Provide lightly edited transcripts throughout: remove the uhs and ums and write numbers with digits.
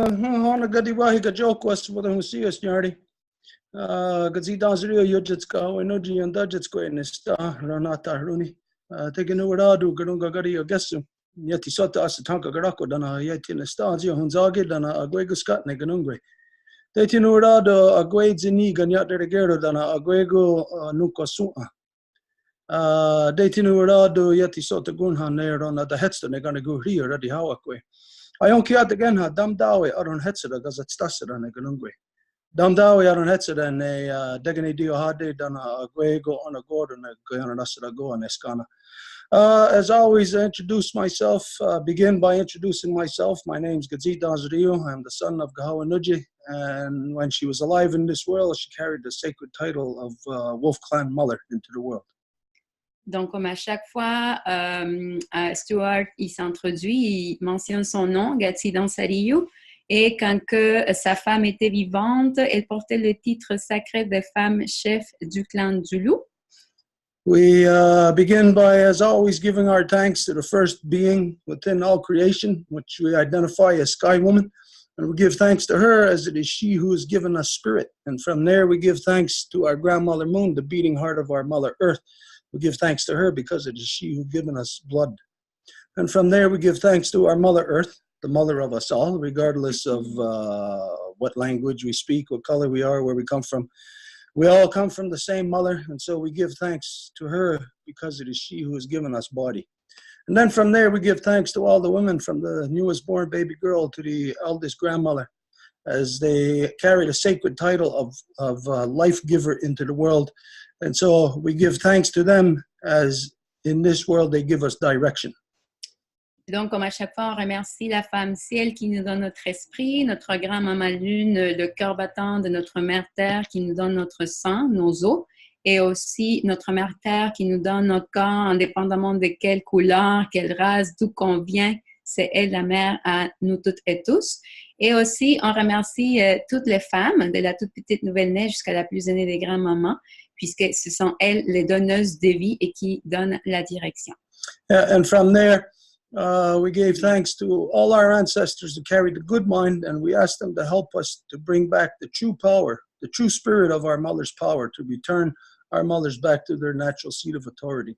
Hana gadi wahi ka joke was with him see us nyardi. Gazi danzrio yojitska wenoji and dajitsko in sta ranata runi. Taking over adu garunga gadi ogessu. Yeti sota asatanka garako dana yeti in the stans yo hunzagi dana agwego skat neganungwe. Taking over adu agwe zini ganyat de gero dana agwego nuka sua. Dating over adu yeti sota gunhan there on the headstone they're gonna go here at the hawakwe. I don't care again. Dam dawe aron hetseda gazet stasera ne ganungwe. Dam dawe aron hetseda ne degani dio hade dana gwego on a gordon gana nasera go on eskana. As always, I introduce myself. Begin by introducing myself. My name's Gazit Dazrio. I'm the son of Gahawa Nuji, and when she was alive in this world, she carried the sacred title of Wolf Clan Mother into the world. Donc, comme à chaque fois, Stuart, il s'introduit, il mentionne son nom, Gatsi Dansariou, et quand que sa femme était vivante, elle portait le titre sacré de femme chef du clan du Loup. We begin by, as always, giving our thanks to the first being within all creation, which we identify as Sky Woman, and we give thanks to her as it is she who has given us spirit. And from there, we give thanks to our grandmother Moon, the beating heart of our Mother Earth. We give thanks to her because it is she who given us blood. And from there, we give thanks to our Mother Earth, the mother of us all, regardless of what language we speak, what color we are, where we come from. We all come from the same mother, and so we give thanks to her because it is she who has given us body. And then from there, we give thanks to all the women, from the newest born baby girl to the eldest grandmother, as they carry the sacred title of life giver into the world. And so we give thanks to them as in this world they give us direction. Donc, comme à chaque fois, on remercie la femme ciel qui nous donne notre esprit, notre grand-maman lune, le cœur battant de notre mère terre qui nous donne notre sang, nos os, et aussi notre mère terre qui nous donne notre corps, indépendamment de quelle couleur, quelle race, d'où qu'on vient. C'est elle la mère à nous toutes et tous. Et aussi, on remercie toutes les femmes, de la toute petite nouvelle-née jusqu'à la plus aînée des grands-mamans, puisque ce sont elles les donneuses de vie et qui donnent la direction. And from there, we gave thanks to all our ancestors who carried the good mind, and we asked them to help us to bring back the true power, the true spirit of our mother's power, to return our mothers back to their natural seat of authority.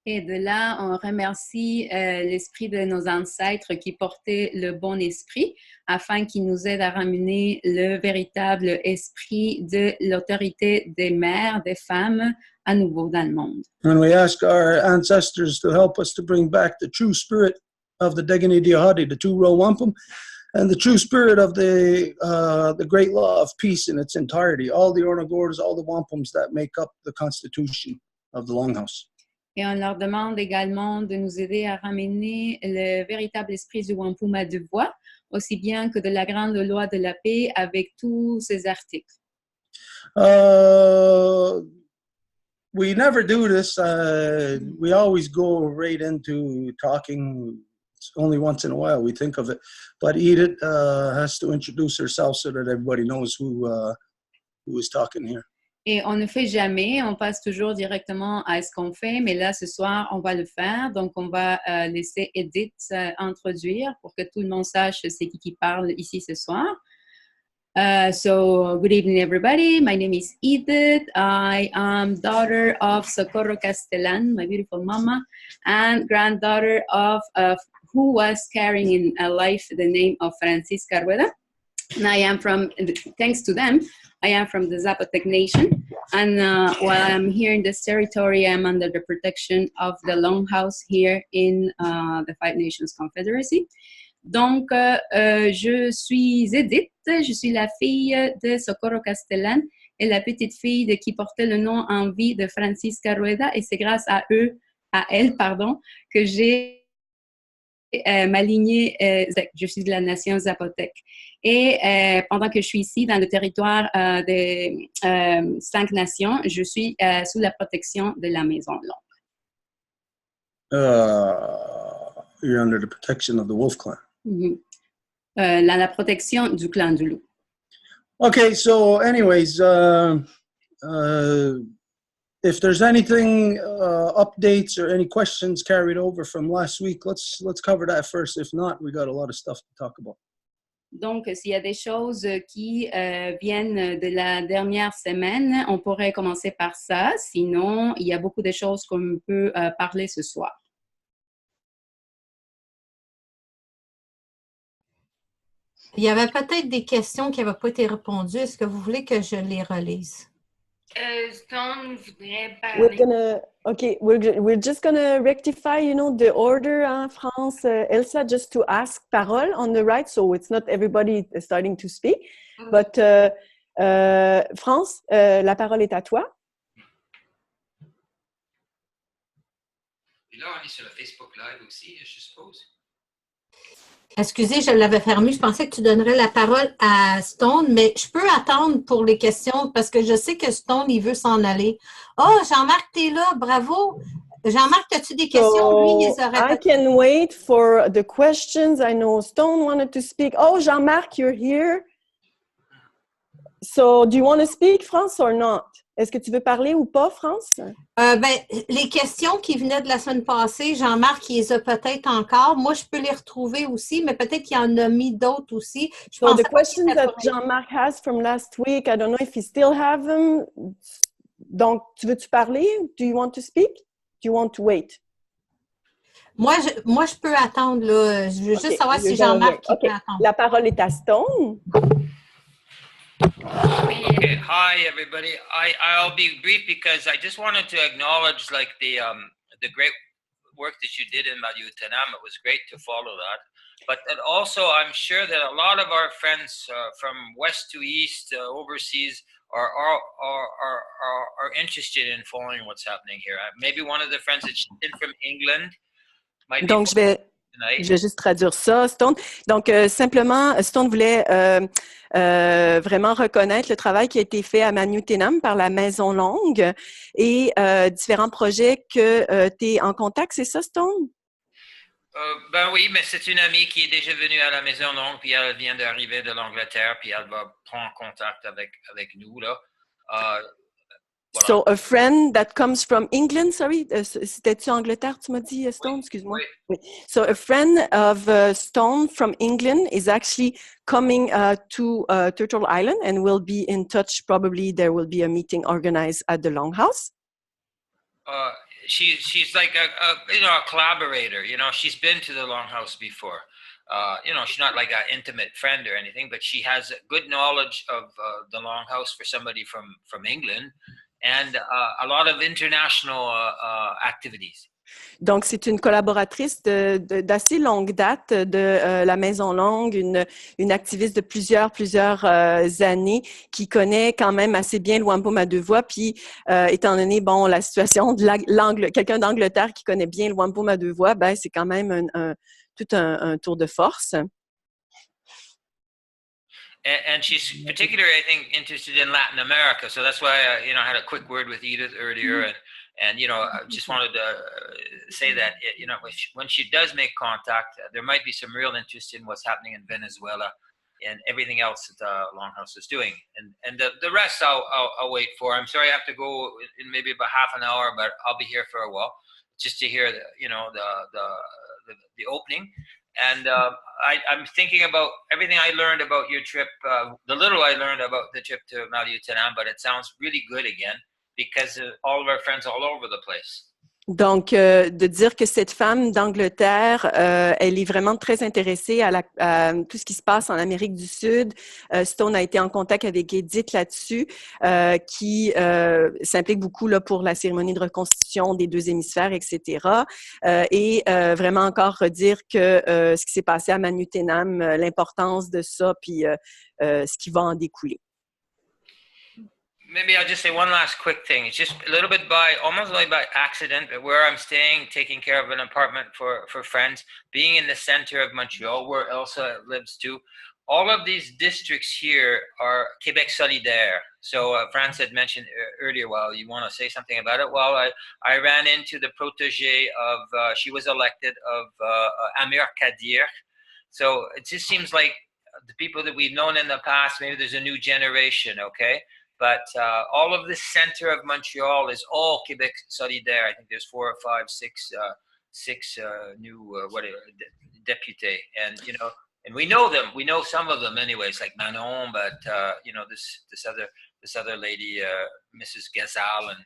Et de là, on remercie l'esprit de nos ancêtres qui portaient le bon esprit afin qu'il nous aide à ramener le véritable esprit de l'autorité des mères, des femmes, à nouveau dans le monde. And we ask our ancestors to help us to bring back the true spirit of the Degani Diahadi, the two Row Wampum, and the true spirit of the great law of peace in its entirety, all the Ornagors, all the Wampums that make up the constitution of the Longhouse. Et on leur demande également de nous aider à ramener le véritable esprit du Wampum à Deux Voies, aussi bien que de la Grande Loi de la Paix avec tous ces articles. We never do this. We always go right into talking. It's only once in a while we think of it. But Edith has to introduce herself so that everybody knows who is talking here. Et on ne fait jamais, on passe toujours directement à ce qu'on fait, mais là, ce soir, on va le faire. Donc, on va laisser Edith introduire pour que tout le monde sache c'est qui parle ici ce soir. So, good evening, everybody. My name is Edith. I am daughter of Socorro Castellan, my beautiful mama, and granddaughter of who was carrying in life the name of Francisca Rueda. And I am from, thanks to them, I am from the Zapotec Nation. And while I'm here in this territory, I'm under the protection of the Longhouse here in the Five Nations Confederacy. Donc, je suis Edith, je suis la fille de Socorro Castellan et la petite fille de qui portait le nom en vie de Francisca Rueda. Et c'est grâce à elle, que j'ai ma lignée, je suis de la nation Zapotec. Et pendant que je suis ici dans le territoire des 5 nations, je suis sous la protection de la Maison Longue. You're under the protection of the Wolf Clan. Mm-hmm. La protection du clan du loup. Okay, so anyways, if there's anything, updates or any questions carried over from last week, let's cover that first. If not, we got a lot of stuff to talk about. Donc, s'il y a des choses qui viennent de la dernière semaine, on pourrait commencer par ça. Sinon, il y a beaucoup de choses qu'on peut parler ce soir. Il y avait peut-être des questions qui n'avaient pas été répondues. Est-ce que vous voulez que je les relise? Stone voudrait parler. We're just gonna rectify, the order, France, Elsa, just to ask parole on the right, so it's not everybody starting to speak. But France, la parole est à toi. Et là, on est sur le Facebook Live aussi, je suppose. Excusez, je l'avais fermé. Je pensais que tu donnerais la parole à Stone, mais je peux attendre pour les questions parce que je sais que Stone, il veut s'en aller. Oh, Jean-Marc, t'es là. Bravo. Jean-Marc, as-tu des questions? Lui, il les aurait I can wait for the questions. I know Stone wanted to speak. Oh, Jean-Marc, you're here. So, do you want to speak, France, or not? Est-ce que tu veux parler ou pas, France? Les questions qui venaient de la semaine passée, Jean-Marc, il les a peut-être encore. Moi, je peux les retrouver aussi, mais peut-être qu'il en a mis d'autres aussi. So the questions that Jean-Marc has from last week, I don't know if he still have them. Donc, veux-tu parler? Do you want to speak? Do you want to wait? Moi, je peux attendre, là. Je veux juste savoir si Jean-Marc peut attendre. La parole est à Stone. Okay, hi everybody. I'll be brief because I just wanted to acknowledge like the great work that you did in Marie-Claude. It was great to follow that. But that also, I'm sure that a lot of our friends from west to east, overseas, are interested in following what's happening here. Maybe one of the friends that's in from England might Donc, be je vais juste traduire ça, Stone. Donc, simplement, Stone voulait vraiment reconnaître le travail qui a été fait à Manutenam par la Maison Longue et différents projets que tu es en contact, c'est ça, Stone? Ben oui, mais c'est une amie qui est déjà venue à la Maison Longue, puis elle vient d'arriver de l'Angleterre, puis elle va prendre contact avec nous, là. Voilà. So, a friend that comes from England, sorry, c'était-tu Angleterre, tu m'as dit, Stone? Oui, excuse-moi. oui. So, a friend of Stone from England is actually coming to Turtle Island and will be in touch. Probably there will be a meeting organized at the Longhouse. She's like a collaborator. She's been to the Longhouse before. She's not like an intimate friend or anything, but she has good knowledge of the Longhouse for somebody from England. And a lot of international activities. Donc, c'est une collaboratrice d'assez longue date de la Maison Longue, une activiste de plusieurs années qui connaît quand même assez bien le Wampum à deux voix. Puis, étant donné, la situation de quelqu'un d'Angleterre qui connaît bien le Wampum à deux voix, c'est quand même tout un tour de force. And she's particularly, I think, interested in Latin America. So that's why, I had a quick word with Edith earlier. And I just wanted to say that, when she does make contact, there might be some real interest in what's happening in Venezuela and everything else that Longhouse is doing. And the rest I'll wait for. I'm sorry I have to go in maybe about half an hour, but I'll be here for a while just to hear the opening. And I'm thinking about everything I learned about your trip, the little I learned about the trip to Marie-Claude, but it sounds really good again because all of our friends all over the place. Donc, de dire que cette femme d'Angleterre, elle est vraiment très intéressée à tout ce qui se passe en Amérique du Sud. Stone a été en contact avec Edith là-dessus, qui s'implique beaucoup là, pour la cérémonie de reconstitution des deux hémisphères, etc. Et vraiment encore redire que ce qui s'est passé à Manutenam, l'importance de ça, puis ce qui va en découler. Maybe I'll just say one last quick thing. It's just a little bit almost like by accident, but where I'm staying, taking care of an apartment for friends, being in the center of Montreal, where Elsa lives too. All of these districts here are Québec solidaire. So France had mentioned earlier, well, you want to say something about it? Well, I ran into the protégé of, she was elected, of Amir Kadir. So it just seems like the people that we've known in the past, maybe there's a new generation, okay? But all of the center of Montreal is all Québec solidaire. I think there's 4 or 5, 6 new députés, and and we know them. We know some of them anyways, like Manon, but you know, this other lady, Mrs. Gazal, and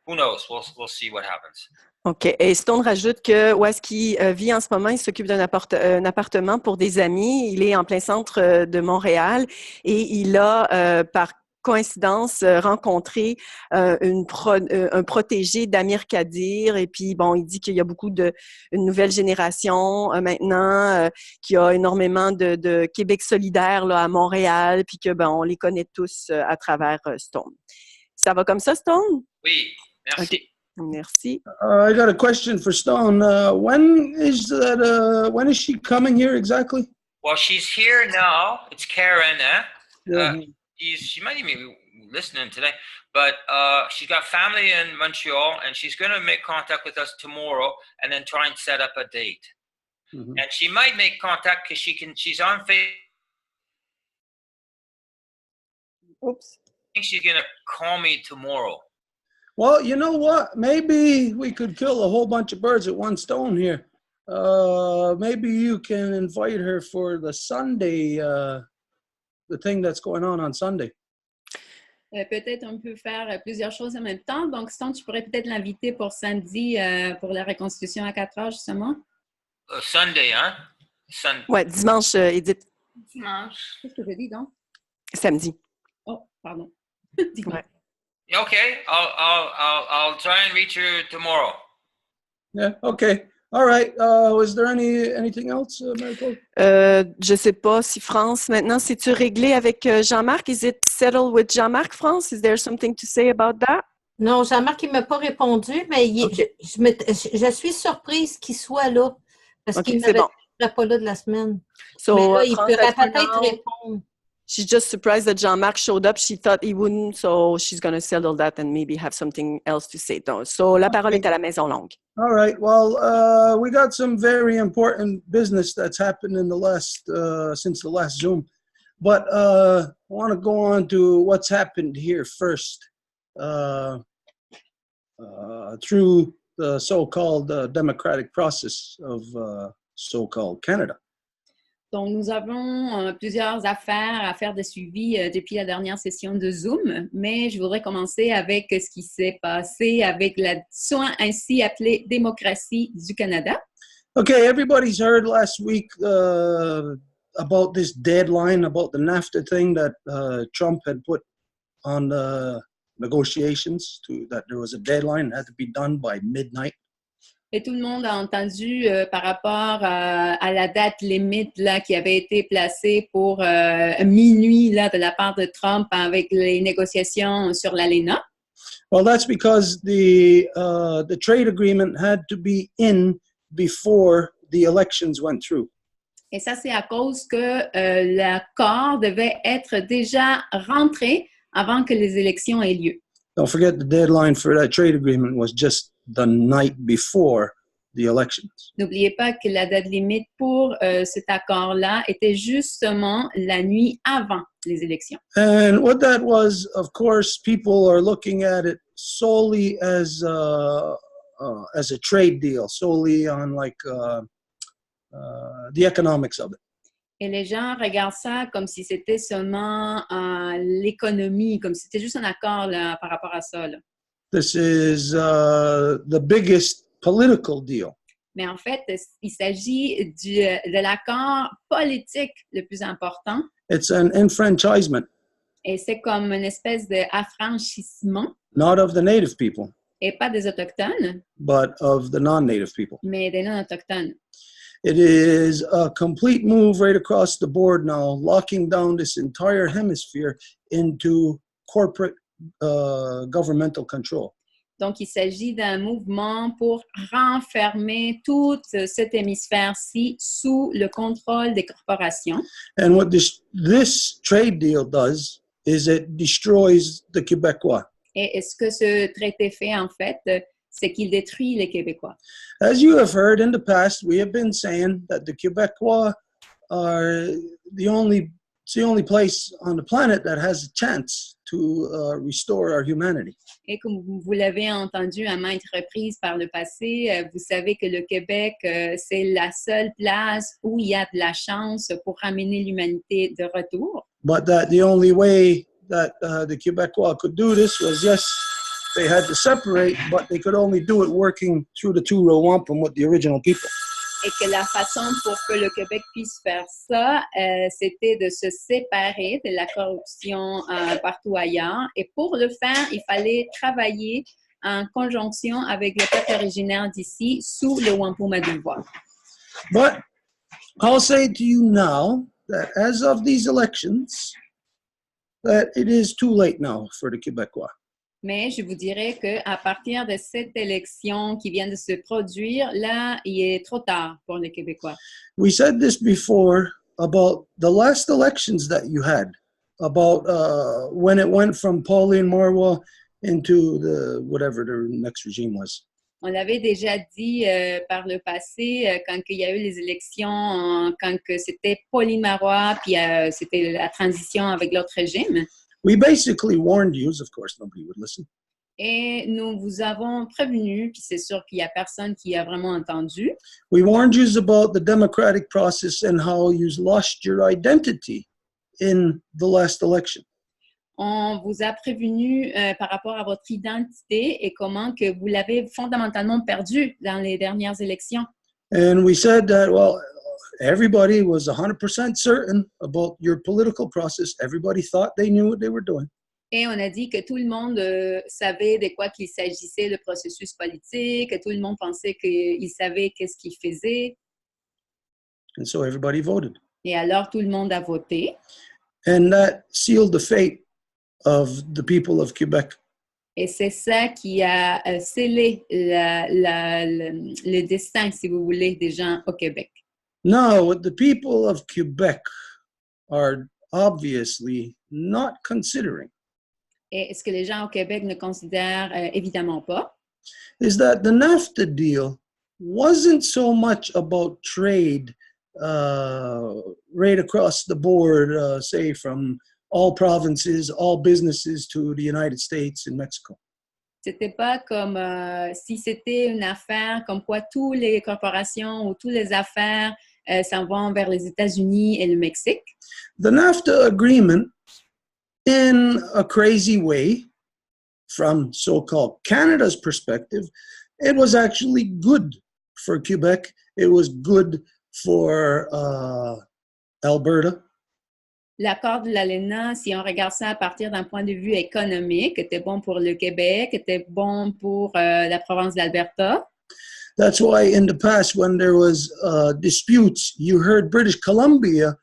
who knows? We'll see what happens. OK. Et Stone rajoute que où est-ce qu'il vit en ce moment, il s'occupe d'un appartement pour des amis. Il est en plein centre de Montréal et il a, par coïncidence, rencontré un protégé d'Amir Kadir. Et puis, bon, il dit qu'il y a beaucoup une nouvelle génération maintenant qui a énormément de Québec solidaire là, à Montréal, puis que, ben, on les connaît tous à travers Stone. Ça va comme ça, Stone? Oui, merci. Okay. Merci. I got a question for Stone. When is she coming here exactly? Well, she's here now. It's Karen, Yeah. She might even be listening today, but she's got family in Montreal, and she's going to make contact with us tomorrow, and then try and set up a date. Mhm. And she might make contact because she's on Facebook. Oops. I think she's going to call me tomorrow. Well, you know what? Maybe we could kill a whole bunch of birds with one stone here. Maybe you can invite her for the Sunday, the thing that's going on Sunday. Peut-être on peut faire plusieurs choses en même temps. Donc, Stone, tu pourrais peut-être l'inviter pour samedi, pour la reconstitution à 4 heures, justement. Sunday, hein? Ouais, dimanche, Edith. Dimanche. Qu'est-ce que je dis, donc? Samedi. Oh, pardon. Dimanche. Ouais. Okay, I'll try and reach her tomorrow. Yeah. Okay. All right. Was there anything else, Marie-Claude? Je sais pas si France, maintenant, c'est-tu réglé avec Jean-Marc? Is it settled with Jean-Marc, France? Is there something to say about that? Non, Jean-Marc, il ne m'a pas répondu, mais Okay. je suis surprise qu'il soit là. Parce Okay, qu'il c'est bon. ne serait pas là de la semaine. So, mais là, il France, pourrait as for peut-être now, répondre. she's just surprised that Jean-Marc showed up. She thought he wouldn't, so she's going to settle that and maybe have something else to say. So, la parole est à la Maison Longue. All right. Well, we got some very important business that's happened in the last since the last Zoom, but I want to go on to what's happened here first through the so-called democratic process of so-called Canada. Donc, nous avons plusieurs affaires à faire de suivi depuis la dernière session de Zoom, mais je voudrais commencer avec ce qui s'est passé avec la ainsi appelée démocratie du Canada. Okay, everybody's heard last week about this deadline, about the NAFTA thing that Trump had put on the negotiations, that there was a deadline that had to be done by midnight. Et tout le monde a entendu par rapport à la date limite là, qui avait été placée pour minuit là, de la part de Trump avec les négociations sur l'ALENA. Well, that's because the trade agreement had to be in before the elections went through. Et ça, c'est à cause que l'accord devait être déjà rentré avant que les élections aient lieu. Don't forget the deadline for that trade agreement was just the night before the elections. N'oubliez pas que la date limite pour cet accord-là était justement la nuit avant les élections. And what that was, of course, people are looking at it solely as a trade deal, solely on like the economics of it. Et les gens regardent ça comme si c'était seulement l'économie, comme si c'était juste un accord là, par rapport à ça. Là. This is the biggest political deal. Mais en fait, il s'agit de l'accord politique le plus important. It's an enfranchisement. Et c'est comme une espèce d'affranchissement. Not of the native people. Et pas des Autochtones. But of the non-native people. Mais des non-autochtones. It is a complete move right across the board now, locking down this entire hemisphere into corporate governmental control. Donc, il s'agit d'un mouvement pour renfermer tout cet hémisphère-ci sous le contrôle des corporations. And what this trade deal does is it destroys the Québécois. Et ce que ce traité fait, en fait, c'est qu'il détruit les Québécois. As you have heard in the past, we have been saying that the Québécois are the only it's the only place on the planet that has a chance to restore our humanity. Et comme vous l'avez entendu à maintes reprises par le passé, vous savez que le Québec, c'est la seule place où il y a de la chance pour ramener l'humanité de retour. But that the only way that the Quebecois could do this was, yes, they had to separate, but they could only do it working through the two Row Wampum with the original people. Et que la façon pour que le Québec puisse faire ça, c'était de se séparer de la corruption partout ailleurs. Et pour le faire, il fallait travailler en conjonction avec le peuple originaire d'ici, sous le Wampum à Deux Voies. But I'll say to you now that as of these elections, that it is too late now for the Quebecois. Mais je vous dirais qu'à partir de cette élection qui vient de se produire, là, il est trop tard pour les Québécois. We said this before about the last elections that you had, about when it went from Pauline Marois into the whatever the next regime was. On l'avait déjà dit par le passé, quand il y a eu les élections, quand que c'était Pauline Marois, puis c'était la transition avec l'autre régime. We basically warned you, of course nobody would listen. Et nous vous avons prévenu, puis c'est sûr qu'il n'y a personne qui a vraiment entendu. We warned you about the democratic process and how you lost your identity in the last election. On vous a prévenu par rapport à votre identité et comment que vous l'avez fondamentalement perdu dans les dernières élections. And we said that, well, everybody was 100% certain about your political process. Everybody thought they knew what they were doing. Et on a dit que tout le monde savait de quoi qu'il s'agissait, le processus politique, que tout le monde pensait qu'il savait qu'est-ce qu'il faisait. And so everybody voted. Et alors tout le monde a voté. And that sealed the fate of the people of Quebec. Et c'est ça qui a scellé le destin, si vous voulez, des gens au Québec. Now, what the people of Quebec are obviously not considering Et ce que les gens au Québec ne considèrent évidemment pas, is that the NAFTA deal wasn't so much about trade right across the board, say from all provinces, all businesses to the United States and Mexico. c'était pas comme si c'était une affaire comme quoi toutes les corporations ou toutes les affaires s'en vont vers les États-Unis et le Mexique. The NAFTA agreement, in a crazy way, from so-called Canada's perspective, it was actually good for Quebec. It was good for Alberta. L'accord de l'ALENA, si on regarde ça à partir d'un point de vue économique, était bon pour le Québec, était bon pour la province d'Alberta. That's why in the past, when there was disputes, you heard British Columbia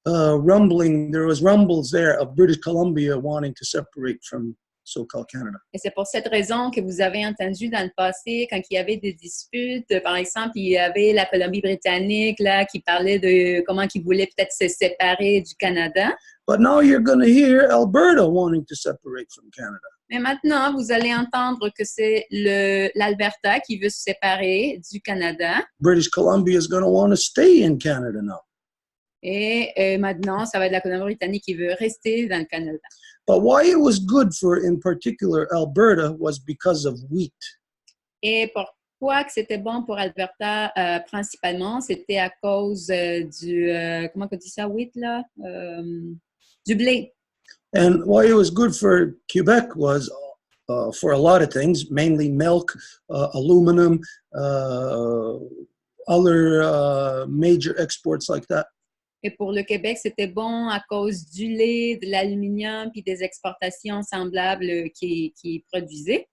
rumbling. There was rumbles there of British Columbia wanting to separate from so-called Canada. Et c'est pour cette raison que vous avez entendu dans le passé, quand il y avait des disputes, par exemple, il y avait la Colombie-Britannique là, qui parlait de comment ils voulaient peut-être se séparer du Canada. But now you're going to hear Alberta wanting to separate from Canada. Mais maintenant, vous allez entendre que c'est l'Alberta qui veut se séparer du Canada. British Columbia is going to want to stay in Canada now. Et maintenant, ça va être la Colombie-Britannique qui veut rester dans le Canada. But why it was good for, in particular, Alberta was because of wheat. Et pourquoi que c'était bon pour Alberta principalement, c'était à cause du, comment on dit ça, wheat là? Du blé. And why it was good for Quebec was for a lot of things, mainly milk, aluminum, other major exports like that. Et pour le Québec, c'était bon à cause du lait, de l'aluminium puis des exportations semblables qui produisaient.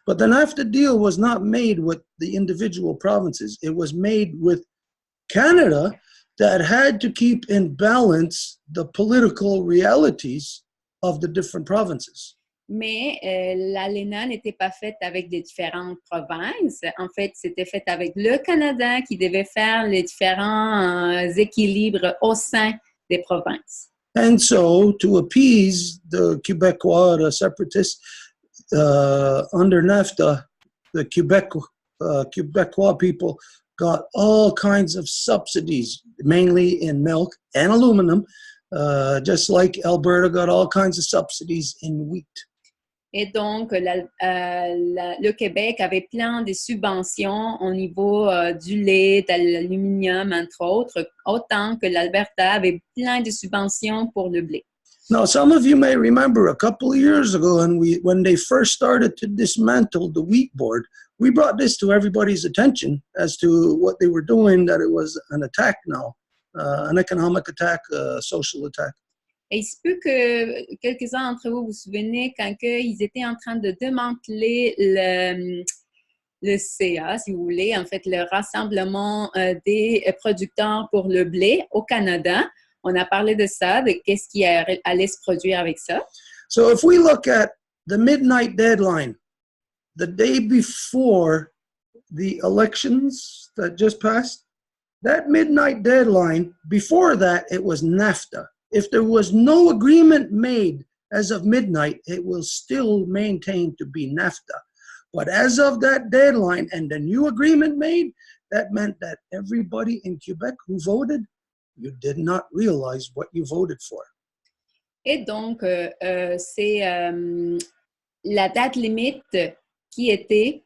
But the NAFTA deal was not made with the individual provinces. It was made with Canada that had to keep in balance the political realities of the different provinces. Mais l'ALENA n'était pas faite avec les différentes provinces. En fait, c'était fait avec le Canada qui devait faire les différents équilibres au sein des provinces. And so, to appease the Quebecois, the separatists, under NAFTA, the Quebecois people got all kinds of subsidies, mainly in milk and aluminum, just like Alberta got all kinds of subsidies in wheat. Et donc, le Québec avait plein de subventions au niveau du lait, de l'aluminium, entre autres, autant que l'Alberta avait plein de subventions pour le blé. Now, some of you may remember a couple of years ago when they first started to dismantle the wheat board, we brought this to everybody's attention as to what they were doing, that it was an attack now, an economic attack, a social attack. Et il se peut que quelques-uns d'entre vous vous souvenez quand ils étaient en train de démanteler le CA, si vous voulez, en fait, le rassemblement des producteurs pour le blé au Canada. On a parlé de ça, de qu'est-ce qui allait se produire avec ça. So if we look at the midnight deadline, the day before the elections that just passed, that midnight deadline, before that, it was NAFTA. If there was no agreement made as of midnight, it will still maintain to be NAFTA. But as of that deadline and the new agreement made, that meant that everybody in Quebec who voted, you did not realize what you voted for. Et donc, c'est la date limite qui était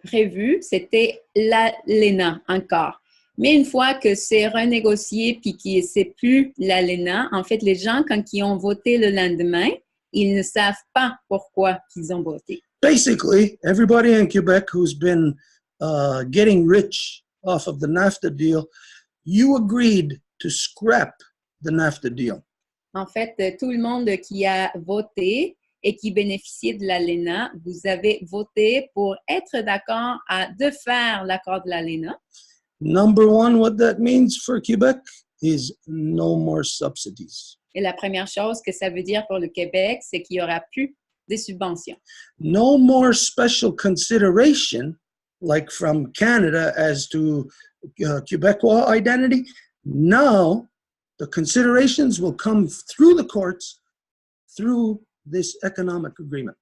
prévue, c'était l'ALENA encore. Mais une fois que c'est renégocié puis que c'est plus l'ALENA, en fait, les gens, quand ils ont voté le lendemain, ils ne savent pas pourquoi ils ont voté. Basically, everybody in Quebec who's been getting rich off of the NAFTA deal, you agreed to scrap the NAFTA deal. En fait, tout le monde qui a voté et qui bénéficiait de l'ALENA, vous avez voté pour être d'accord de faire l'accord de l'ALENA. Number one, what that means for Quebec is no more subsidies. Et la première chose que ça veut dire pour le Québec, c'est qu'il n'y aura plus de subventions. No more special consideration, like from Canada as to Quebecois identity. Now, the considerations will come through the courts, through this economic agreement.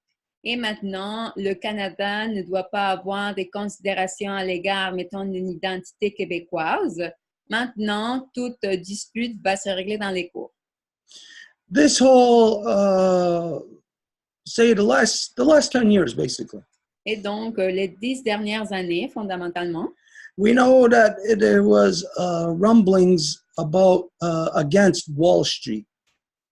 Et maintenant, le Canada ne doit pas avoir des considérations à l'égard, mettons, d'une identité québécoise. Maintenant, toute dispute va se régler dans les cours. This whole, say the last 10 years, basically. Et donc, les 10 dernières années, fondamentalement, we know that there was rumblings about against Wall Street.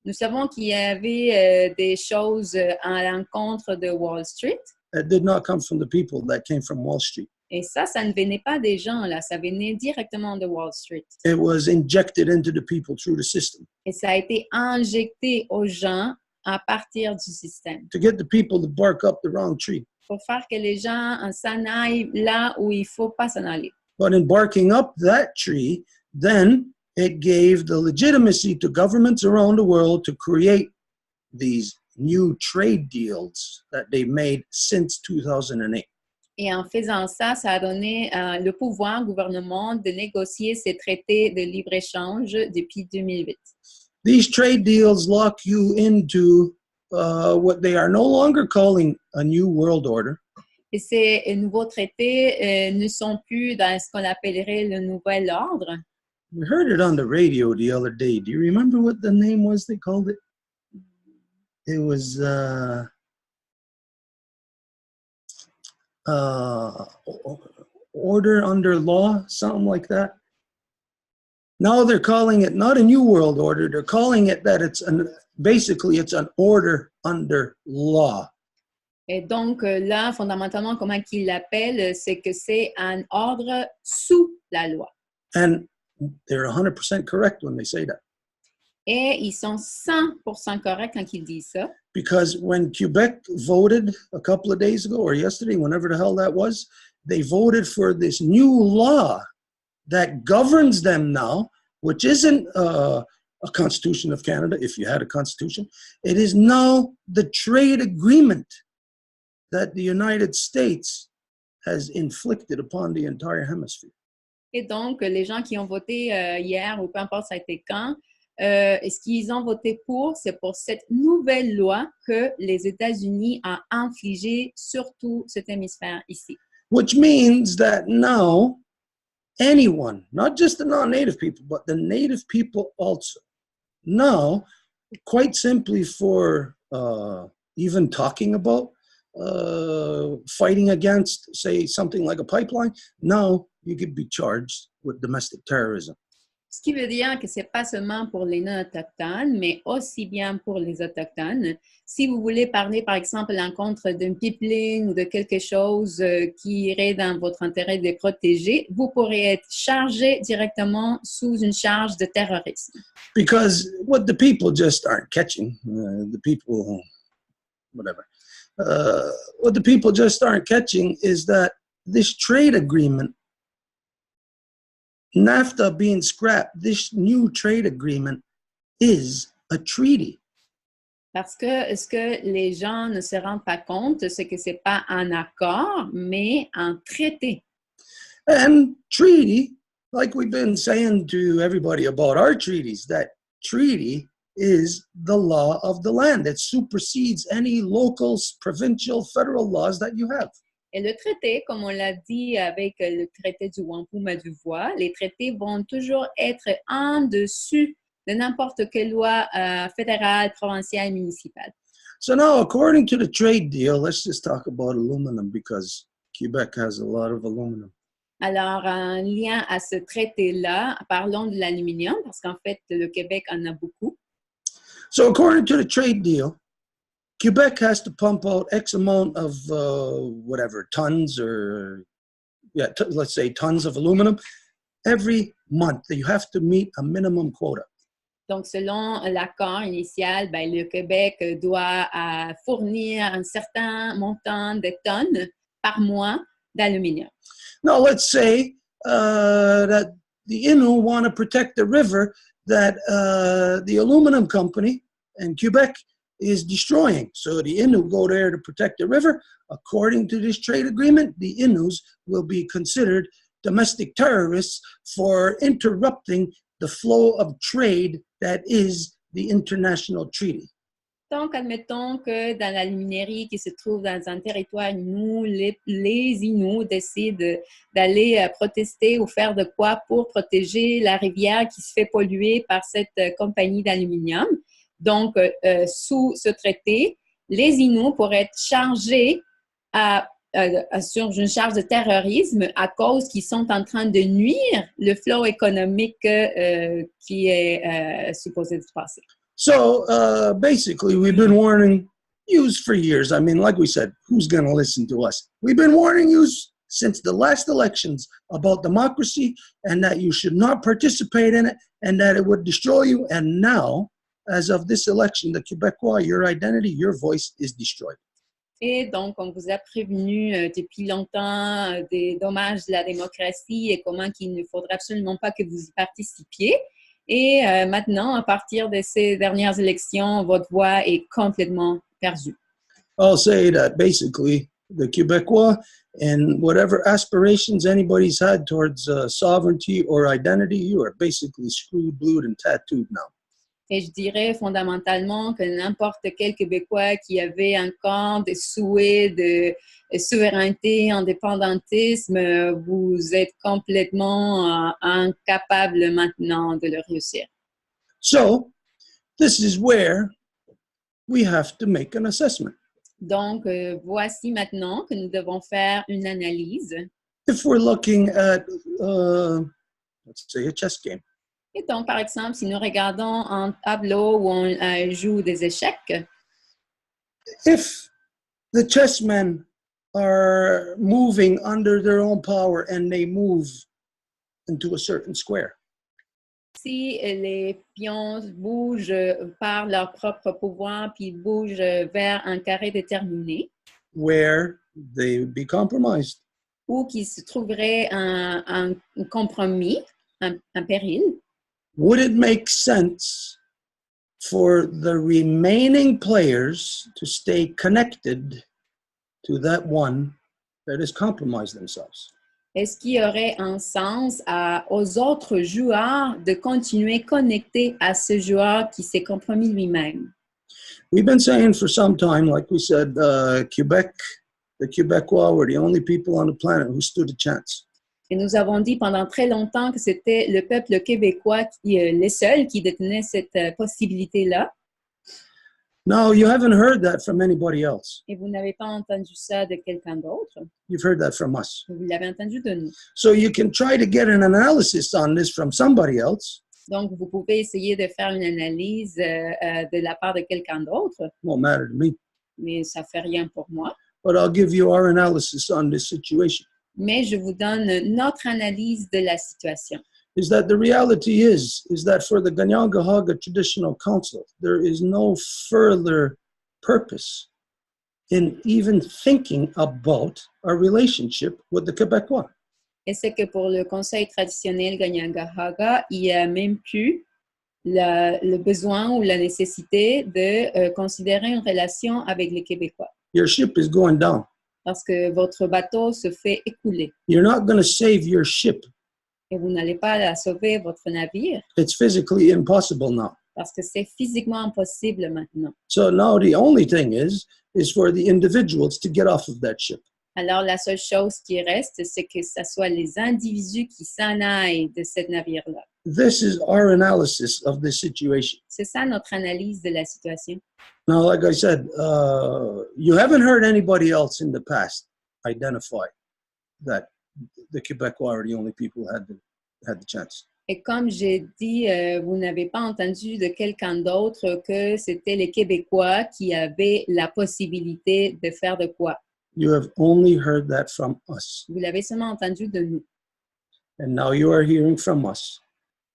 Nous savons qu'il y avait des choses à l'encontre de Wall Street. That did not come from the people, that came from Wall Street. Et ça ne venait pas des gens, là, ça venait directement de Wall Street. It was injected into the people through the system. Et ça a été injecté aux gens à partir du système. To get the people to bark up the wrong tree. Pour faire que les gens s'en aillent là où il ne faut pas s'en aller. But in barking up that tree, then it gave the legitimacy to governments around the world to create these new trade deals that they made since 2008. Et en faisant ça, ça a donné le pouvoir au gouvernement de négocier ces traités de libre-échange depuis 2008. These trade deals lock you into what they are no longer calling a new world order. Et ces nouveaux traités ne sont plus dans ce qu'on appellerait le nouvel ordre. We heard it on the radio the other day. Do you remember what the name was they called it? It was order under law, something like that. Now they're calling it not a new world order. They're calling it that basically it's an order under law. Et donc là, fondamentalement, comment qu'ils l'appellent, c'est que c'est un ordre sous la loi. And they're 100% correct when they say that. Et ils sont 100% corrects quand ils disent ça. Because when Quebec voted a couple of days ago or yesterday, whenever the hell that was, they voted for this new law that governs them now, which isn't a Constitution of Canada, if you had a Constitution. It is now the trade agreement that the United States has inflicted upon the entire hemisphere. Et donc, les gens qui ont voté hier, ou peu importe ça a été quand, ce qu'ils ont voté pour, c'est pour cette nouvelle loi que les États-Unis ont infligée sur tout cet hémisphère ici. Which means that now, anyone, not just the non-native people, but the native people also, now, quite simply for even talking about fighting against, say, something like a pipeline, now you could be charged with domestic terrorism. Ce qui veut dire que ce n'est pas seulement pour les non-autochtones, mais aussi bien pour les autochtones. Si vous voulez parler, par exemple, à l'encontre d'un pipeline ou de quelque chose qui irait dans votre intérêt de les protéger, vous pourrez être chargé directement sous une charge de terrorisme. Because what the people just aren't catching, the people, whatever, what the people just aren't catching is that this trade agreement, NAFTA being scrapped, this new trade agreement is a treaty. Parce que ce que les gens ne se rendent pas compte, c'est que ce n'est pas un accord, mais un traité. And treaty, like we've been saying to everybody about our treaties, that treaty is the law of the land. It supersedes any local, provincial, federal laws that you have. Et le traité, comme on l'a dit avec le traité du Wampum à Deux Voies, les traités vont toujours être en dessus de n'importe quelle loi fédérale, provinciale, municipale. So now, according to the trade deal, let's just talk about aluminum because Quebec has a lot of aluminum. Alors, en lien à ce traité-là, parlons de l'aluminium parce qu'en fait, le Québec en a beaucoup. So according to the trade deal, Quebec has to pump out X amount of whatever, tons or, let's say tons of aluminum every month. You have to meet a minimum quota. Donc, selon l'accord initial, ben, le Québec doit fournir un certain montant de tonnes par mois d'aluminium. Now, let's say that the Innu want to protect the river that the aluminum company in Quebec is destroying. So the Innu go there to protect the river. According to this trade agreement, the Innus will be considered domestic terrorists for interrupting the flow of trade that is the international treaty. Donc, admettons que dans la luminerie qui se trouve dans un territoire Innu, les Innus décident d'aller protester ou faire de quoi pour protéger la rivière qui se fait polluer par cette compagnie d'aluminium. Donc, sous ce traité, les Innus pourraient être chargés sur une charge de terrorisme à cause qu'ils sont en train de nuire le flot économique qui est supposé de se passer. So basically, we've been warning you for years. I mean, like we said, who's going to listen to us? We've been warning you since the last elections about democracy and that you should not participate in it and that it would destroy you. And now, as of this election, the Québécois, your identity, your voice is destroyed. Et donc, on vous a prévenu depuis longtemps des dommages de la démocratie et comment qu'il ne faudrait absolument pas que vous y participiez. Et maintenant, à partir de ces dernières élections, votre voix est complètement perdue. I'll say that basically the Québécois and whatever aspirations anybody's had towards sovereignty or identity, you are basically screwed, blued, and tattooed now. Et je dirais fondamentalement que n'importe quel Québécois qui avait encore des souhaits de souveraineté, indépendantisme, vous êtes complètement incapable maintenant de le réussir. So, this is where we have to make an assessment. Donc, voici maintenant que nous devons faire une analyse. If we're looking at, let's say, a chess game. Et donc, par exemple, si nous regardons un tableau où on joue des échecs, if the chessmen are moving under their own power and they move into a certain square, si les pions bougent par leur propre pouvoir puis bougent vers un carré déterminé, where they would be compromised, ou qu'il se trouverait un compromis, un péril, would it make sense for the remaining players to stay connected to that one that has compromised themselves? Est-ce qu'il y aurait un sens aux autres joueurs de continuer connectés à ce joueur qui s'est compromis lui-même? We've been saying for some time, like we said, Quebec, the Québécois were the only people on the planet who stood a chance. Et nous avons dit pendant très longtemps que c'était le peuple québécois les seuls qui détenaient cette possibilité-là. No, you haven't heard that from anybody else. Et vous n'avez pas entendu ça de quelqu'un d'autre. You've heard that from us. Vous l'avez entendu de nous. So you can try to get an analysis on this from somebody else. Donc, vous pouvez essayer de faire une analyse de la part de quelqu'un d'autre. Won't matter to me. Mais ça ne fait rien pour moi. But I'll give you our analysis on this situation. Mais je vous donne notre analyse de la situation. Is that the reality is that for the Ganyangahaga Traditional Council, there is no further purpose in even thinking about a relationship with the Quebecois. Et c'est que pour le Conseil traditionnel Ganyangahaga, il n'y a même plus le besoin ou la nécessité de considérer une relation avec les Québécois. Your ship is going down. Parce que votre bateau se fait écouler. You're not going to save your ship. Et vous n'allez pas sauver votre navire. It's physically impossible now. Parce que c'est physiquement impossible maintenant. So now the only thing is for the individuals to get off of that ship. Alors la seule chose qui reste, c'est que ce soit les individus qui s'en aillent de ce navire-là. This is our analysis of this situation. C'est ça notre analyse de la situation. Now, like I said, you haven't heard anybody else in the past identify that the Quebecois are the only people who had the chance. Et comme j'ai dit, vous n'avez pas entendu de quelqu'un d'autre que c'était les Québécois qui avaient la possibilité de faire de quoi. You have only heard that from us. Vous l'avez seulement entendu de nous. And now you are hearing from us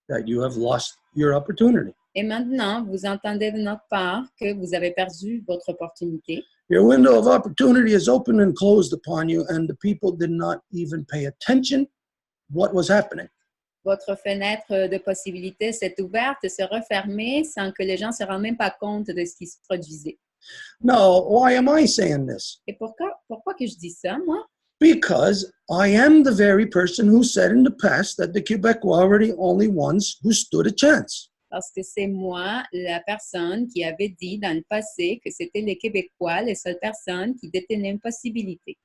that you have lost your opportunity. Et maintenant, vous entendez de notre part que vous avez perdu votre opportunité. Your window of opportunity is open and closed upon you, and the people did not even pay attention what was happening. Votre fenêtre de possibilité s'est ouverte et s'est refermée sans que les gens ne se rendent même pas compte de ce qui se produisait. Now, why am I saying this? Et pourquoi que je dis ça, moi? Because I am the very person who said in the past that the Quebecois were the only ones who stood a chance. Parce que c'est moi, la personne qui avait dit dans le passé que c'était les Québécois, les seules personnes qui détenaient une possibilité.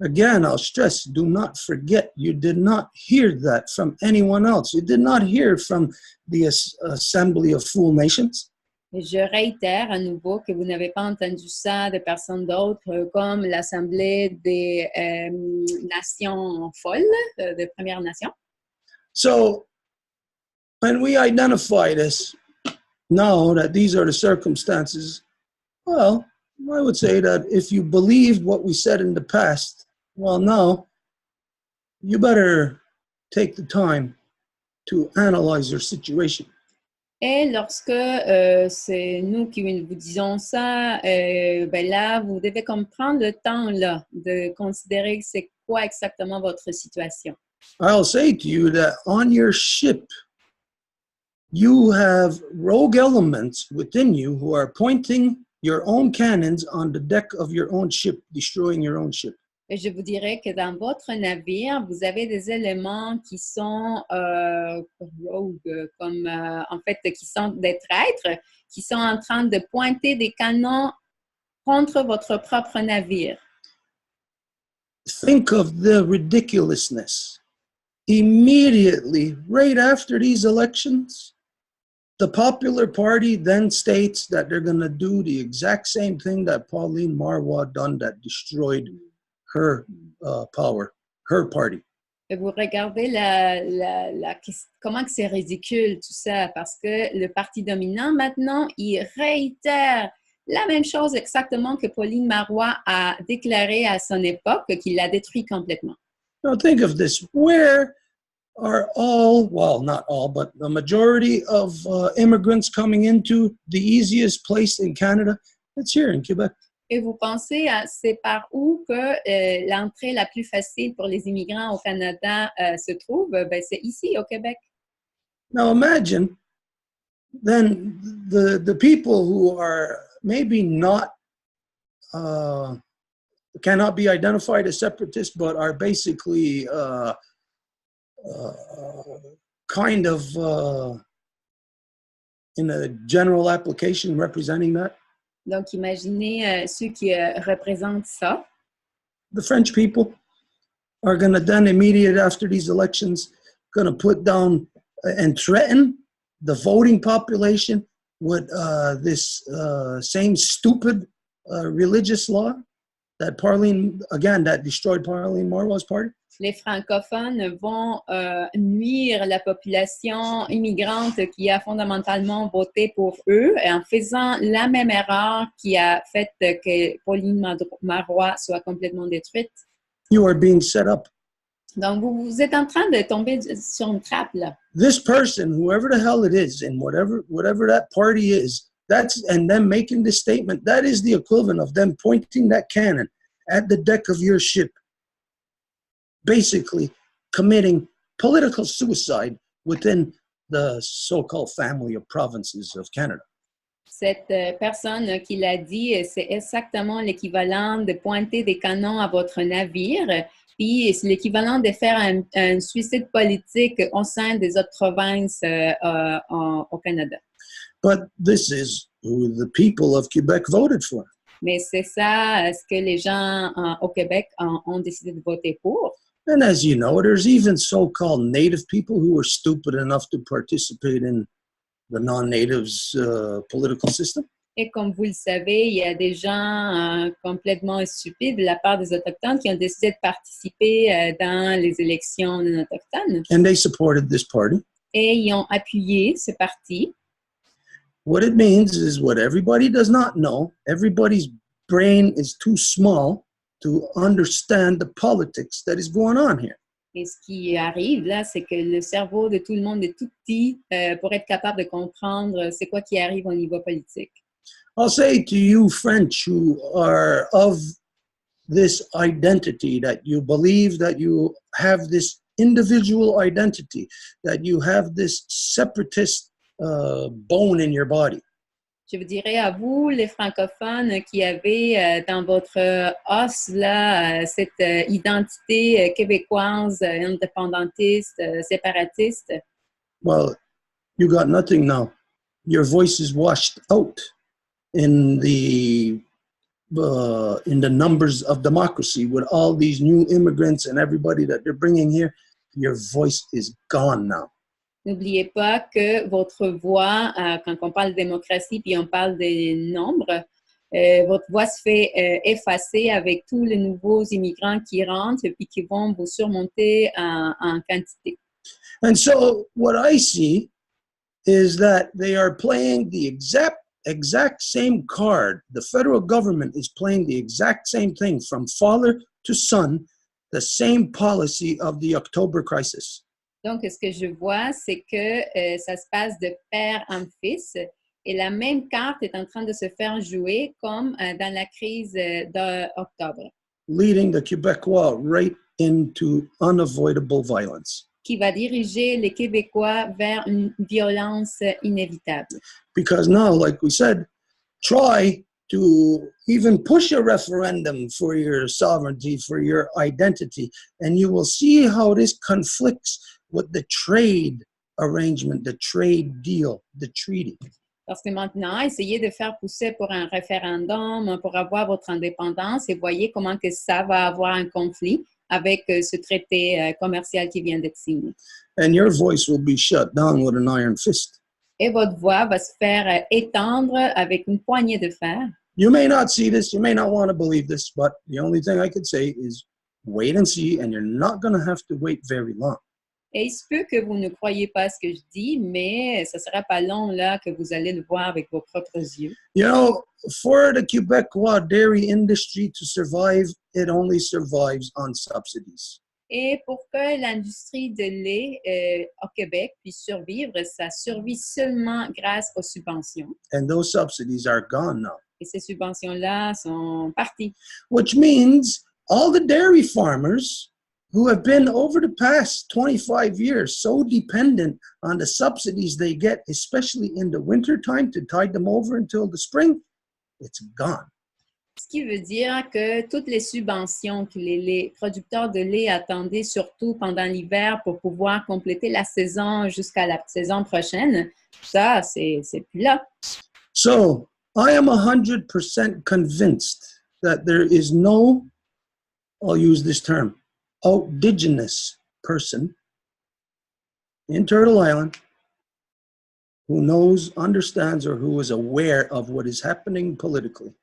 Again, I'll stress, do not forget, you did not hear that from anyone else. You did not hear from the Assembly of Fool Nations. Et je réitère à nouveau que vous n'avez pas entendu ça de personnes d'autres comme l'Assemblée des Nations folles, des Premières Nations. So, when we identify this, now that these are the circumstances, well, I would say that if you believed what we said in the past, well, now, you better take the time to analyze your situation. Et lorsque c'est nous qui vous disons ça, ben là, vous devez comme prendre le temps là, de considérer c'est quoi exactement votre situation. I'll say to you that on your ship, you have rogue elements within you who are pointing your own cannons on the deck of your own ship, destroying your own ship. Et je vous dirais que dans votre navire, vous avez des éléments qui sont rogue, comme en fait, qui sont des traîtres, qui sont en train de pointer des canons contre votre propre navire. Think of the ridiculousness. Immediately, right after these elections, the Popular Party then states that they're going to do the exact same thing that Pauline Marois done that destroyed her power, her party. Et vous regardez comment que c'est ridicule tout ça, parce que le parti dominant maintenant, il réitère la même chose exactement que Pauline Marois a déclaré à son époque, qu'il l'a détruit complètement. Now think of this. Where are all, well, not all, but the majority of immigrants coming into the easiest place in Canada? It's here in Quebec. Et vous pensez, c'est par où que l'entrée la plus facile pour les immigrants au Canada se trouve? Ben, c'est ici, au Québec. Now imagine, then the people who are maybe not, cannot be identified as separatists, but are basically kind of in a general application representing that. Donc, imaginez ceux qui représentent ça. The French people. are going to then immediate after these elections going to put down and threaten the voting population with this same stupid religious law that that destroyed Pauline Marois' party? Les francophones vont nuire la population immigrante qui a fondamentalement voté pour eux en faisant la même erreur qui a fait que Pauline Marois soit complètement détruite. You are being set up. Donc, vous êtes en train de tomber sur une trappe, là. This person, whoever the hell it is, and whatever that party is, and them making this statement, that is the equivalent of them pointing that cannon at the deck of your ship, basically committing political suicide within the so-called family of provinces of Canada. Cette personne qui l'a dit, c'est exactement l'équivalent de pointer des canons à votre navire, puis c'est l'équivalent de faire un suicide politique au sein des autres provinces au Canada. But this is who the people of Quebec voted for. Mais c'est ça ce que les gens au Québec ont décidé de voter pour. And as you know, there's even so-called native people who were stupid enough to participate in the non-natives' political system. Et comme vous le savez, il y a des gens complètement stupides de la part des Autochtones qui ont décidé de participer dans les élections non autochtones. And they supported this party. Et ils ont appuyé ce parti. What it means is what everybody does not know. Everybody's brain is too small to understand the politics that is going on here. Et ce qui arrive là, c'est que le cerveau de tout le monde est tout petit pour être capable de comprendre c'est quoi qui arrive au niveau politique. I'll say to you French who are of this identity, that you believe that you have this individual identity, that you have this separatist bone in your body. Je vous dirais à vous, les francophones, qui avez dans votre os là, cette identité québécoise, indépendantiste, séparatiste. Well, you got nothing now. Your voice is washed out in the numbers of democracy with all these new immigrants and everybody that they're bringing here. Your voice is gone now. N'oubliez pas que votre voix, quand on parle de démocratie puis on parle des nombres, votre voix se fait effacer avec tous les nouveaux immigrants qui rentrent et puis qui vont vous surmonter en quantité. And so what I see is that they are playing the exact same card. The federal government is playing the exact same thing from father to son, the same policy of the October crisis. Donc, ce que je vois, c'est que ça se passe de père en fils et la même carte est en train de se faire jouer comme dans la crise d'octobre. Leading the Québécois right into unavoidable violence. Qui va diriger les Québécois vers une violence inévitable. Because now, like we said, try to even push a referendum for your sovereignty, for your identity, and you will see how this conflicts with the trade arrangement, the trade deal, the treaty. Parce que maintenant, essayez de faire pousser pour un référendum, pour avoir votre indépendance et voyez comment que ça va avoir un conflit avec ce traité commercial qui vient d'être signé. And your voice will be shut down with an iron fist. Et votre voix va se faire étendre avec une poignée de fer. You may not see this, you may not want to believe this, but the only thing I could say is wait and see, and you're not going to have to wait very long. Et il se peut que vous ne croyez pas ce que je dis, mais ça ne sera pas long là que vous allez le voir avec vos propres yeux. You know, for the Quebecois dairy industry to survive, it only survives on subsidies. Et pour que l'industrie de lait au Québec puisse survivre, ça survit seulement grâce aux subventions. And those subsidies are gone now. Et ces subventions-là sont parties. Which means all the dairy farmers who have been over the past 25 years so dependent on the subsidies they get, especially in the winter time to tide them over until the spring, it's gone. Ce qui veut dire que toutes les subventions que les producteurs de lait attendaient, surtout pendant l'hiver, pour pouvoir compléter la saison jusqu'à la saison prochaine, ça, c'est plus là. So, I am 100% convinced that there is no, I'll use this term, indigenous person in Turtle Island who knows, understands, or who is aware of what is happening politically.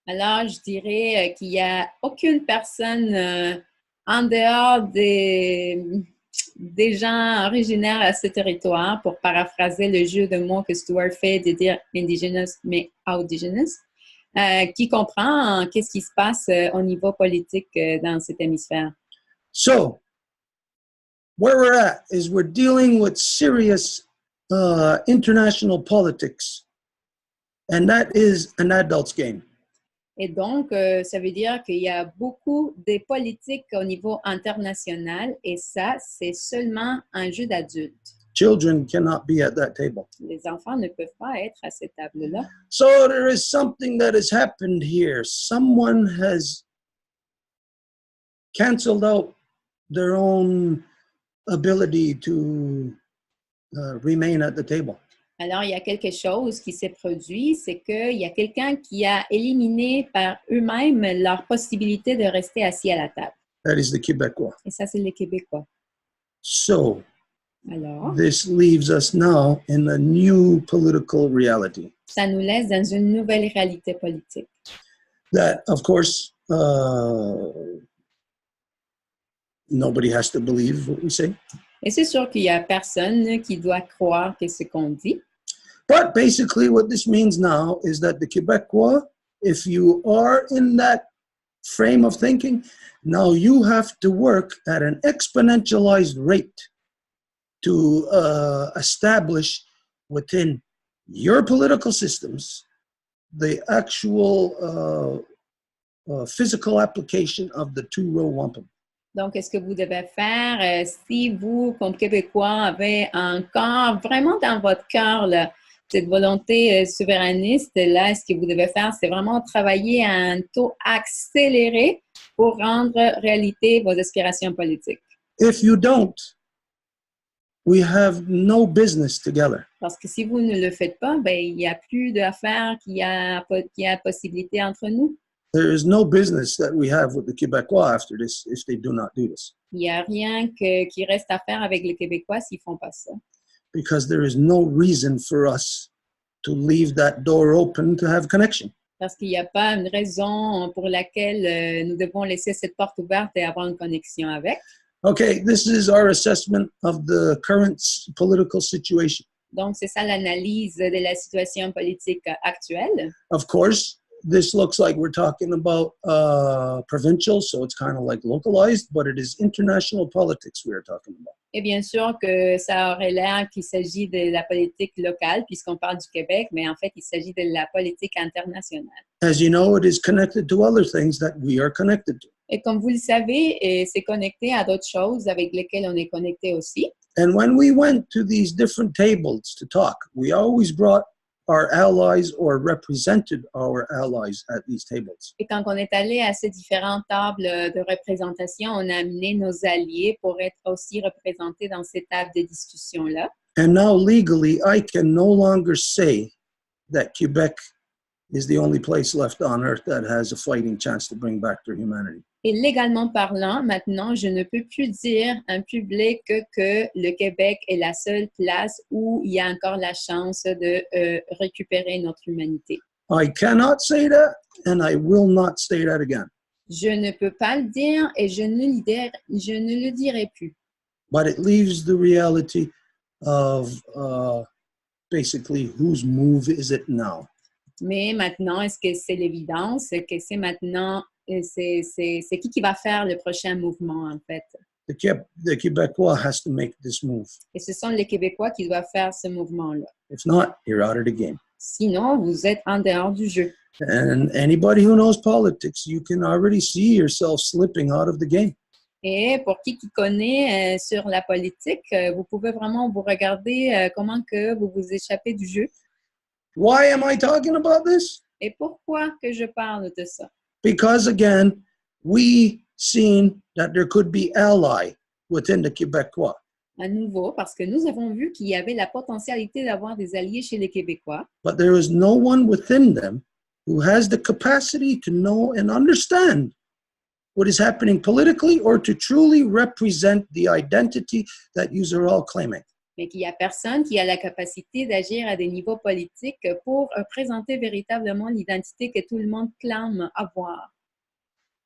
Alors, je dirais qu'il n'y a aucune personne en dehors des gens originaires à ce territoire, pour paraphraser le jeu de mots que Stuart fait de dire indigenous, mais indigenous, qui comprend qu'est-ce qui se passe au niveau politique dans cet hémisphère. So, where we're at is we're dealing with serious international politics, and that is an adult's game. Et donc, ça veut dire qu'il y a beaucoup de politiques au niveau international, et ça, c'est seulement un jeu d'adultes. Children cannot be at that table. Les enfants ne peuvent pas être à cette table-là. So there is something that has happened here. Someone has canceled out their own ability to remain at the table. Alors, il y a quelque chose qui s'est produit, c'est qu'il y a quelqu'un qui a éliminé par eux-mêmes leur possibilité de rester assis à la table. That is the Québécois. Et ça, c'est les Québécois. So Alors, this leaves us now in a new political reality. ça nous laisse dans une nouvelle réalité politique. That, of course, nobody has to believe what we say. Et c'est sûr qu'il n'y a personne qui doit croire que ce qu'on dit. But basically what this means now is that the Québécois, if you are in that frame of thinking, now you have to work at an exponentialized rate to establish within your political systems the actual physical application of the Row Wampum. Donc, ce que vous devez faire, si vous, comme Québécois, avez encore vraiment dans votre cœur là, cette volonté souverainiste, là, ce que vous devez faire, c'est vraiment travailler à un taux accéléré pour rendre réalité vos aspirations politiques. If you don't, we have no business together. Parce que si vous ne le faites pas, ben, il n'y a plus d'affaires qui a possibilité entre nous. There is no business that we have with the Québécois after this if they do not do this. Il n'y a rien qui reste à faire avec les Québécois s'ils ne font pas ça. Because there is no reason for us to leave that door open to have connection. Parce qu'il n'y a pas une raison pour laquelle nous devons laisser cette porte ouverte et avoir une connexion avec. Okay, this is our assessment of the current political situation. Donc, c'est ça l'analyse de la situation politique actuelle. Of course, this looks like we're talking about provincial, so it's kind of like localized, but it is international politics we are talking about. Et bien sûr que ça aurait l'air qu'il s'agit de la politique locale, puisqu'on parle du Québec, mais en fait, il s'agit de la politique internationale. As you know, it is connected to other things that we are connected to. Et comme vous le savez, c'est connecté à d'autres choses avec lesquelles on est connecté aussi. And when we went to these different tables to talk, we always brought our allies or represented our allies at these tables. Et quand on est allé à ces différentes tables de représentation, on a amené nos alliés pour être aussi représentés dans ces tables de discussion-là. And now legally, I can no longer say that Quebec is the only place left on earth that has a fighting chance to bring back their humanity. Et légalement parlant, maintenant, je ne peux plus dire en public que le Québec est la seule place où il y a encore la chance de récupérer notre humanité. I cannot say that, and I will not say that again. Je ne peux pas le dire et je ne le dirai plus. But it leaves the reality of basically whose move is it now? Mais maintenant, est-ce que c'est l'évidence que c'est maintenant, c'est qui va faire le prochain mouvement, en fait? The Québécois has to make this move. Et ce sont les Québécois qui doivent faire ce mouvement-là. If not, you're out of the game. Sinon, vous êtes en dehors du jeu. And anybody who knows politics, you can already see yourself slipping out of the game. Et pour qui connaît sur la politique, vous pouvez vraiment vous regarder comment que vous vous échappez du jeu. Why am I talking about this? Et pourquoi que je parle de ça? Because again, we seen that there could be ally within the Québécois. À nouveau, parce que nous avons vu qu'il y avait la potentialité d'avoir des alliés chez les Québécois. But there is no one within them who has the capacity to know and understand what is happening politically or to truly represent the identity that you are all claiming. Mais qu'il n'y a personne qui a la capacité d'agir à des niveaux politiques pour présenter véritablement l'identité que tout le monde clame avoir.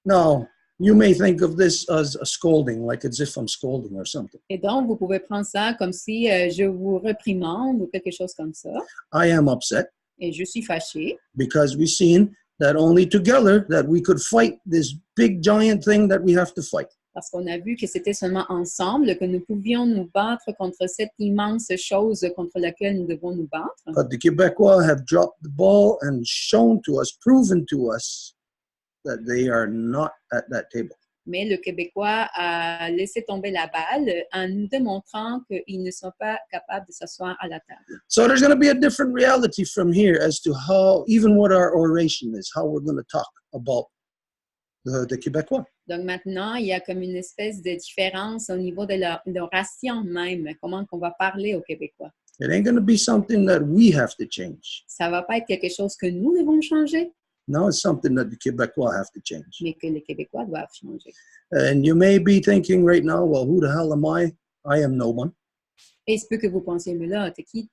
Now, you may think of this as a scolding, like as if I'm scolding or something. Et donc, vous pouvez prendre ça comme si je vous réprimande ou quelque chose comme ça. I am upset Et je suis fâchée because we've seen that only together that we could fight this big giant thing that we have to fight. parce qu'on a vu que c'était seulement ensemble que nous pouvions nous battre contre cette immense chose contre laquelle nous devons nous battre. But the Québécois have dropped the ball and shown to us, proven to us that they are not at that table. Mais le Québécois a laissé tomber la balle en nous démontrant qu'ils ne sont pas capables de s'asseoir à la table. So there's going to be a different reality from here as to how, even what our oration is, how we're going to talk about the Québécois. Donc maintenant, il y a comme une espèce de différence au niveau de l'oration même, comment qu'on va parler aux Québécois. It ain't going to be something that we have to change. Ça va pas être quelque chose que nous devons changer, No, it's something that the Québécois have to change. mais que les Québécois doivent changer. And you may be thinking right now, well, who the hell am I? I am no one. Et il se peut que vous pensiez, mais là, t'es qui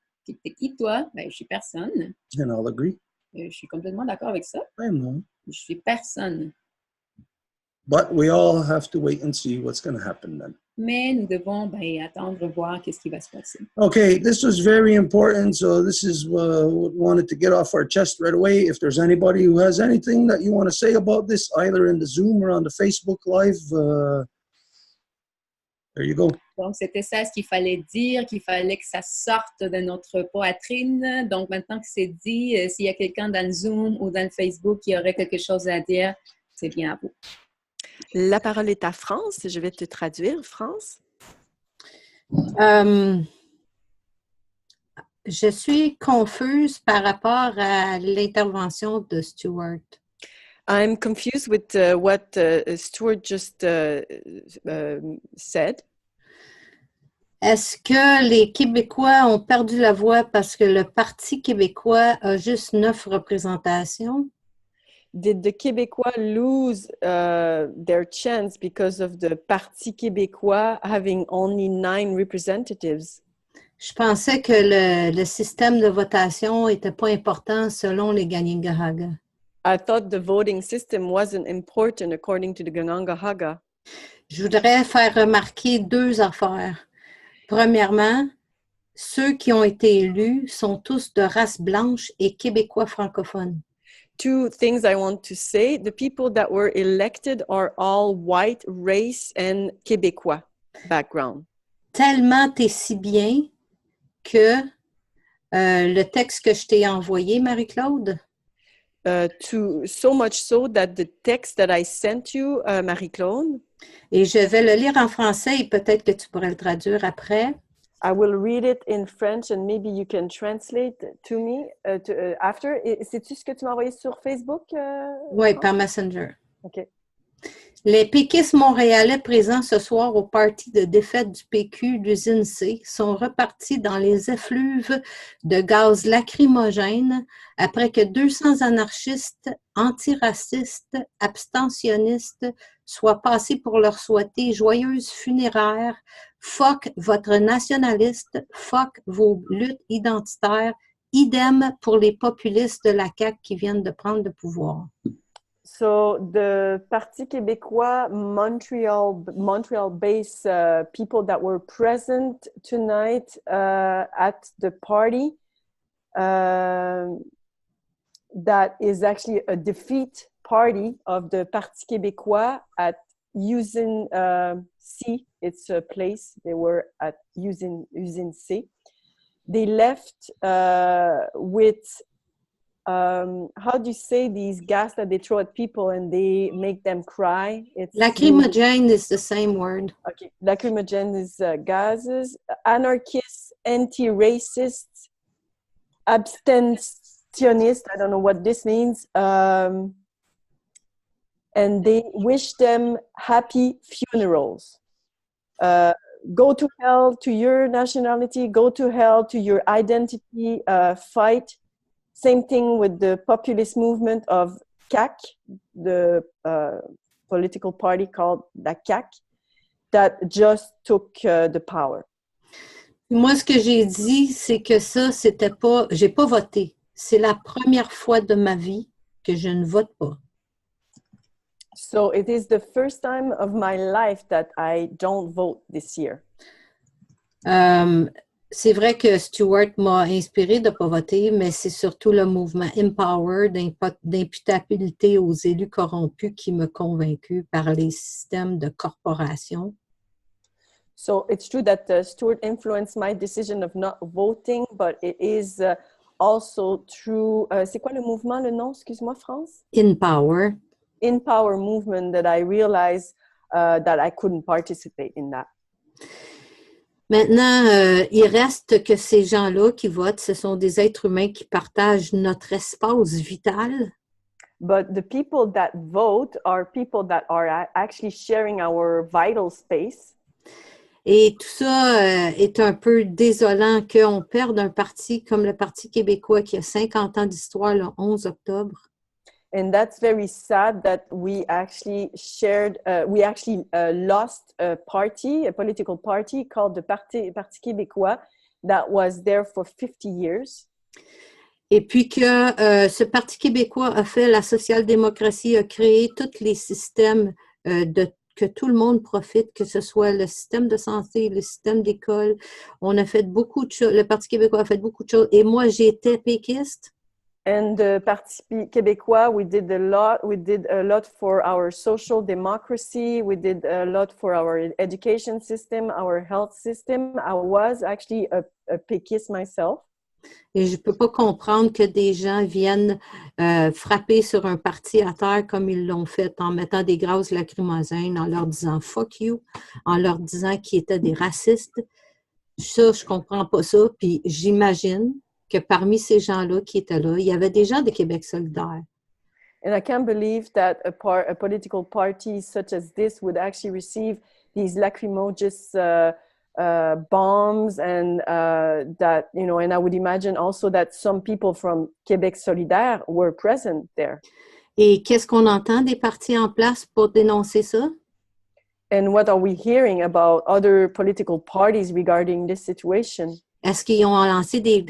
toi? Ben, je suis personne. And I'll agree. Je suis complètement d'accord avec ça. I am no one. Je suis personne. But we all have to wait and see what's going to happen then. Mais nous devons attendre, voir qu'est-ce qui va se passer. Okay, this was very important. So this is what we wanted to get off our chest right away. If there's anybody who has anything that you want to say about this, either in the Zoom or on the Facebook Live, there you go. Donc, c'était ça ce qu'il fallait dire, qu'il fallait que ça sorte de notre poitrine. Donc, maintenant que c'est dit, s'il y a quelqu'un dans le Zoom ou dans le Facebook qui aurait quelque chose à dire, c'est bien à vous. La parole est à France. Je vais te traduire, France. Je suis confuse par rapport à l'intervention de Stuart. I'm confused with what Stuart just said. Est-ce que les Québécois ont perdu la voix parce que le Parti québécois a juste 9 représentations? Did the Québécois lose their chance because of the Parti québécois having only 9 representatives? Je pensais que le système de votation n'était pas important selon les Ganingahaga. I thought the voting system wasn't important according to the Ganangahaga. Je voudrais faire remarquer 2 affaires. Premièrement, ceux qui ont été élus sont tous de race blanche et québécois francophones. 2 things I want to say. The people that were elected are all white race and Québécois background. Tellement t'es si bien que le texte que je t'ai envoyé, Marie-Claude, So much so that the text that I sent you, Marie-Claude, et je vais le lire en français et peut-être que tu pourrais le traduire après. I will read it in French and maybe you can translate to me after. C'est-tu ce que tu m'as envoyé sur Facebook? Oui, par Messenger. OK. Les péquistes montréalais présents ce soir au party de défaite du PQ d'usine C sont repartis dans les effluves de gaz lacrymogène après que 200 anarchistes, antiracistes, abstentionnistes soient passés pour leur souhaiter joyeuses funéraires. Fuck votre nationaliste, fuck vos luttes identitaires, idem pour les populistes de la CAQ qui viennent de prendre le pouvoir. So the Parti québécois Montreal-based people that were present tonight at the party, that is actually a defeat party of the Parti québécois at Usine C. It's a place they were at Usine C. They left with how do you say these gas that they throw at people and they make them cry? It's lacrimogène is the same word. Okay, lacrimogène is gases. Anarchists, anti-racists, abstentionists. I don't know what this means. And they wish them happy funerals. Go to hell to your nationality. Go to hell to your identity. Fight. Same thing with the populist movement of CAQ, the political party called la CAQ that just took the power. Moi, ce que j'ai dit, c'est que ça, c'était pas, j'ai pas voté. C'est la première fois de ma vie que je ne vote pas. So it is the first time of my life that I don't vote this year. C'est vrai que Stuart m'a inspiré de ne pas voter, mais c'est surtout le mouvement Empower d'imputabilité aux élus corrompus qui m'a convaincu par les systèmes de corporation. So it's true that Stuart influenced my decision of not voting, but it is also true. C'est quoi le mouvement, le nom? Excuse-moi, France? Empower. Empower movement that I realized that I couldn't participate in that. Maintenant, il reste que ces gens-là qui votent, ce sont des êtres humains qui partagent notre espace vital. But the people that vote are people that are actually sharing our vital space. Et tout ça est un peu désolant qu'on perde un parti comme le Parti québécois qui a 50 ans d'histoire le 11 octobre. And that's very sad that we actually lost a party, a political party called the Parti québécois that was there for 50 years. Et puis que ce Parti québécois a fait la social-démocratie, a créé tous les systèmes que tout le monde profite, que ce soit le système de santé, le système d'école. On a fait beaucoup de choses, le Parti québécois a fait beaucoup de choses. Et moi, j'étais péquiste. And the Parti québécois, we did a lot. We did a lot for our social democracy. We did a lot for our education system, our health system. I was actually a péquiste myself. Et je ne peux pas comprendre que des gens viennent frapper sur un parti à terre comme ils l'ont fait en mettant des gaz lacrymogènes, en leur disant « fuck you », en leur disant qu'ils étaient des racistes. Ça, je ne comprends pas ça. Puis j'imagine que parmi ces gens-là qui étaient là, il y avait des gens de Québec solidaire. And I can't believe that a political party such as this would actually receive these lacrimogous bombs and that, you know, and I would imagine also that some people from Québec solidaire were present there. Et qu'est-ce qu'on entend des partis en place pour dénoncer ça? And what are we hearing about other political parties regarding this situation? Est-ce qu'ils ont lancé des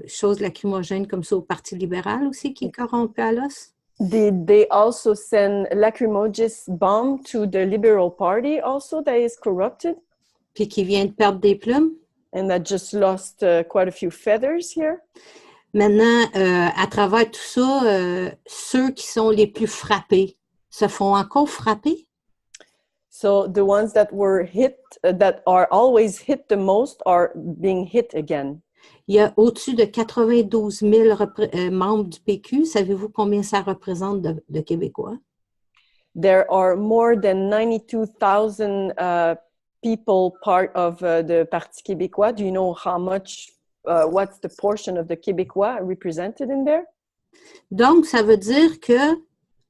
choses lacrymogènes comme ça au Parti libéral aussi, qui est corrompu à l'os? Did they also send lacrimogous bomb to the Liberal Party also that is corrupted? Puis qui vient de perdre des plumes? And that just lost quite a few feathers here. Maintenant, à travers tout ça, ceux qui sont les plus frappés se font encore frapper? So the ones that were hit, that are always hit the most, are being hit again. Il y a au-dessus de 92 000 membres du PQ. Savez-vous combien ça représente de Québécois? There are more than 92,000 people part of the Parti québécois. Do you know how much, what's the portion of the Québécois represented in there? Donc, ça veut dire que,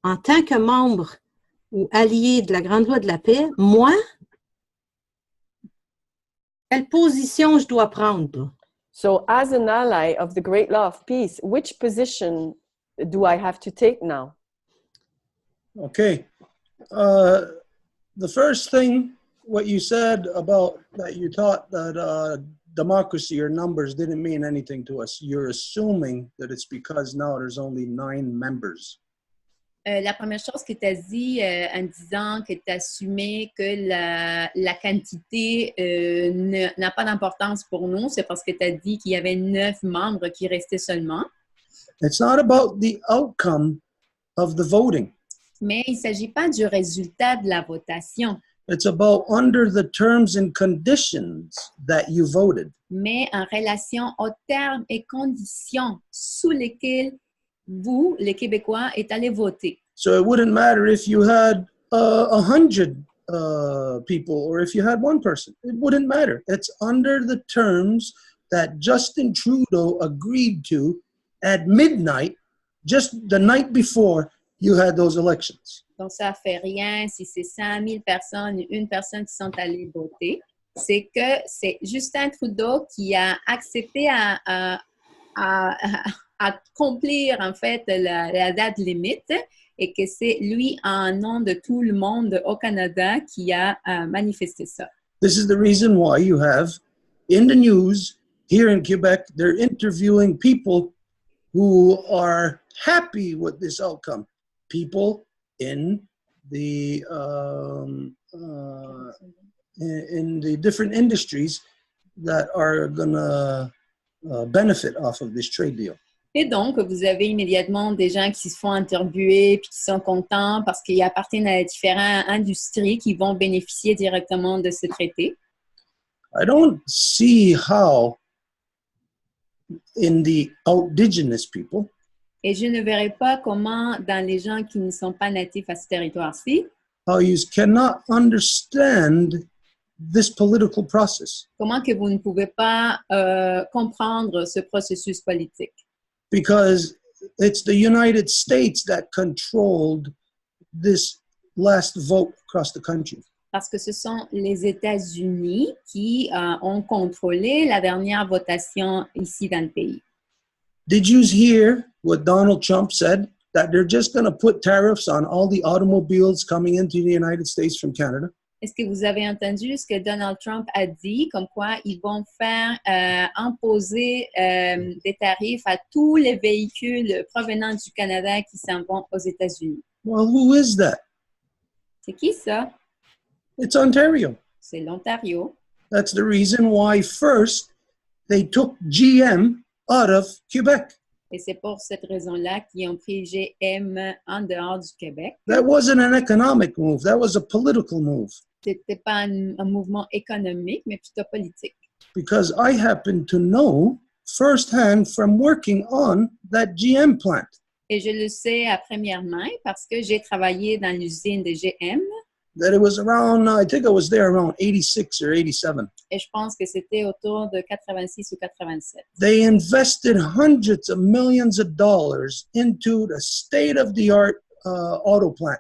en tant que membre ou allié de la Grande Loi de la Paix, moi, quelle position je dois prendre? So, as an ally of the Great Law of Peace, which position do I have to take now? Okay. The first thing, what you said about that you thought that democracy or numbers didn't mean anything to us. You're assuming that it's because now there's only 9 members. La première chose que tu as dit en disant que tu assumais que la quantité n'a pas d'importance pour nous, c'est parce que tu as dit qu'il y avait 9 membres qui restaient seulement. It's not about the outcome of the voting. Mais il ne s'agit pas du résultat de la votation. It's about under the terms and conditions that you voted. Mais en relation aux termes et conditions sous lesquels vous, les Québécois, êtes allés voter. So it wouldn't matter if you had 100 people or if you had 1 person. It wouldn't matter. It's under the terms that Justin Trudeau agreed to at midnight, just the night before you had those elections. Donc, ça ne fait rien si c'est 100 000 personnes ou 1 personne qui sont allées voter. C'est que c'est Justin Trudeau qui a accepté à accomplir en fait la date limite et que c'est lui en nom de tout le monde au Canada qui a manifesté ça. This is the reason why you have in the news here in Quebec, they're interviewing people who are happy with this outcome. People in the different industries that are going to benefit off of this trade deal. Et donc, vous avez immédiatement des gens qui se font interviewer puis qui sont contents parce qu'ils appartiennent à différentes industries qui vont bénéficier directement de ce traité. I don't see how in the indigenous people Et je ne verrai pas comment, dans les gens qui ne sont pas natifs à ce territoire-ci, how you cannot understand this political process. comment que vous ne pouvez pas comprendre ce processus politique. Because it's the United States that controlled this last vote across the country. Parce que ce sont les États-Unis qui ont contrôlé la dernière votation ici dans le pays. Did you hear what Donald Trump said? That they're just going to put tariffs on all the automobiles coming into the United States from Canada? Est-ce que vous avez entendu ce que Donald Trump a dit, comme quoi ils vont faire imposer des tarifs à tous les véhicules provenant du Canada qui s'en vont aux États-Unis? Well, who is that? C'est qui ça? It's Ontario. C'est l'Ontario. That's the reason why first they took GM out of Quebec. Et c'est pour cette raison-là qu'ils ont pris GM en dehors du Québec. That wasn't an economic move. That was a political move. C'était pas un mouvement économique, mais plutôt politique. Because I happen to know firsthand from working on that GM plant. Et je le sais à première main parce que j'ai travaillé dans l'usine de GM. That it was around, I think I was there around 86 or 87. Et je pense que c'était autour de 86 ou 87. They invested hundreds of millions of dollars into the state-of-the-art auto plant.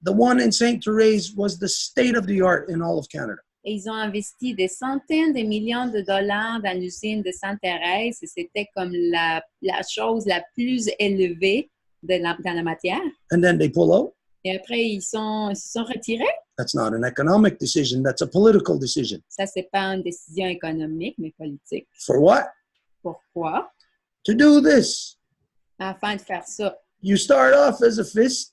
The one in St. Therese was the state-of-the-art in all of Canada. Et ils ont investi des centaines de millions de dollars dans l'usine de Sainte-Thérèse. Et c'était comme la chose la plus élevée dans la matière. And then they pull out? Et après, ils se sont retirés. That's not an economic decision. That's a political decision. Ça, c'est pas une décision économique, mais politique. For what? Pourquoi? To do this. Afin de faire ça. You start off as a fist,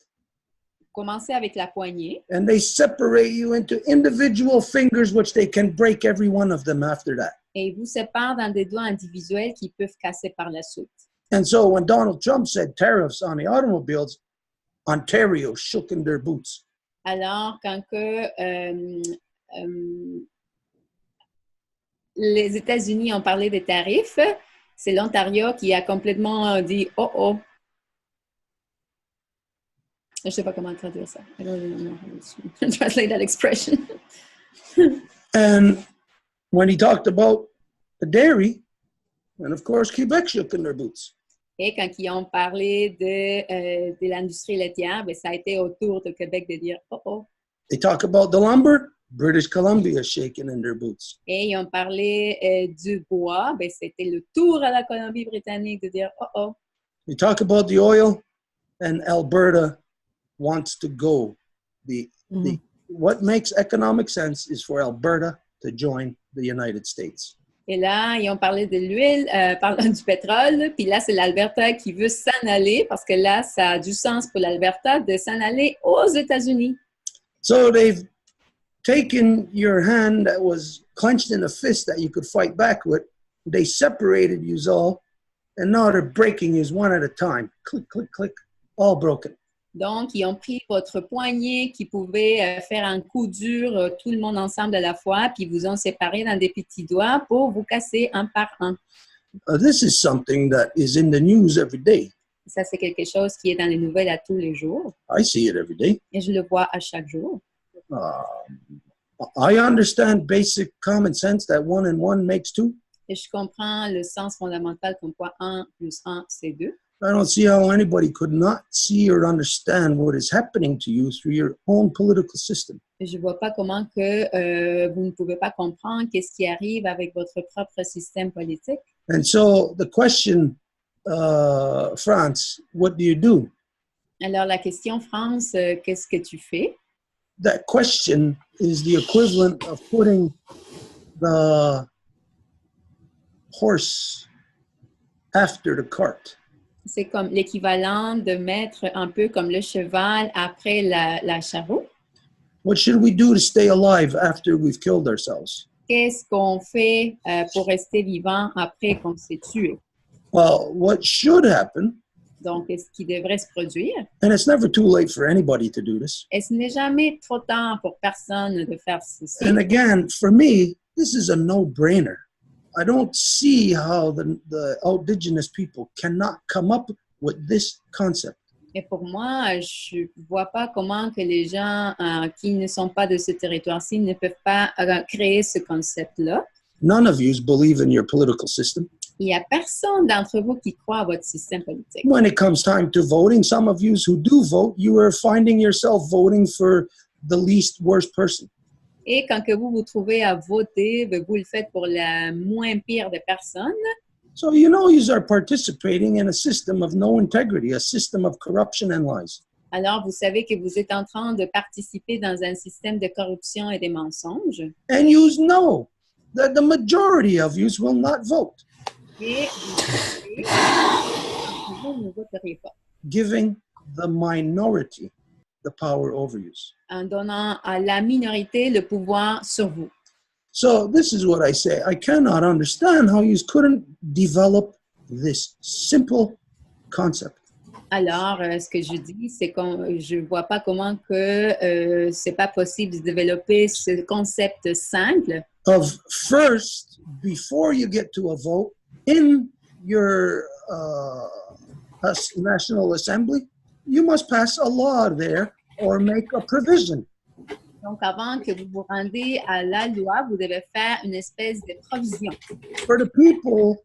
Commencez avec la poignée. and they separate you into individual fingers, which they can break every one of them after that. Et ils vous séparent dans des doigts individuels qui peuvent casser par la suite. And so when Donald Trump said tariffs on the automobiles, Ontario shook in their boots. Alors, quand que, les États-Unis ont parlé des tarifs, c'est l'Ontario qui a complètement dit « Oh, oh ». Je ne sais pas comment traduire ça. I don't really know how to translate that expression. And when he talked about the dairy, and of course Quebec shook in their boots. Et quand ils ont parlé de l'industrie laitière, ben, ça a été au tour de Québec de dire « Oh, oh ». They talk about the lumber, British Columbia shaking in their boots. Et ils ont parlé du bois, ben, c'était le tour à la Colombie-Britannique de dire « Oh, oh ». They talk about the oil, and Alberta wants to go. What makes economic sense is for Alberta to join the United States. Et là, ils ont parlé de l'huile, parlant du pétrole, puis là, c'est l'Alberta qui veut s'en aller, parce que là, ça a du sens pour l'Alberta de s'en aller aux États-Unis. So they've taken your hand that was clenched in a fist that you could fight back with, they separated you all, and now they're breaking you one at a time. Click, click, click, all broken. Donc, ils ont pris votre poignet qui pouvait faire un coup dur, tout le monde ensemble à la fois, puis vous ont séparé dans des petits doigts pour vous casser un par un. This is something that is in the news every day. Ça, c'est quelque chose qui est dans les nouvelles à tous les jours. I see it every day. Et je le vois à chaque jour. I understand basic common sense that 1 and 1 makes 2. Et je comprends le sens fondamental comme quoi 1 plus 1, c'est 2. I don't see how anybody could not see or understand what is happening to you through your own political system. Je ne vois pas comment que vous ne pouvez pas comprendre qu'est-ce qui arrive avec votre propre système politique. And so the question France, what do you do? Alors, la question, France, qu'est-ce que tu fais? That question is the equivalent of putting the horse after the cart. C'est comme l'équivalent de mettre un peu comme le cheval après la charrue. What should we do to stay alive after we've killed ourselves? Qu'est-ce qu'on fait pour rester vivant après qu'on s'est tué? Well, what should happen, Donc, ce qui devrait se produire, and it's never too late for anybody to do this. et ce n'est jamais trop tard pour personne de faire ceci. And again, for me, this is a no-brainer. I don't see how the indigenous people cannot come up with this concept. Et pour moi, je ne vois pas comment que les gens qui ne sont pas de ce territoire-ci ne peuvent pas créer ce concept-là. None of you believe in your political system. Il n'y a personne d'entre vous qui croit à votre système politique. When it comes time to voting, some of you who do vote, you are finding yourself voting for the least worst person. Et quand que vous vous trouvez à voter, vous le faites pour la moins pire des personnes. So you know you are participating in a system of no integrity, a system of corruption and lies. Alors, vous savez que vous êtes en train de participer dans un système de corruption et des mensonges. And you know that the majority of you will not vote, Et vous ne voterez pas. giving the minority the power over you. En donnant à la minorité le pouvoir sur vous. So this is what I say. I cannot understand how you couldn't develop this simple concept. Alors, ce que je dis, c'est que je ne vois pas comment que c'est pas possible de développer ce concept simple. Of first, before you get to a vote, in your National Assembly, you must pass a law there or make a provision. Donc, avant que vous vous rendez à la loi, vous devez faire une espèce de provision For the people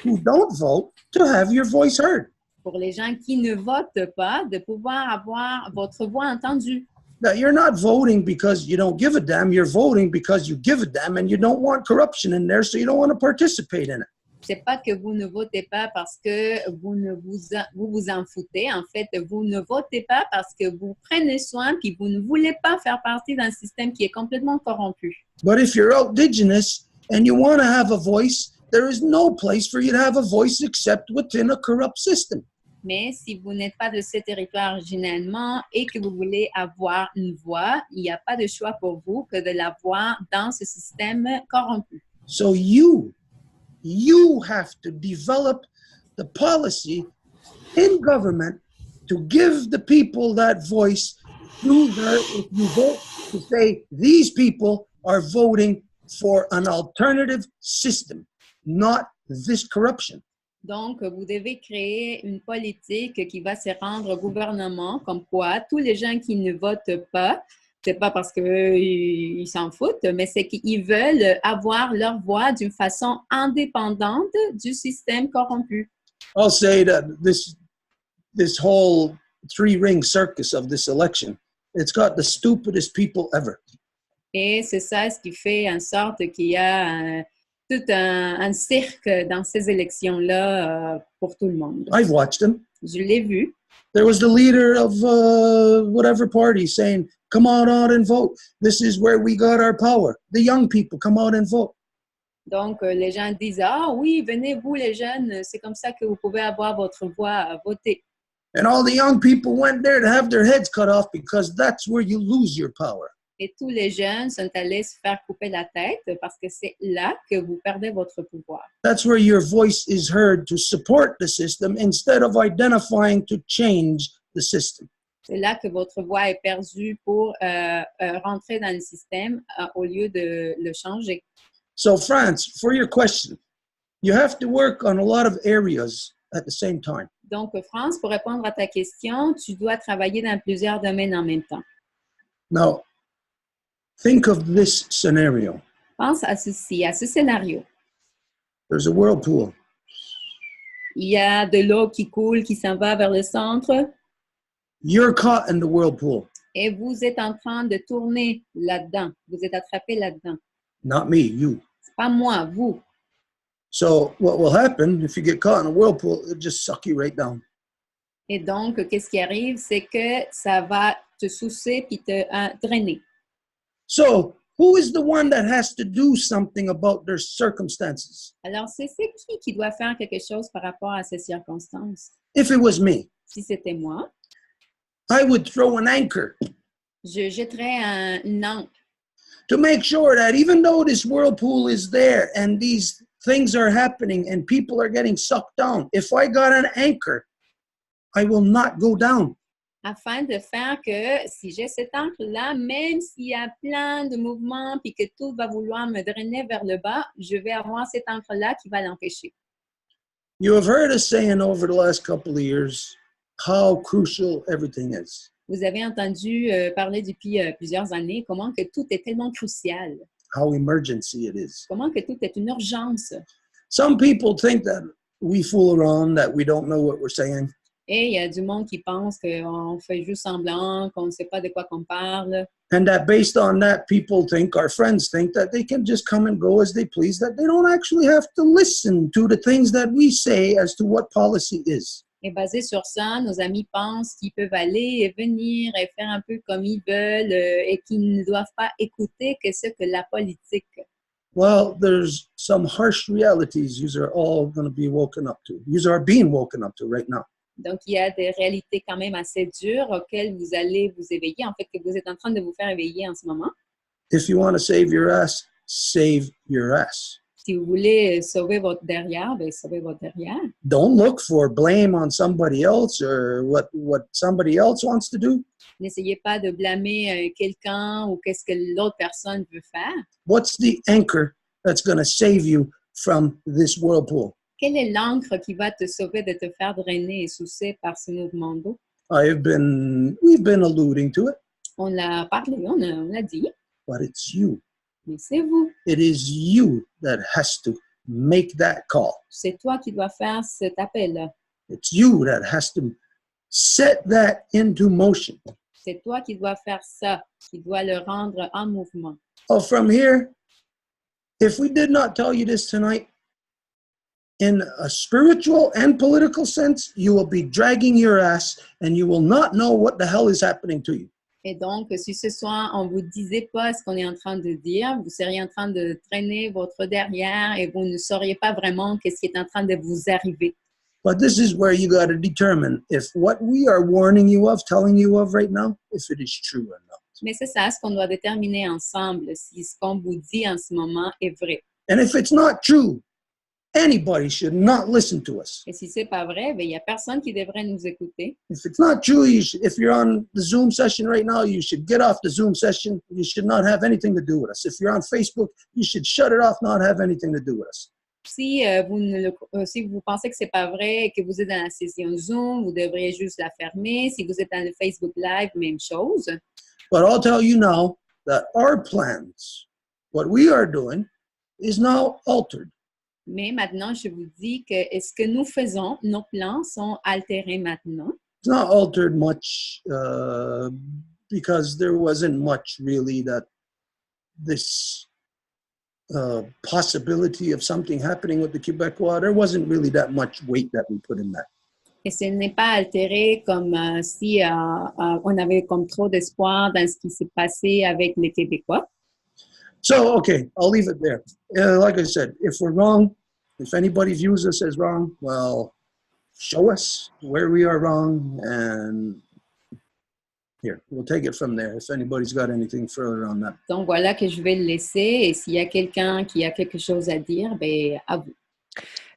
who don't vote, to have your voice heard. pour les gens qui ne votent pas, de pouvoir avoir votre voix entendue. That you're not voting because you don't give a damn, you're voting because you give a damn and you don't want corruption in there, so you don't want to participate in it. C'est pas que vous ne votez pas parce que vous en foutez. En fait, vous ne votez pas parce que vous prenez soin puis vous ne voulez pas faire partie d'un système qui est complètement corrompu. But if you're indigenous and you want to have a voice, there is no place for you to have a voice except within a corrupt system. Mais si vous n'êtes pas de ce territoire originalement et que vous voulez avoir une voix, il n'y a pas de choix pour vous que de l'avoir dans ce système corrompu. So you have to develop the policy in government to give the people that voice through if you vote to say these people are voting for an alternative system, not this corruption. Donc, vous devez créer une politique qui va se rendre au gouvernement, comme quoi tous les gens qui ne votent pas, c'est pas parce qu'ils s'en foutent, mais c'est qu'ils veulent avoir leur voix d'une façon indépendante du système corrompu. I'll say that this whole three-ring circus of this election, it's got the stupidest people ever. Et c'est ça ce qui fait en sorte qu'il y a tout un cirque dans ces élections-là pour tout le monde. I've watched them. Je l'ai vu. There was the leader of whatever party saying, come on out and vote. This is where we got our power. The young people, come out and vote. Donc, les gens disent, ah oui, venez vous les jeunes, c'est comme ça que vous pouvez avoir votre voix à voter. And all the young people went there to have their heads cut off because that's where you lose your power. Et tous les jeunes sont allés se faire couper la tête parce que c'est là que vous perdez votre pouvoir. That's where your voice is heard to support the system instead of identifying to change the system. C'est là que votre voix est perdue pour rentrer dans le système au lieu de le changer. So, France, for your question, you have to work on a lot of areas at the same time. Donc, France, pour répondre à ta question, tu dois travailler dans plusieurs domaines en même temps. Now, think of this scenario. Pense à ceci, à ce scénario. There's a whirlpool. Il y a de l'eau qui coule, qui s'en va vers le centre. You're caught in the whirlpool. Et vous êtes en train de tourner là-dedans. Vous êtes attrapé là-dedans. Not me, you. C'est pas moi, vous. So what will happen if you get caught in a whirlpool, it'll just suck you right down. Et donc, qu'est-ce qui arrive, c'est que ça va te soucier puis te drainer. So who is the one that has to do something about their circumstances? Alors, c'est qui doit faire quelque chose par rapport à ces circonstances? If it was me, Si c'était moi, I would throw an anchor je jetterais une ancre to make sure that even though this whirlpool is there and these things are happening and people are getting sucked down, if I got an anchor, I will not go down. afin de faire que si j'ai cette ancre-là, même s'il y a plein de mouvements puis que tout va vouloir me drainer vers le bas, je vais avoir cette ancre-là qui va l'empêcher. You have heard us saying over the last couple of years how crucial everything is. Vous avez entendu parler depuis plusieurs années comment que tout est tellement crucial, How emergency it is. comment que tout est une urgence. Some people think that we fool around, that we don't know what we're saying. Et il y a du monde qui pense qu'on fait juste semblant, qu'on ne sait pas de quoi qu'on parle. And that based on that, people think, our friends think, that they can just come and go as they please, that they don't actually have to listen to the things that we say as to what policy is. Et basé sur ça, nos amis pensent qu'ils peuvent aller et venir et faire un peu comme ils veulent et qu'ils ne doivent pas écouter que ce que la politique. Well, there's some harsh realities you are all going to be woken up to. You are being woken up to right now. Donc, il y a des réalités quand même assez dures auxquelles vous allez vous éveiller, en fait, que vous êtes en train de vous faire éveiller en ce moment. If you want to save your ass, save your ass. Si vous voulez sauver votre derrière, bien, sauvez votre derrière. Don't look for blame on somebody else or what somebody else wants to do. N'essayez pas de blâmer quelqu'un ou qu'est-ce que l'autre personne veut faire. What's the anchor that's going to save you from this whirlpool? Quelle est l'encre qui va te sauver de te faire drainer et soucier par ce mouvement d'eau? We've been alluding to it, On l'a parlé, on l'a dit, but it's you. mais c'est vous. It is you that has to make that call. C'est toi qui dois faire cet appel-là. It's you that has to set that into motion. C'est toi qui dois faire ça, qui dois le rendre en mouvement. Oh, from here, if we did not tell you this tonight, in a spiritual and political sense, you will be dragging your ass and you will not know what the hell is happening to you. Et donc, si ce soir, on ne vous disait pas ce qu'on est en train de dire, vous seriez en train de traîner votre derrière et vous ne sauriez pas vraiment qu'est-ce qui est en train de vous arriver. But this is where you got to determine if what we are warning you of, telling you of right now, if it is true or not. Mais c'est ça ce qu'on doit déterminer ensemble, si ce qu'on vous dit en ce moment est vrai. And if it's not true, anybody should not listen to us. Et si c'est pas vrai, il n'y a personne qui devrait nous écouter. If it's not true, if you're on the Zoom session right now, you should get off the Zoom session. You should not have anything to do with us. If you're on Facebook, you should shut it off, not have anything to do with us. Si vous pensez que c'est pas vrai et que vous êtes dans la session Zoom, vous devriez juste la fermer. Si vous êtes dans le Facebook Live, même chose. But I'll tell you now that our plans, what we are doing, is now altered. Mais maintenant, je vous dis que ce que nous faisons, nos plans sont altérés maintenant. It's not altered much because there wasn't much really that this possibility of something happening with the Quebecois, there wasn't really that much weight that we put in that. Et ce n'est pas altéré comme si on avait comme trop d'espoir dans ce qui s'est passé avec les Québécois. So, okay, I'll leave it there. Like I said, if we're wrong, if anybody views us as wrong, well, show us where we are wrong, and here, we'll take it from there if anybody's got anything further on that. Donc, voilà que je vais le laisser. Et s'il y a quelqu'un qui a quelque chose à dire, bien, à vous.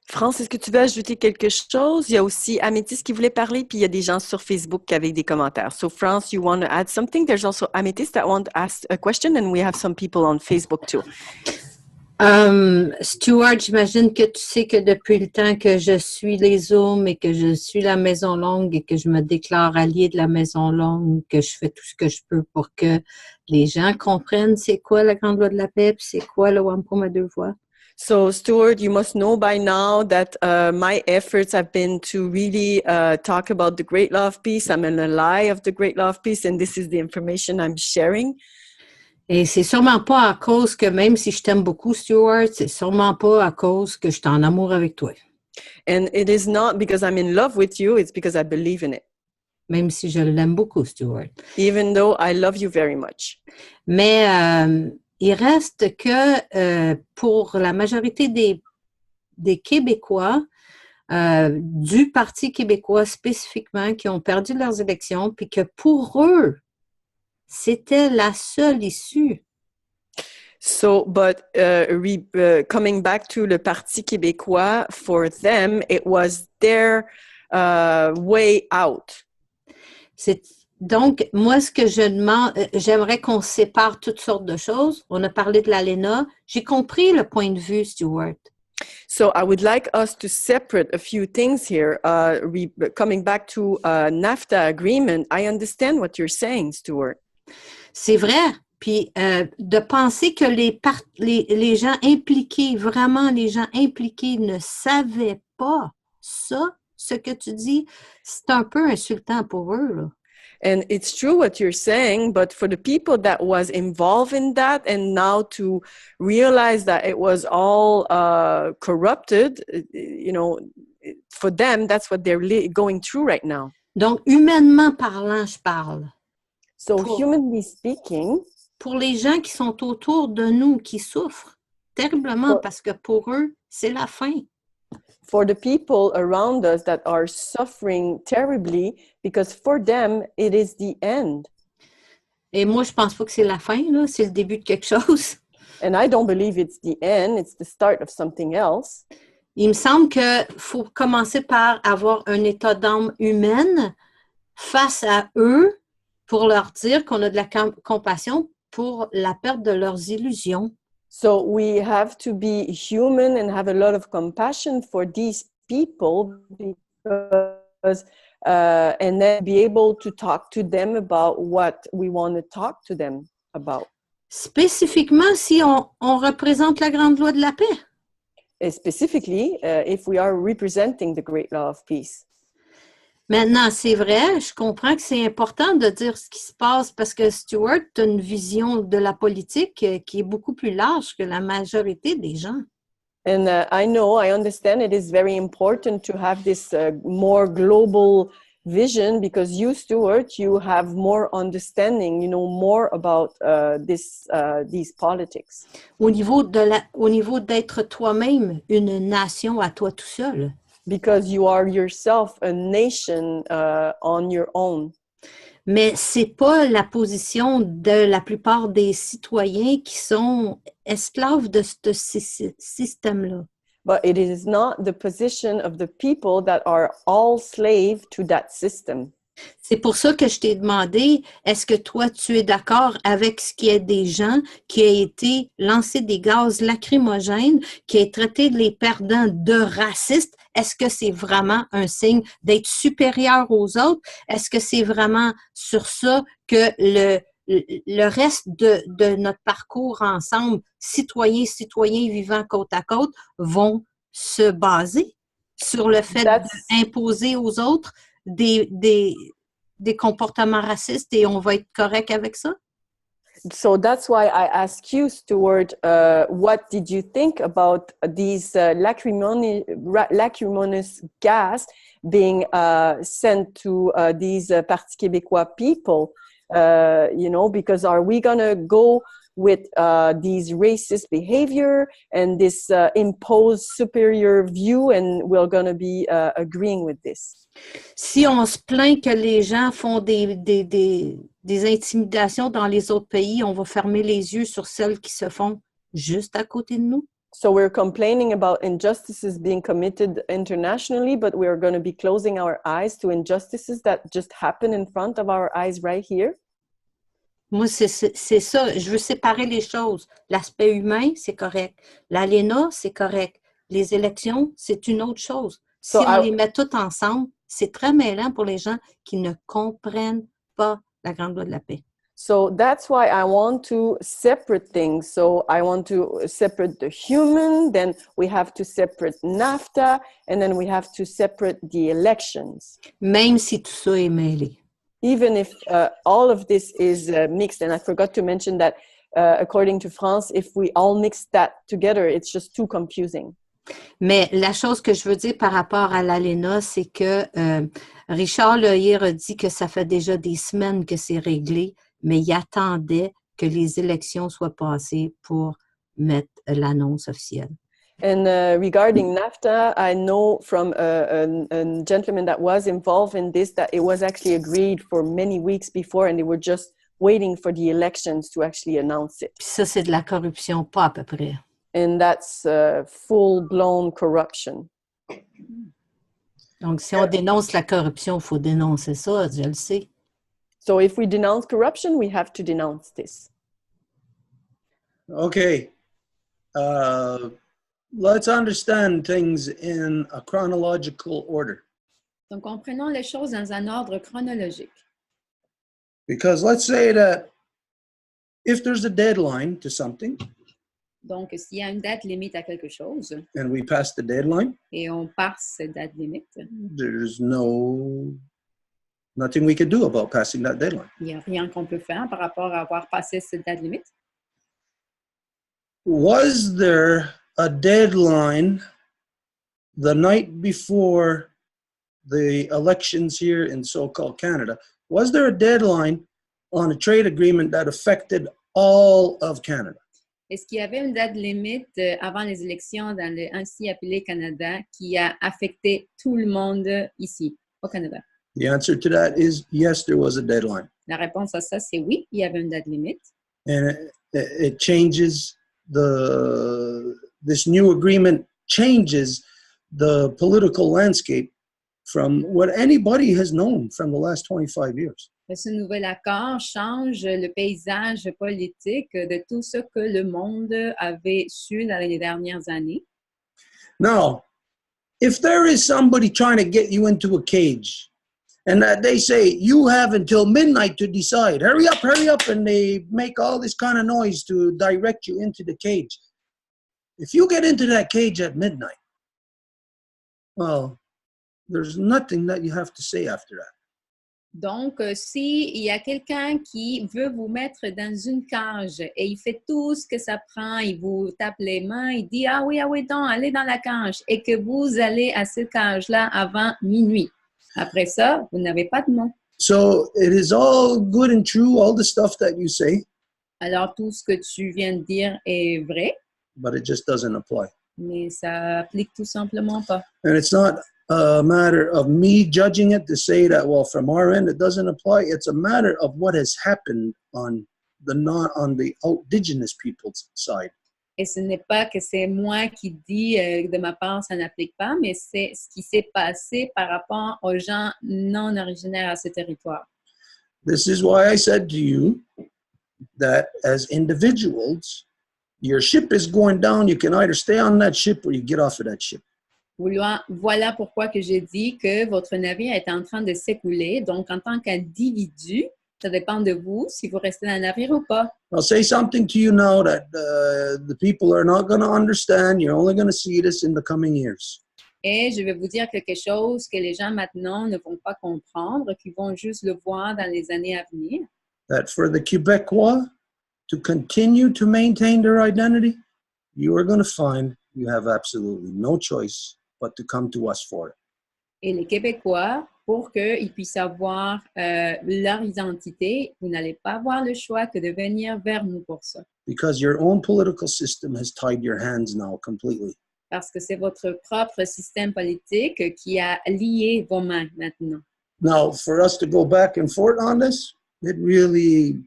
France, est-ce que tu veux ajouter quelque chose? Il y a aussi Améthyste qui voulait parler, puis il y a des gens sur Facebook avec des commentaires. So, France, you want to add something? There's also Améthyste that want to ask a question, and we have some people on Facebook too. Stuart, j'imagine que tu sais que depuis le temps que je suis les Zooms et que je suis la Maison Longue et que je me déclare alliée de la Maison Longue, que je fais tout ce que je peux pour que les gens comprennent c'est quoi la Grande Loi de la Paix, puis c'est quoi le Wampum à deux voix. So, Stuart, you must know by now that my efforts have been to really talk about the Great Law of Peace. I'm an ally of the Great Law of Peace, and this is the information I'm sharing. Et c'est sûrement pas à cause que, même si je t'aime beaucoup, Stuart, c'est sûrement pas à cause que je suis en amour avec toi. And it is not because I'm in love with you, it's because I believe in it. Même si je l'aime beaucoup, Stuart. Even though I love you very much. Mais il reste que pour la majorité des Québécois, du Parti québécois spécifiquement, qui ont perdu leurs élections, puis que pour eux, c'était la seule issue. So, but coming back to le Parti québécois, for them, it was their way out. Donc, moi, ce que je demande, j'aimerais qu'on sépare toutes sortes de choses. On a parlé de l'ALENA. J'ai compris le point de vue, Stuart. So I would like us to separate a few things here. Coming back to NAFTA agreement, I understand what you're saying, Stuart. C'est vrai. Puis de penser que les gens impliqués, vraiment les gens impliqués ne savaient pas ça, ce que tu dis, c'est un peu insultant pour eux, là. And it's true what you're saying, but for the people that was involved in that and now to realize that it was all corrupted, you know, for them, that's what they're going through right now. Donc, humainement parlant, je parle. So, humanly speaking, pour les gens qui sont autour de nous, qui souffrent terriblement parce que pour eux, c'est la fin. For the people around us that are suffering terribly, because for them, it is the end. Et moi, je pense pas que c'est la fin, là, c'est le début de quelque chose. And I don't believe it's the end, it's the start of something else. Il me semble qu'il faut commencer par avoir un état d'âme humaine face à eux pour leur dire qu'on a de la compassion pour la perte de leurs illusions. So we have to be human and have a lot of compassion for these people because, and then be able to talk to them about what we want to talk to them about. Spécifiquement, si on représente la grande loi de la paix. And specifically, if we are representing the great law of peace. Maintenant, c'est vrai, je comprends que c'est important de dire ce qui se passe parce que Stuart a une vision de la politique qui est beaucoup plus large que la majorité des gens. And I understand it is very important to have this more global vision because you, Stuart, you have more understanding, you know, more about these politics. Au niveau d'être toi-même une nation à toi tout seul. Because you are yourself a nation on your own. Mais c'est pas la position de la plupart des citoyens qui sont esclaves de ce système-là. But it is not the position of the people that are all slave to that system. C'est pour ça que je t'ai demandé, est-ce que toi, tu es d'accord avec ce qui est des gens qui a été lancé des gaz lacrymogènes, qui a traité les perdants de racistes? Est-ce que c'est vraiment un signe d'être supérieur aux autres? Est-ce que c'est vraiment sur ça que le reste de notre parcours ensemble, citoyens vivant côte à côte, vont se baser sur le fait d'imposer aux autres des comportements racistes et on va être correct avec ça? So that's why I ask you, Stuart, what did you think about these lacrimonious gas being sent to these Parti québécois people? You know, because are we going to go with these racist behavior and this imposed superior view and we're going to be agreeing with this? Si on se plaint que les gens font des intimidations dans les autres pays, on va fermer les yeux sur celles qui se font juste à côté de nous. So we're complaining about injustices being committed internationally, but we're going to be closing our eyes to injustices that just happen in front of our eyes right here. Moi, c'est ça. Je veux séparer les choses. L'aspect humain, c'est correct. L'ALENA, c'est correct. Les élections, c'est une autre chose. Si on les met toutes ensemble, c'est très mêlant pour les gens qui ne comprennent pas la grande loi de la paix. So that's why I want to separate things. So I want to separate the human, then we have to separate NAFTA, and then we have to separate the elections. Même si tout ça est mêlé. Even if all of this is mixed, and I forgot to mention that according to France, if we all mix that together, it's just too confusing. Mais la chose que je veux dire par rapport à l'ALENA, c'est que Richard Lehier a dit que ça fait déjà des semaines que c'est réglé, mais il attendait que les élections soient passées pour mettre l'annonce officielle. And regarding NAFTA, I know from a gentleman that was involved in this that it was actually agreed for many weeks before, and they were just waiting for the elections to actually announce it. Puis ça, c'est de la corruption, pas à peu près. And that's full-blown corruption. Donc, si on dénonce la corruption, il faut dénoncer ça, je le sais. So if we denounce corruption, we have to denounce this. Okay. Let's understand things in a chronological order. Donc, comprenons les choses dans un ordre chronologique. Because let's say that if there's a deadline to something, Donc, s'il y a une date limite à quelque chose and we pass the deadline, et on passe cette date limite, there's nothing we can do about passing that deadline. il n'y a rien qu'on peut faire par rapport à avoir passé cette date limite. Was there a deadline the night before the elections here in so-called Canada? Was there a deadline on a trade agreement that affected all of Canada? Est-ce qu'il y avait une date limite avant les élections dans le ainsi appelé Canada qui a affecté tout le monde ici, au Canada? The answer to that is yes, there was a deadline. La réponse à ça, c'est oui, il y avait une date limite. And it changes this new agreement changes the political landscape from what anybody has known from the last 25 years. Ce nouvel accord change le paysage politique de tout ce que le monde avait su dans les dernières années. Now, if there is somebody trying to get you into a cage and that they say you have until midnight to decide, hurry up, and they make all this kind of noise to direct you into the cage. If you get into that cage at midnight, well, there's nothing that you have to say after that. Donc, s'il y a quelqu'un qui veut vous mettre dans une cage et il fait tout ce que ça prend, il vous tape les mains, il dit « Ah oui, donc, allez dans la cage » et que vous allez à cette cage-là avant minuit. Après ça, vous n'avez pas de mot. So it is all good and true, all the stuff that you say. Alors, tout ce que tu viens de dire est vrai, But it just doesn't apply. mais ça applique tout simplement pas. And it's not a matter of me judging it to say that, well, from our end, it doesn't apply. It's a matter of what has happened on the indigenous people's side. Et ce n'est pas que c'est moi qui dis de ma part, ça n'applique pas, mais c'est ce qui s'est passé par rapport aux gens non originaires à ce territoire. This is why I said to you that as individuals, your ship is going down. You can either stay on that ship or you get off of that ship. Voilà pourquoi que j'ai dit que votre navire est en train de s'écouler. Donc, en tant qu'individu, ça dépend de vous si vous restez dans le navire ou pas. I'll say something to you now that the people are not going to understand. You're only going to see this in the coming years. Et je vais vous dire quelque chose que les gens maintenant ne vont pas comprendre, qu'ils vont juste le voir dans les années à venir. That for the Quebecois to continue to maintain their identity, you are going to find you have absolutely no choice but to come to us for it. Et les Québécois, pour qu'ils puissent avoir leur identité, vous n'allez pas avoir le choix que de venir vers nous pour ça. Because your own political system has tied your hands now completely. Parce que c'est votre propre système politique qui a lié vos mains maintenant. Now, for us to go back and forth on this, it really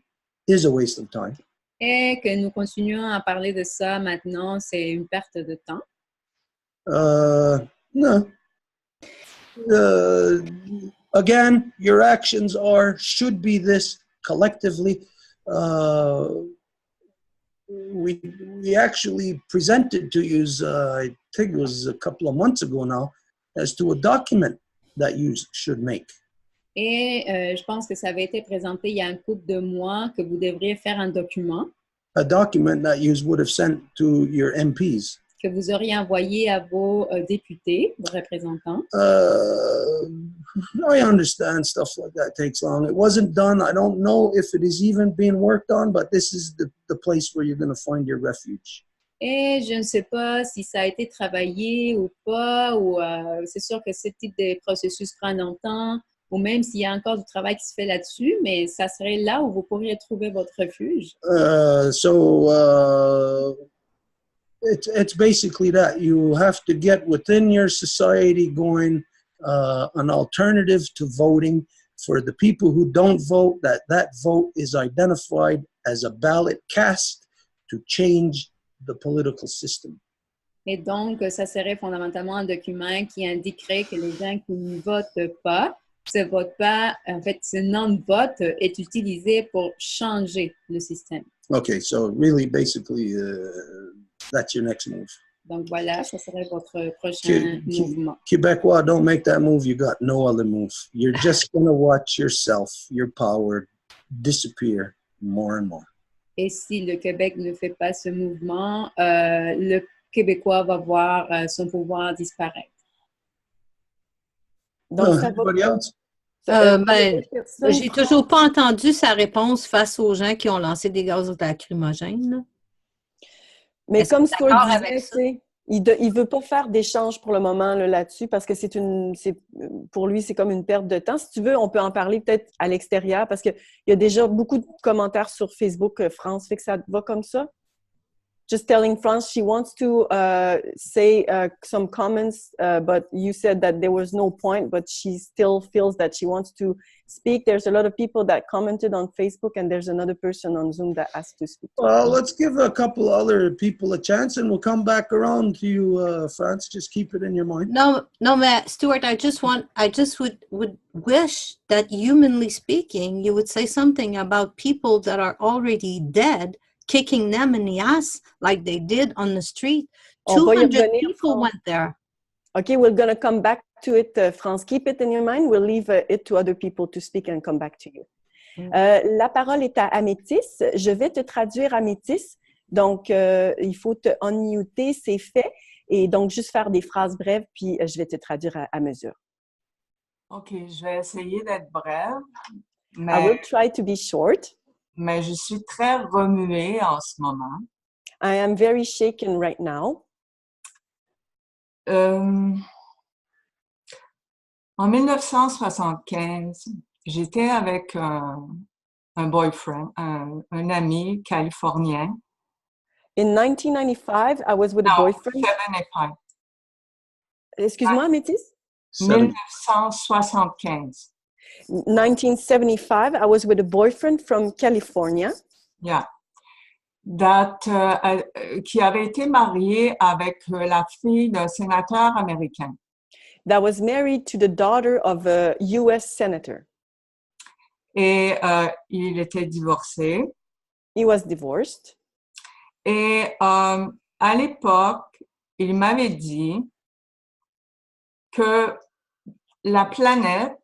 is a waste of time. Et que nous continuons à parler de ça maintenant, c'est une perte de temps. No. Again, your actions should be this collectively. We actually presented to you, I think it was a couple of months ago now, as to a document that you should make. Et je pense que ça avait été présenté il y a un couple de mois que vous devriez faire un document. A document that you would have sent to your MPs. que vous auriez envoyé à vos députés, vos représentants. I understand stuff like that takes long. It wasn't done. I don't know if it is even being worked on, but this is the place where you're going to find your refuge. Et je ne sais pas si ça a été travaillé ou pas, ou c'est sûr que ce type de processus prend longtemps, ou même s'il y a encore du travail qui se fait là-dessus, mais ça serait là où vous pourriez trouver votre refuge. It's basically that. You have to get within your society going an alternative to voting for the people who don't vote, that vote is identified as a ballot cast to change the political system. Et donc, ça serait fondamentalement un document qui indiquerait que les gens qui ne votent pas, en fait, ce non-vote est utilisé pour changer le système. Okay, so really, basically, that's your next move. Donc voilà, ça serait votre prochain mouvement. Québécois, don't make that move. You got no other move. You're just going to watch yourself, your power disappear more and more. Et si le Québec ne fait pas ce mouvement, le Québécois va voir son pouvoir disparaître. Donc, Everybody else? J'ai toujours pas entendu sa réponse face aux gens qui ont lancé des gaz lacrymogènes. Mais Est-ce comme que Stuart d'accord disait, avec ça? il veut pas faire d'échange pour le moment là-dessus parce que pour lui, c'est comme une perte de temps. Si tu veux, on peut en parler peut-être à l'extérieur parce qu'il y a déjà beaucoup de commentaires sur Facebook France. Fait que ça va comme ça. Just telling France she wants to say some comments, but you said that there was no point, but she still feels that she wants to speak. There's a lot of people that commented on Facebook, and there's another person on Zoom that asked to speak. Well, let's give a couple other people a chance, and we'll come back around to you, France. Just keep it in your mind. No, Matt, Stuart, I just would wish that, humanly speaking, you would say something about people that are already dead, kicking them in the ass like they did on the street. 200 people went there. Okay, we're going to come back to it, France. Keep it in your mind. We'll leave it to other people to speak and come back to you. La parole est à Amétis. Je vais te traduire Amétis. Donc, il faut te unmuter, c'est fait. Et donc, juste faire des phrases brèves, puis je vais te traduire à mesure. OK, je vais essayer d'être brève. I will try to be short. Mais je suis très remuée en ce moment. I am very shaken right now. En 1975, j'étais avec un boyfriend, un ami californien. In 1995, I was with a boyfriend. 75. Excuse-moi, Métis? 1975. 1975, I was with a boyfriend from California. Yeah. Qui avait été marié avec la fille d'un sénateur américain. That was married to the daughter of a U.S. senator. Et il était divorcé. He was divorced. Et à l'époque, il m'avait dit que la planète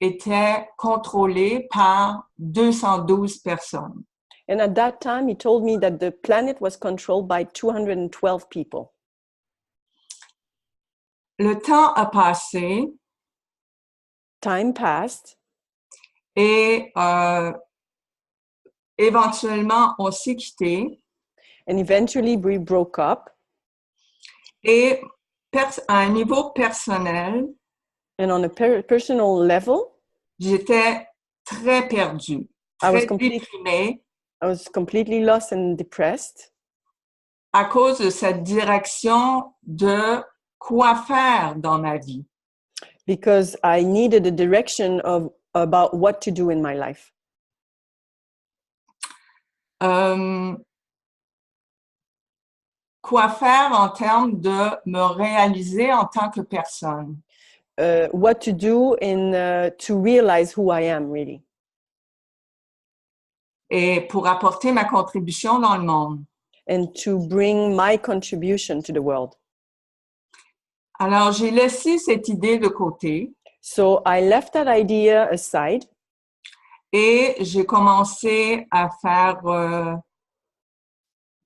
était contrôlée par 212 personnes. And at that time, he told me that the planet was controlled by 212 people. Le temps a passé. Time passed. Et éventuellement, on s'est quittés. And eventually, we broke up. Et à un niveau personnel, and on a personal level, j'étais très perdue, très déprimée. I was completely lost and depressed. À cause de cette direction de quoi faire dans ma vie. Because I needed a direction about what to do in my life. Quoi faire en termes de me réaliser en tant que personne. What to do to realize who I am, really. Et pour apporter ma contribution dans le monde. And to bring my contribution to the world. Alors, j'ai laissé cette idée de côté. So I left that idea aside. Et j'ai commencé à faire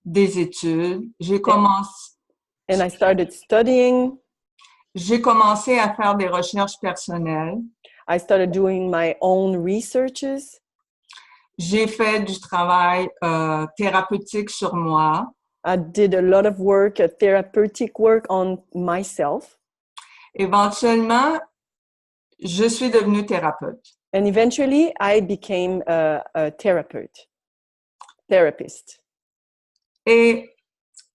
des études. J'ai commencé And I started studying. J'ai commencé à faire des recherches personnelles. I started doing my own researches. J'ai fait du travail thérapeutique sur moi. I did a lot of work, therapeutic work on myself. Éventuellement, je suis devenue thérapeute. And eventually, I became a therapist. Et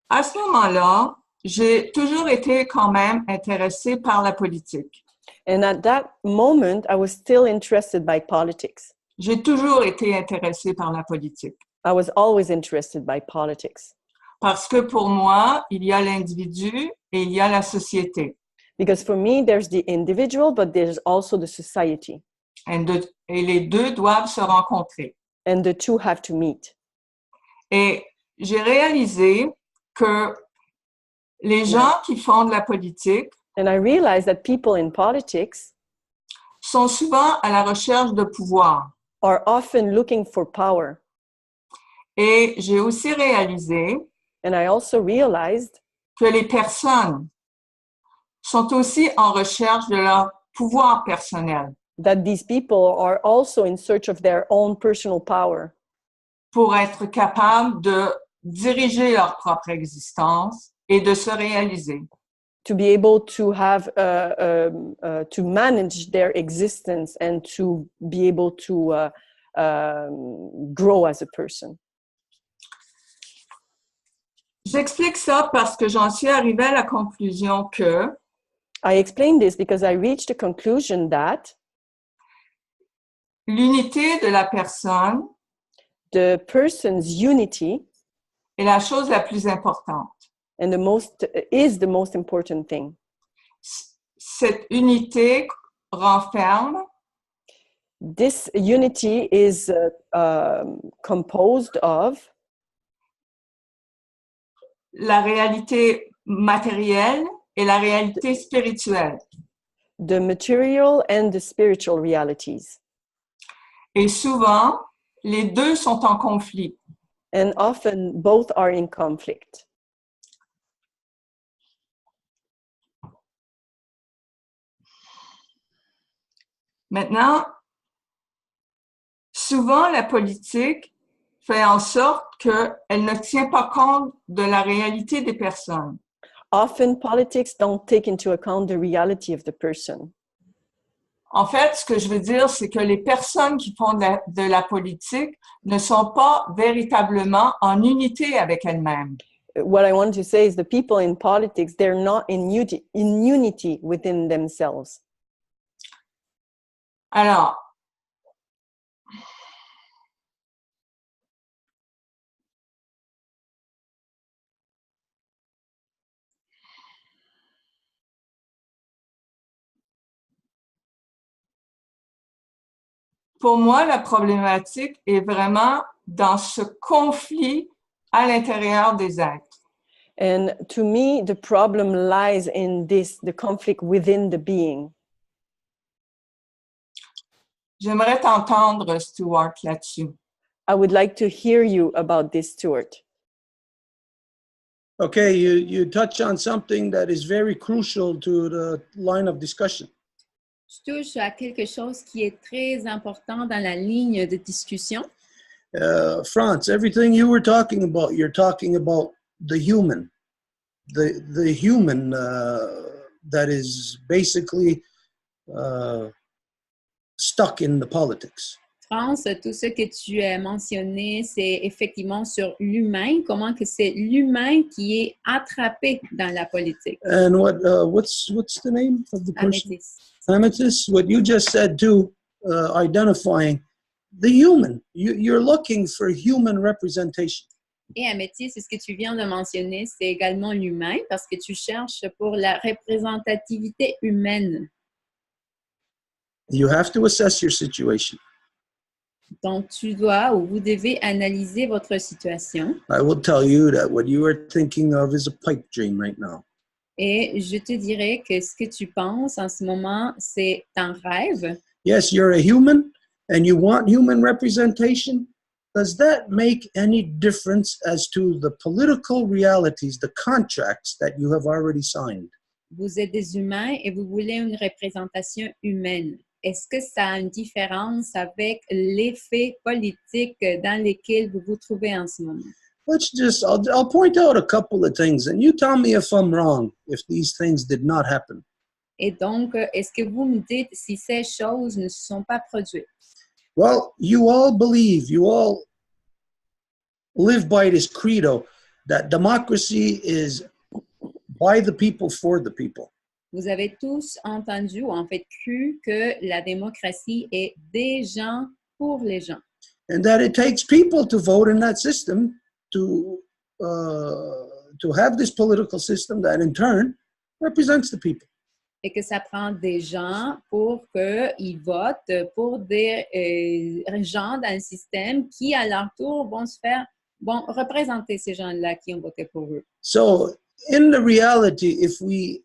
à ce moment-là, j'ai toujours été quand même intéressée par la politique. And at that moment, I was still interested by politics. J'ai toujours été intéressée par la politique. I was always interested by politics. Parce que pour moi, il y a l'individu et il y a la société. Because for me, there's the individual, but there's also the society. Et les deux doivent se rencontrer. And the two have to meet. Et j'ai réalisé que les gens qui font de la politique And I realized that people in politics sont souvent à la recherche de pouvoir. are often looking for power. Et j'ai aussi réalisé And I also realized que les personnes sont aussi en recherche de leur pouvoir personnel that these people are also in search of their own personal power pour être capables de diriger leur propre existence et de se réaliser. to be able to have to manage their existence and to be able to grow as a person. J'explique ça parce que j'en suis arrivée à la conclusion que I explain this because I reached the conclusion that l'unité de la personne the person's unity est la chose la plus importante. and the most important thing. Cette unité renferme This unity is composed of la réalité matérielle et la réalité spirituelle. the material and the spiritual realities. Et souvent, les deux sont en conflit. And often both are in conflict. Maintenant, souvent la politique fait en sorte qu'elle ne tient pas compte de la réalité des personnes. Often politics don't take into account the reality of the person. En fait, ce que je veux dire, c'est que les personnes qui font de la politique ne sont pas véritablement en unité avec elles-mêmes. What I want to say is the people in politics, they're not in unity within themselves. Alors, pour moi, la problématique est vraiment dans ce conflit à l'intérieur des êtres. And to me, the problem lies in this, the conflict within the being. J'aimerais t'entendre, Stuart, là-dessus. I would like to hear you about this, Stuart. Okay, you touch on something that is very crucial to the line of discussion. Je touche à quelque chose qui est très important dans la ligne de discussion. Franz, everything you were talking about, you're talking about the human, the human that is basically stuck in the politics. France, tout ce que tu as mentionné, c'est effectivement sur l'humain, comment que c'est l'humain qui est attrapé dans la politique. And what's the name of the person? Améthyste. Amethyst, what you just said too, identifying the human. You're looking for human representation. Et améthyste, c'est ce que tu viens de mentionner, c'est également l'humain parce que tu cherches pour la représentativité humaine. You have to assess your situation. Donc, tu dois ou vous devez analyser votre situation. I will tell you that what you are thinking of is a pipe dream right now. Et je te dirais que ce que tu penses en ce moment, c'est un rêve. Yes, you're a human and you want human representation, does that make any difference as to the political realities, the contracts that you have already signed? Vous êtes des humains et vous voulez une représentation humaine. Est-ce que ça a une différence avec les faits politiques dans lesquels vous vous trouvez en ce moment? I'll point out a couple of things, and you tell me if I'm wrong, if these things did not happen. Et donc, est-ce que vous me dites si ces choses ne se sont pas produites? Well, you all live by this credo that democracy is by the people, for the people. Vous avez tous entendu ou en fait cru que la démocratie est des gens pour les gens. And that it takes people to vote in that system to have this political system that in turn represents the people. Et que ça prend des gens pour qu'ils votent pour des gens dans le système qui, à leur tour, vont représenter ces gens-là qui ont voté pour eux. So, in the reality, if we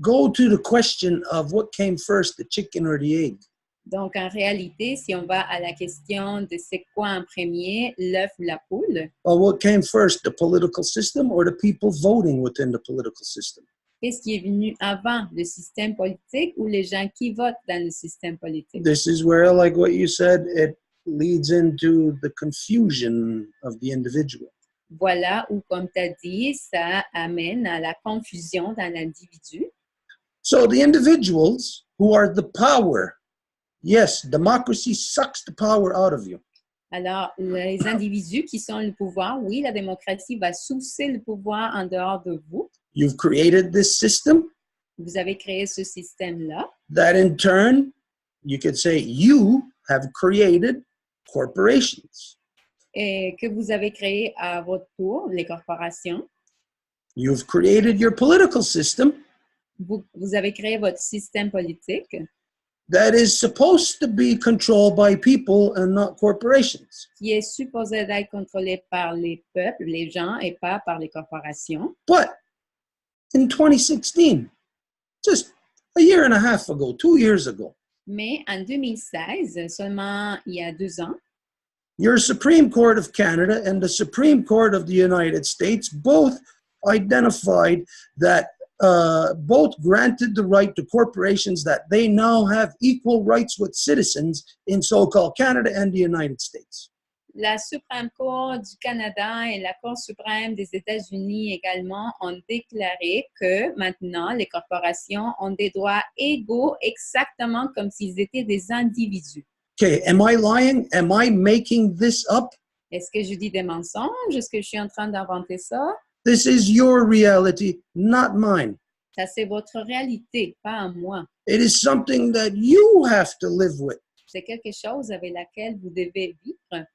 go to the question of what came first, the chicken or the egg? Donc, en réalité, si on va à la question de c'est quoi en premier, l'œuf ou la poule? Well, what came first, the political system or the people voting within the political system? Qu'est-ce qui est venu avant, le système politique ou les gens qui votent dans le système politique? This is where, like what you said, it leads into the confusion of the individual. Voilà où, comme tu as dit, ça amène à la confusion dans l'individu. So the individuals who are the power, yes, democracy sucks the power out of you. Alors, les individus qui sont le pouvoir, oui, la démocratie va sucer le pouvoir en dehors de vous. You've created this system. Vous avez créé ce système-là. That in turn, you could say you have created corporations. Et que vous avez créé à votre tour, les corporations. You've created your political system. Vous avez créé votre système politique. That is supposed to be controlled by people and not corporations. Qui est supposé d'être contrôlé par les peuples, les gens, et pas par les corporations. But in 2016, just a year and a half ago, 2 years ago, Mais en 2016, seulement il y a 2 ans, your Supreme Court of Canada and the Supreme Court of the United States both identified that both granted the right to corporations that they now have equal rights with citizens in so-called Canada and the United States. la Supreme Cour du Canada et la Cour suprême des États-Unis également ont déclaré que maintenant, les corporations ont des droits égaux exactement comme s'ils étaient des individus. Okay, am I lying? Am I making this up? Est-ce que je dis des mensonges? Est-ce que je suis en train d'inventer ça? This is your reality, not mine. Ça, c'est votre réalité, pas à moi. It is something that you have to live with. C'est quelque chose avec laquelle vous devez vivre.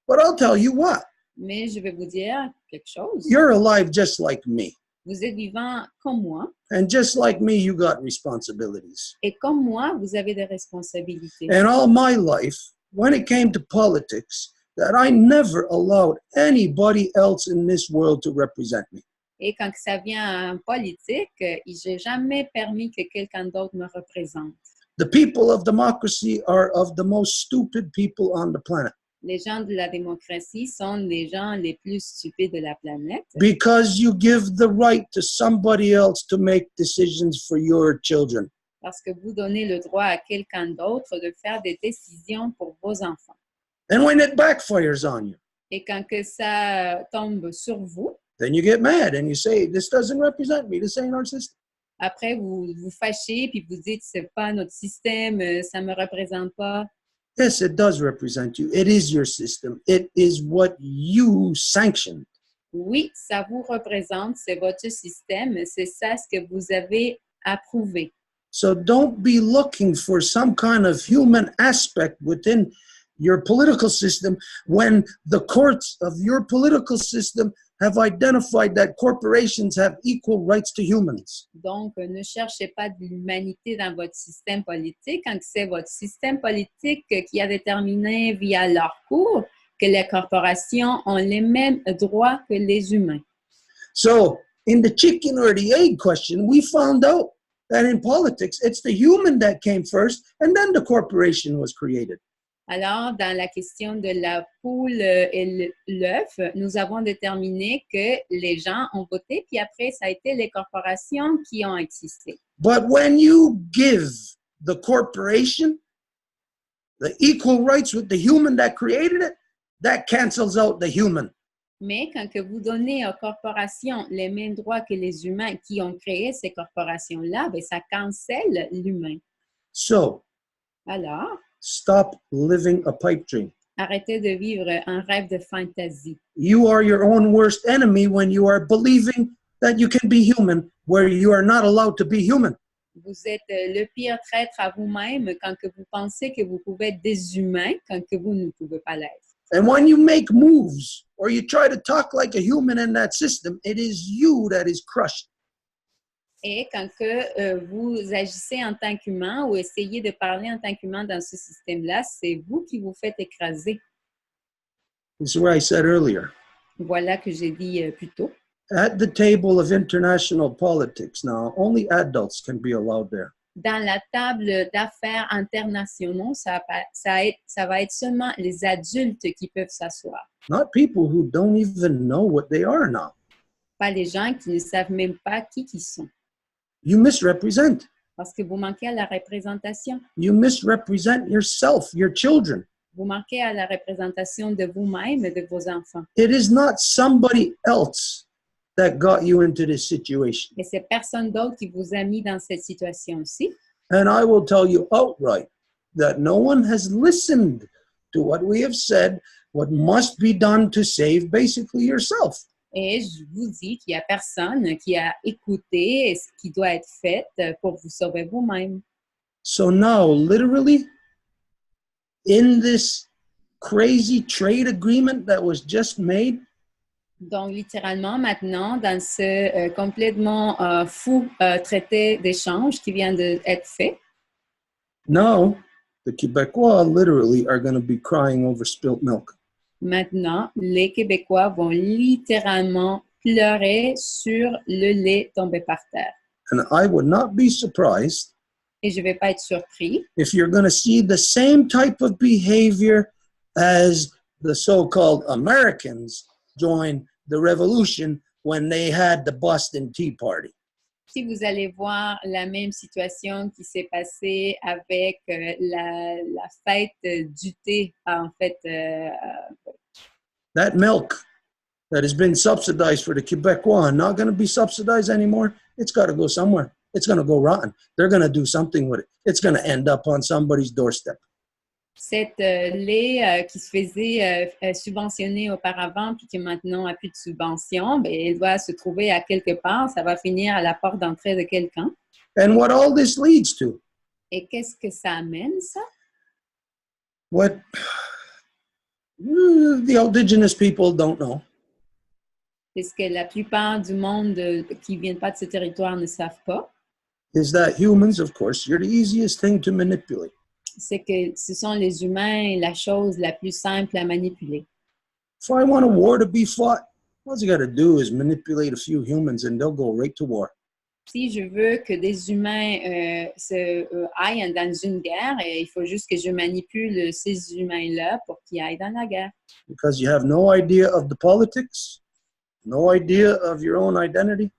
But I'll tell you what, Mais je vais vous dire quelque chose. you're alive just like me. Vous êtes vivant comme moi. And just like me, you got responsibilities. Et comme moi, vous avez des responsabilités. And all my life, when it came to politics, that I never allowed anybody else in this world to represent me. Et quand ça vient en politique, je n'ai jamais permis que quelqu'un d'autre me représente. The people of democracy are of the most stupid people on the planet. Les gens de la démocratie sont les gens les plus stupides de la planète Because you give the right to somebody else to make decisions for your children. parce que vous donnez le droit à quelqu'un d'autre de faire des décisions pour vos enfants. And when it backfires on you, Et quand que ça tombe sur vous, then you get mad and you say, this doesn't represent me, this ain't our system. après vous vous fâchez puis vous dites c'est pas notre système, ça me représente pas. Yes, it does represent you. It is your system. It is what you sanctioned. Oui, ça vous représente, c'est votre système, c'est ça ce que vous avez approuvé. So don't be looking for some kind of human aspect within your political system when the courts of your political system have identified that corporations have equal rights to humans. Donc, ne cherchez pas de l'humanité dans votre système politique quand c'est votre système politique qui a déterminé via leur cours que les corporations ont les mêmes droits que les humains. So in the chicken or the egg question, we found out that in politics, it's the human that came first and then the corporation was created. Alors, dans la question de la poule et l'œuf, nous avons déterminé que les gens ont voté, puis après, ça a été les corporations qui ont existé. But when you give the corporation the equal rights with the human that created it, that cancels out the human. Mais quand que vous donnez aux corporations les mêmes droits que les humains qui ont créé ces corporations-là, ben, ça cancelle l'humain. So, Alors, stop living a pipe dream. arrêtez de vivre un rêve de fantaisie. You are your own worst enemy when you are believing that you can be human where you are not allowed to be human. Vous êtes le pire traître à vous-même quand que vous pensez que vous pouvez être des humains quand que vous ne pouvez pas l'être. And when you make moves or you try to talk like a human in that system, it is you that is crushed. Et quand que vous agissez en tant qu'humain ou essayez de parler en tant qu'humain dans ce système-là, c'est vous qui vous faites écraser. This is what I said earlier. Voilà que j'ai dit plus tôt. At the table of international politics now, only adults can be allowed there. Dans la table d'affaires internationaux, ça va être seulement les adultes qui peuvent s'asseoir. Not people who don't even know what they are now. Pas les gens qui ne savent même pas qui sont. You misrepresent. Parce que vous manquez à la représentation. You misrepresent yourself, your children. Vous manquez à la représentation de vous-même et de vos enfants. It is not somebody else that got you into this situation. Et c'est personne d'autre qui vous a mis dans cette situation-ci. And I will tell you outright that no one has listened to what we have said, what must be done to save basically yourself. Et je vous dis qu'il n'y a personne qui a écouté ce qui doit être fait pour vous sauver vous-même. So now, literally, in this crazy trade agreement that was just made, Donc, littéralement, maintenant, dans ce complètement fou traité d'échange qui vient d'être fait, now the Quebecois literally are going to be crying over spilt milk. maintenant, les Québécois vont littéralement pleurer sur le lait tombé par terre. And I would not be surprised Et je ne vais pas être surpris if you're going to see the same type of behavior as the so-called Americans join the revolution when they had the Boston Tea Party. si vous allez voir la même situation qui s'est passée avec la fête du thé, en fait. That milk that has been subsidized for the Quebecois not going to be subsidized anymore. It's got to go somewhere. It's going to go rotten. They're going to do something with it. It's going to end up on somebody's doorstep. Cet lait qui se faisait subventionner auparavant puis qui maintenant n'a plus de subvention, ben, il doit se trouver à quelque part. Ça va finir à la porte d'entrée de quelqu'un. And what all this leads to? Et qu'est-ce que ça amène, ça? What the indigenous people don't know. C'est ce que la plupart du monde qui ne viennent pas de ce territoire ne savent pas. Is that humans, of course, you're the easiest thing to manipulate. C'est que ce sont les humains la chose la plus simple à manipuler. If I want a war to be fought, all you got to do is manipulate a few humans and they'll go right to war. Si je veux que des humains aillent dans une guerre, il faut juste que je manipule ces humains-là pour qu'ils aillent dans la guerre. Because you have no idea of the politics, no idea of your own identity,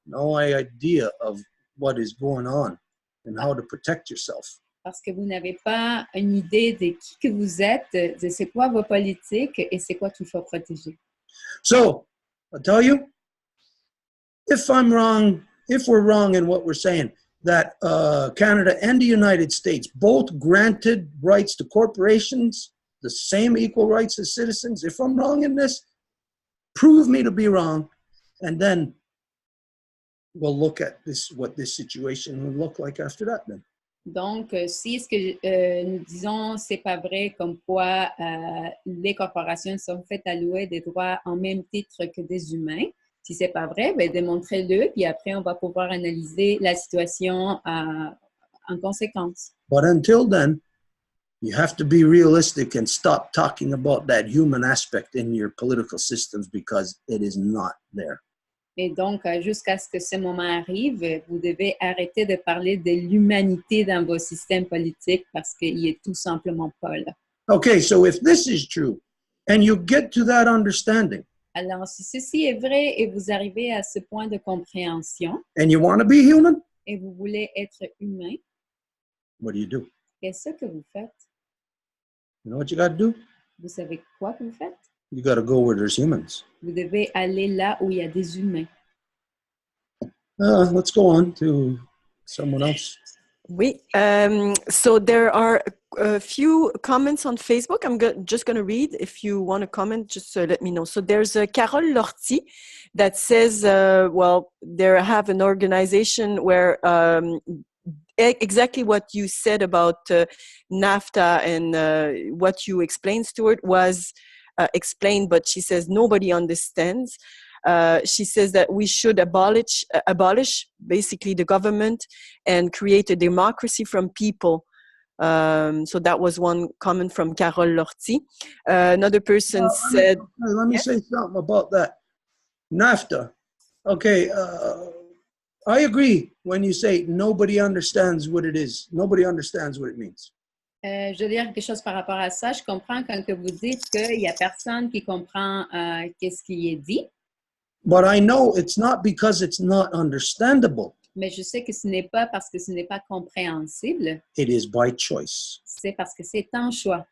no idea of what is going on and how to protect yourself. Parce que vous n'avez pas une idée de qui que vous êtes, de c'est quoi vos politiques et c'est quoi qu'il faut protéger. So, I'll tell you, if I'm wrong, if we're wrong in what we're saying, that Canada and the United States both granted rights to corporations, the same equal rights as citizens, if I'm wrong in this, prove me to be wrong, and then we'll look at this, what this situation will look like after that then. Donc, si ce que nous disons, c'est pas vrai, comme quoi les corporations sont faites allouer des droits en même titre que des humains, si c'est pas vrai, ben démontrez-le, puis après, on va pouvoir analyser la situation en conséquence. But until then, you have to be realistic and stop talking about that human aspect in your political systems because it is not there. Et donc, jusqu'à ce que ce moment arrive, vous devez arrêter de parler de l'humanité dans vos systèmes politiques parce qu'il n'est tout simplement pas là. Okay, so if this is true, and you get to that understanding, Alors, si ceci est vrai et vous arrivez à ce point de compréhension and you want to be human, et vous voulez être humain, what do? qu'est-ce que vous faites? You know what you got to do? Vous savez quoi que vous faites? You got to go where there's humans. Vous devez aller là où il y a des humains. Let's go on to someone else. Oui. So there are a few comments on Facebook. I'm just going to read. If you want to comment, just let me know. So there's Carole Lortie that says, well, they have an organization where exactly what you said about NAFTA and what you explained, Stuart, was explained, but she says nobody understands. She says that we should abolish basically the government and create a democracy from people. So that was one comment from Carole Lortie. Another person said... Let me say something about that. NAFTA. Okay, I agree when you say nobody understands what it is. Nobody understands what it means. Je dois dire quelque chose par rapport à ça. Je comprends quand que vous dites qu'il n'y a personne qui comprend qu'est-ce qui est dit. But I know it's not because it's not understandable. Mais je sais que ce n'est pas parce que ce n'est pas compréhensible. It is by choice. C'est parce que c'est un choix.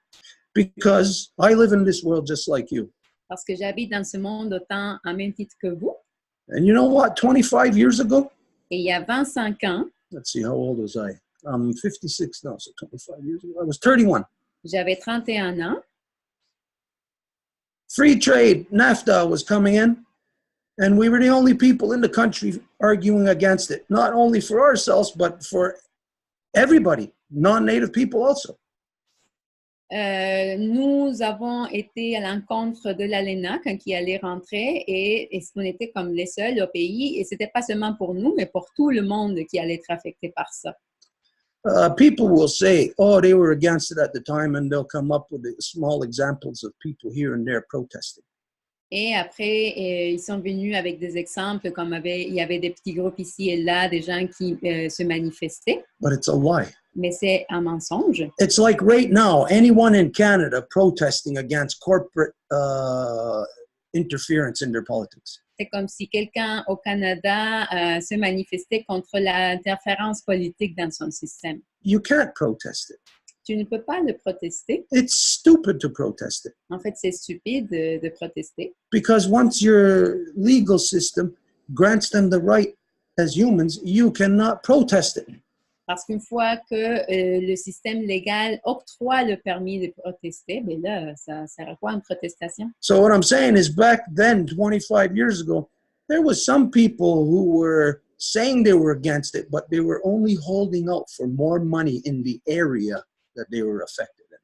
Because I live in this world just like you. Parce que j'habite dans ce monde autant en même titre que vous. And you know what? 25 years ago? Et il y a 25 ans, let's see, how old was I? I'm 56 now, so 25 years ago. I was 31. j'avais 31 ans. Free trade, NAFTA was coming in. And we were the only people in the country arguing against it, not only for ourselves, but for everybody, non-native people also. Nous avons été à l'encontre de l'ALENA quand il allait rentrer et on était comme les seuls au pays. Et ce n'était pas seulement pour nous, mais pour tout le monde qui allait être affecté par ça. People will say, oh, they were against it at the time, and they'll come up with small examples of people here and there protesting. Et après, ils sont venus avec des exemples comme il y avait des petits groupes ici et là, des gens qui se manifestaient. But it's a lie. Mais c'est un mensonge. It's like right now, anyone in Canada protesting against corporate interference in their politics. C'est comme si quelqu'un au Canada se manifestait contre l'interférence politique dans son système. You can't protest it. Tu ne peux pas le protester. It's stupid to protest it. En fait, c'est stupide de protester. Because once your legal system grants them the right as humans, you cannot protest it. Parce qu'une fois que le système légal octroie le permis de protester, ben là, ça sert à quoi une protestation? So what I'm saying is back then, 25 years ago, there was some people who were saying they were against it, but they were only holding out for more money in the area that they were affected in.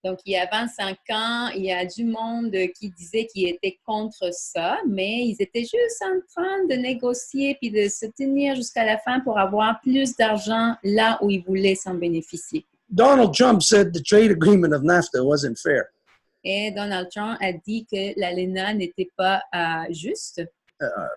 Donc, il y a 25 ans, il y a du monde qui disait qu'il était contre ça, mais ils étaient juste en train de négocier puis de se tenir jusqu'à la fin pour avoir plus d'argent là où ils voulaient s'en bénéficier. Donald Trump said the trade agreement of NAFTA wasn't fair. Et Donald Trump a dit que l'ALENA n'était pas juste.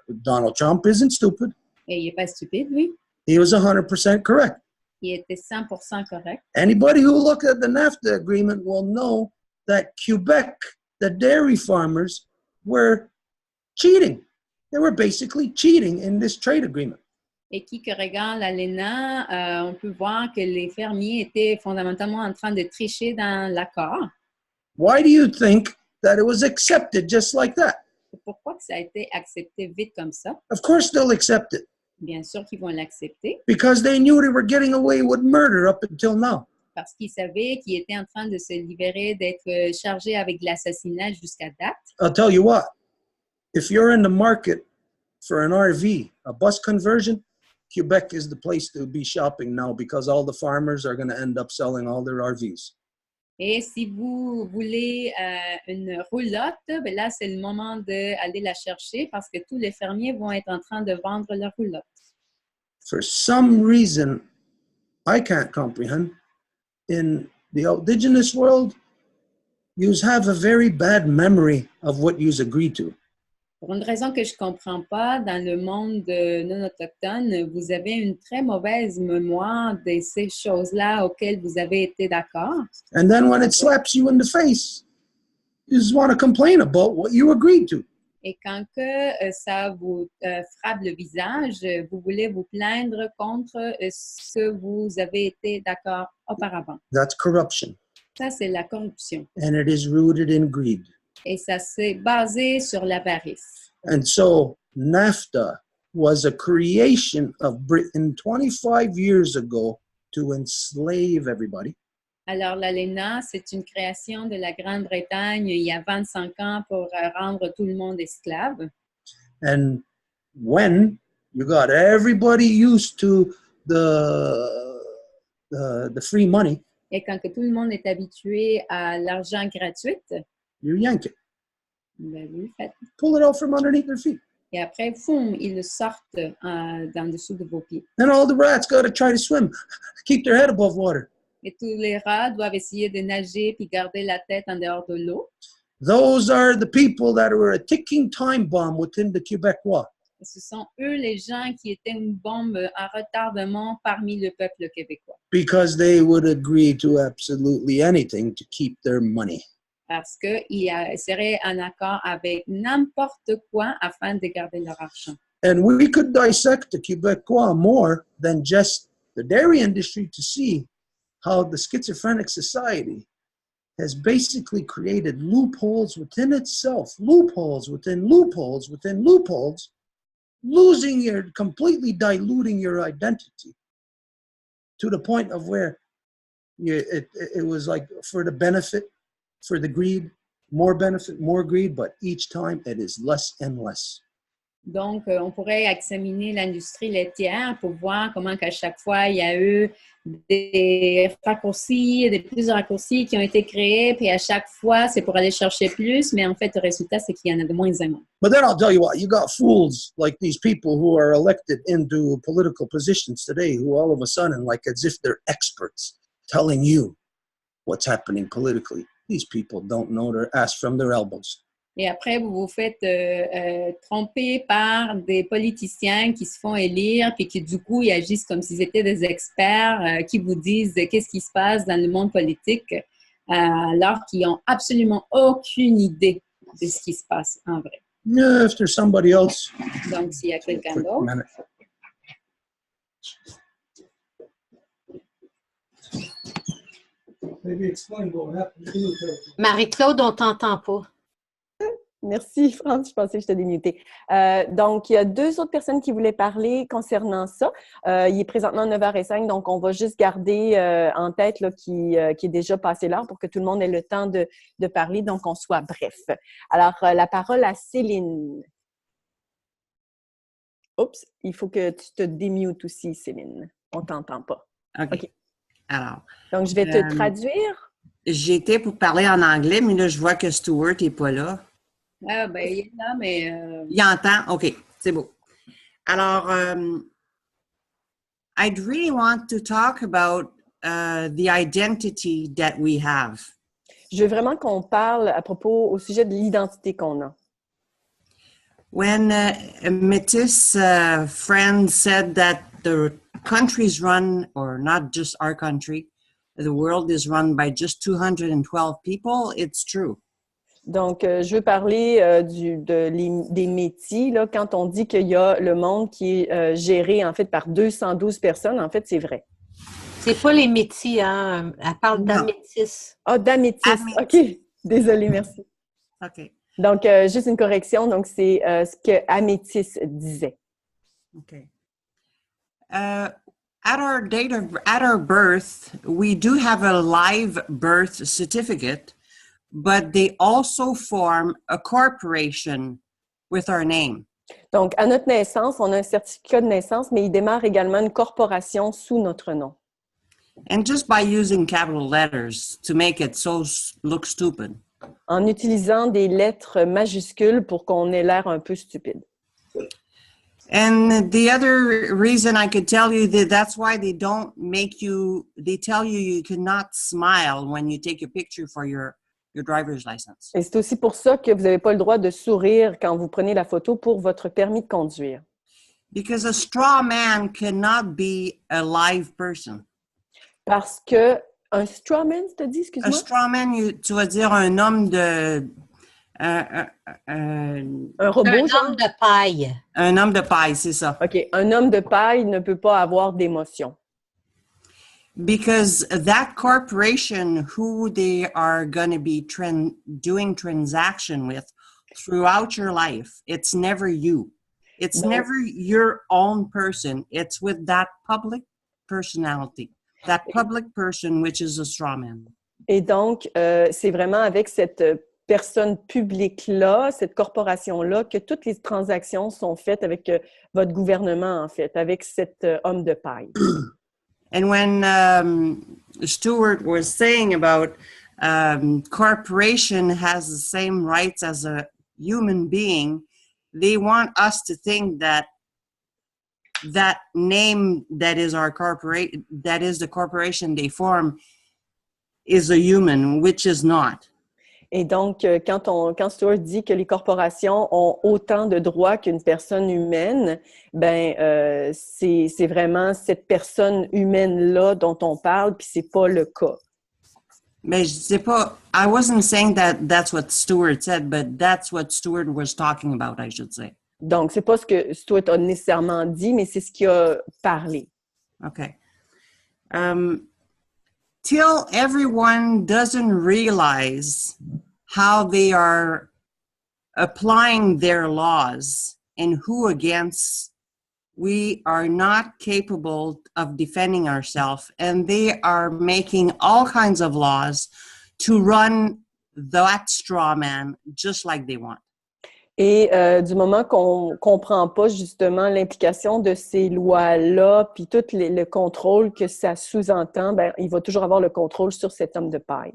Donald Trump isn't stupid. Et il n'est pas stupide, lui. He was 100% correct. Il était 100% correct. Anybody who looked at the NAFTA agreement will know that Quebec, the dairy farmers, were cheating. They were basically cheating in this trade agreement. Et qui regarde l'ALENA, on peut voir que les fermiers étaient fondamentalement en train de tricher dans l'accord. Why do you think that it was accepted just like that? Pourquoi que ça a été accepté vite comme ça? Of course they'll accept it. Bien sûr qu'ils vont l'accepter. Because they knew they were getting away with murder up until now. Parce qu'ils savaient qu'ils étaient en train de se libérer, d'être chargés avec l'assassinat jusqu'à date. I'll tell you what, if you're in the market for an RV, a bus conversion, Quebec is the place to be shopping now because all the farmers are going to end up selling all their RVs. Et si vous voulez une roulotte, ben là, c'est le moment d'aller la chercher parce que tous les fermiers vont être en train de vendre leur roulotte. For some reason, I can't comprehend, in the indigenous world, you have a very bad memory of what you agreed to. Pour une raison que je ne comprends pas, dans le monde non autochtone, vous avez une très mauvaise mémoire de ces choses-là auxquelles vous avez été d'accord. And then when it slaps you in the face, you just want to complain about what you agreed to. Et quand que ça vous frappe le visage, vous voulez vous plaindre contre ce que vous avez été d'accord auparavant. That's corruption. Ça, c'est la corruption. And it is rooted in greed. Et ça s'est basé sur l'avarice. And so NAFTA was a creation of Britain 25 years ago to enslave everybody. Alors, l'ALENA, c'est une création de la Grande-Bretagne il y a 25 ans pour rendre tout le monde esclave. And when you got everybody used to the free money, Et quand que tout le monde est habitué à l'argent gratuit, you yank it, ben, vous le faites. pull it out from underneath their feet. Et après, boum, ils le sortent dans le dessous de vos pieds. Then all the rats got to try to swim, keep their head above water. Et tous les rats doivent essayer de nager puis garder la tête en dehors de l'eau. Those are the people that were a ticking time bomb within the Quebecois. Et ce sont eux les gens qui étaient une bombe à retardement parmi le peuple québécois. Because they would agree to absolutely anything to keep their money. Parce qu'ils seraient en accord avec n'importe quoi afin de garder leur argent. And we could dissect the Quebecois more than just the dairy industry to see how the schizophrenic society has basically created loopholes within itself, loopholes within loopholes within loopholes, completely diluting your identity to the point of where it was like for the benefit, for the greed, more benefit, more greed, but each time it is less and less. Donc, on pourrait examiner l'industrie laitière pour voir comment qu'à chaque fois, il y a eu des raccourcis, plusieurs raccourcis qui ont été créés, puis à chaque fois, c'est pour aller chercher plus, mais en fait, le résultat, c'est qu'il y en a de moins en moins. But then I'll tell you what, you got fools like these people who are elected into political positions today who all of a sudden, like as if they're experts, telling you what's happening politically. These people don't know their ass from their elbows. Et après, vous vous faites tromper par des politiciens qui se font élire puis qui, du coup, ils agissent comme s'ils étaient des experts qui vous disent qu'est-ce qui se passe dans le monde politique alors qu'ils n'ont absolument aucune idée de ce qui se passe en vrai. Yeah, if there's somebody else. Donc, s'il y a quelqu'un Quick d'autre. minute. Maybe explain what happened to you. Marie-Claude, on t'entend pas. Merci, France. Je pensais que je t'ai démuté. Donc, il y a deux autres personnes qui voulaient parler concernant ça. Il est présentement 9h05, donc on va juste garder en tête là, qui est déjà passé l'heure pour que tout le monde ait le temps de parler, donc on soit bref. Alors, la parole à Céline. Oups, il faut que tu te démutes aussi, Céline. On ne t'entend pas. OK. Alors. Donc, je vais te traduire. J'étais pour parler en anglais, mais là, je vois que Stuart n'est pas là. Ah, ben, il est là, mais... Il entend? OK, c'est beau. Alors, I'd really want to talk about the identity that we have. Je veux vraiment qu'on parle à propos au sujet de l'identité qu'on a. When a Métis friend said that the country's run, or not just our country, the world is run by just 212 people, it's true. Donc, je veux parler des Métis. Là, quand on dit qu'il y a le monde qui est géré, en fait, par 212 personnes, en fait, c'est vrai. C'est pas les Métis, hein? Elle parle d'Amétis. Ah, d'Amétis. OK. Désolée, merci. OK. Donc, juste une correction. Donc, c'est ce que Amétis disait. OK. At our birth, we do have a live birth certificate, but they also form a corporation with our name. Donc, à notre naissance, on a un certificat de naissance, mais il démarre également une corporation sous notre nom. And just by using capital letters to make it look stupid. En utilisant des lettres majuscules pour qu'on ait l'air un peu stupide. And the other reason I could tell you that's why they tell you you cannot smile when you take a picture for your your driver's license. Et c'est aussi pour ça que vous n'avez pas le droit de sourire quand vous prenez la photo pour votre permis de conduire. Because a straw man cannot be a live person. Parce que un straw man, tu as dit, A excuse-moi? straw man, tu vas dire un homme de... Un robot, Un genre? homme de paille. Un homme de paille, c'est ça. OK. Un homme de paille ne peut pas avoir d'émotion. Because that corporation who they are going to be doing transaction with throughout your life, it's never you. It's Donc, never your own person. It's with that public personality, that public person, which is a straw man. et donc, c'est vraiment avec cette personne publique-là, cette corporation-là, que toutes les transactions sont faites avec votre gouvernement, en fait, avec cet homme de paille. And when Stuart was saying about corporation has the same rights as a human being, they want us to think that that name that is our corporate, that is the corporation they form, is a human, which is not. Et donc, quand Stuart dit que les corporations ont autant de droits qu'une personne humaine, ben c'est vraiment cette personne humaine-là dont on parle, puis c'est pas le cas. Mais je sais pas, I wasn't saying that that's what Stuart said, but that's what Stuart was talking about, I should say. Donc, c'est pas ce que Stuart a nécessairement dit, mais c'est ce qu'il a parlé. Okay. Till everyone doesn't realize how they are applying their laws and who against, we are not capable of defending ourselves, and they are making all kinds of laws to run that straw man just like they want. Et du moment qu'on ne comprend pas justement l'implication de ces lois-là, puis tout le contrôle que ça sous-entend, ben, il va toujours avoir le contrôle sur cet homme de paille.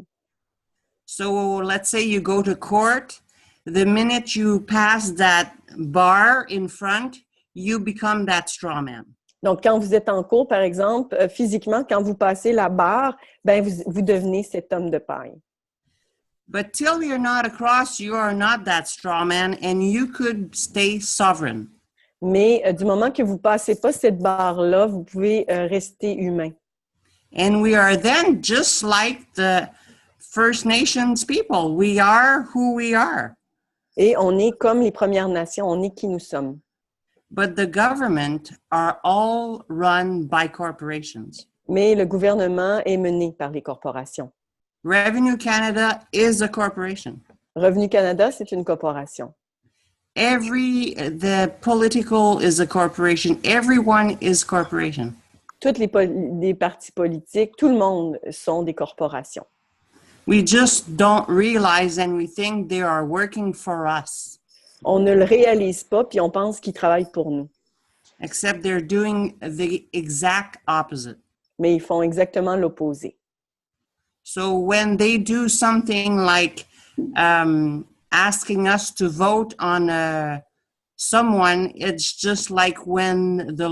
So let's say you go to court, the minute you pass that bar in front, you become that straw man. Donc, quand vous êtes en cours, par exemple, physiquement, quand vous passez la barre, ben, vous devenez cet homme de paille. But till you're not across, you are not that straw man, and you could stay sovereign. Mais du moment que vous ne passez pas cette barre-là, vous pouvez rester humain. And we are then just like the First Nations people. We are who we are. Et on est comme les Premières Nations, on est qui nous sommes. But the government are all run by corporations. Mais le gouvernement est mené par les corporations. Revenue Canada is a corporation. Revenu Canada, c'est une corporation. The political is a corporation. Everyone is corporation. Toutes les partis politiques, tout le monde sont des corporations. We just don't realize and we think they are working for us. On ne le réalise pas, puis on pense qu'ils travaillent pour nous. Except they're doing the exact opposite. Mais ils font exactement l'opposé. So when they do something like asking us to vote on someone, it's just like when the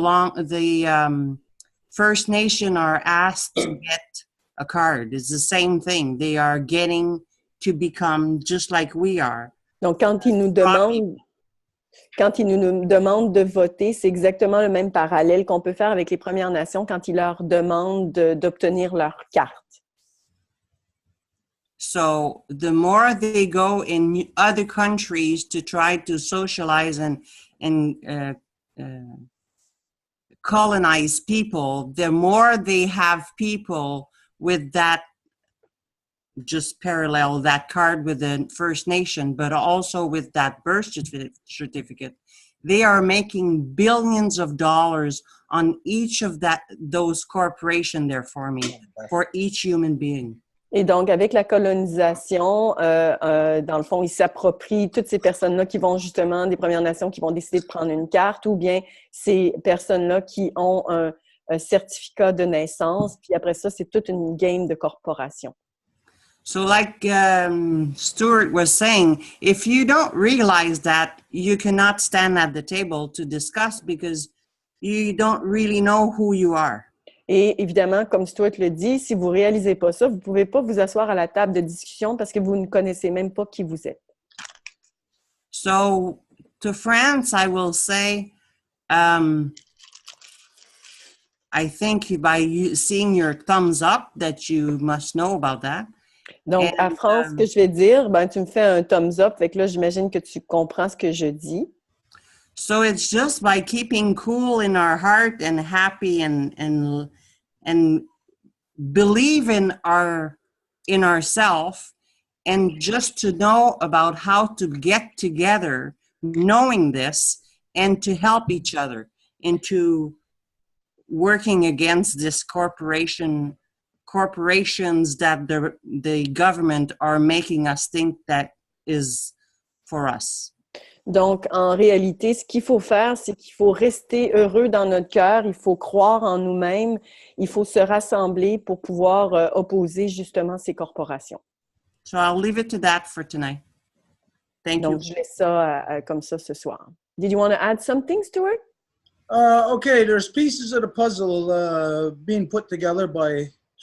First Nation are asked to get a card. It's the same thing. They are getting to become just like we are. Donc, quand ils nous demandent de voter, c'est exactement le même parallèle qu'on peut faire avec les Premières Nations quand ils leur demandent d'obtenir leur carte. So the more they go in other countries to try to socialize and colonize people, the more they have people with that, just parallel that card with the First Nation, but also with that birth certificate. They are making billions of dollars on each of those corporations they're forming for each human being. Et donc, avec la colonisation, dans le fond, ils s'approprient toutes ces personnes-là qui vont justement, des Premières Nations, qui vont décider de prendre une carte, ou bien ces personnes-là qui ont un certificat de naissance, puis après ça, c'est toute une game de corporation. So like Stuart was saying, if you don't realize that, you cannot stand at the table to discuss because you don't really know who you are. Et évidemment, comme Stuart le dit, si vous ne réalisez pas ça, vous ne pouvez pas vous asseoir à la table de discussion parce que vous ne connaissez même pas qui vous êtes. So to France, I will say, I think by seeing your thumbs up that you must know about that. Donc, à France, ce que je vais dire, ben, tu me fais un thumbs up, fait que là, j'imagine que tu comprends ce que je dis. So it's just by keeping cool in our heart and happy and believe in ourselves, and just to know about how to get together, knowing this, and to help each other into working against this corporations that the government are making us think that is for us. Donc, en réalité, ce qu'il faut faire, c'est qu'il faut rester heureux dans notre cœur, il faut croire en nous-mêmes, il faut se rassembler pour pouvoir opposer justement ces corporations. So I'll leave it to that for tonight. Thank you. Donc, je laisse ça comme ça ce soir. Did you want to add something, Stuart? Okay, there's pieces of the puzzle being put together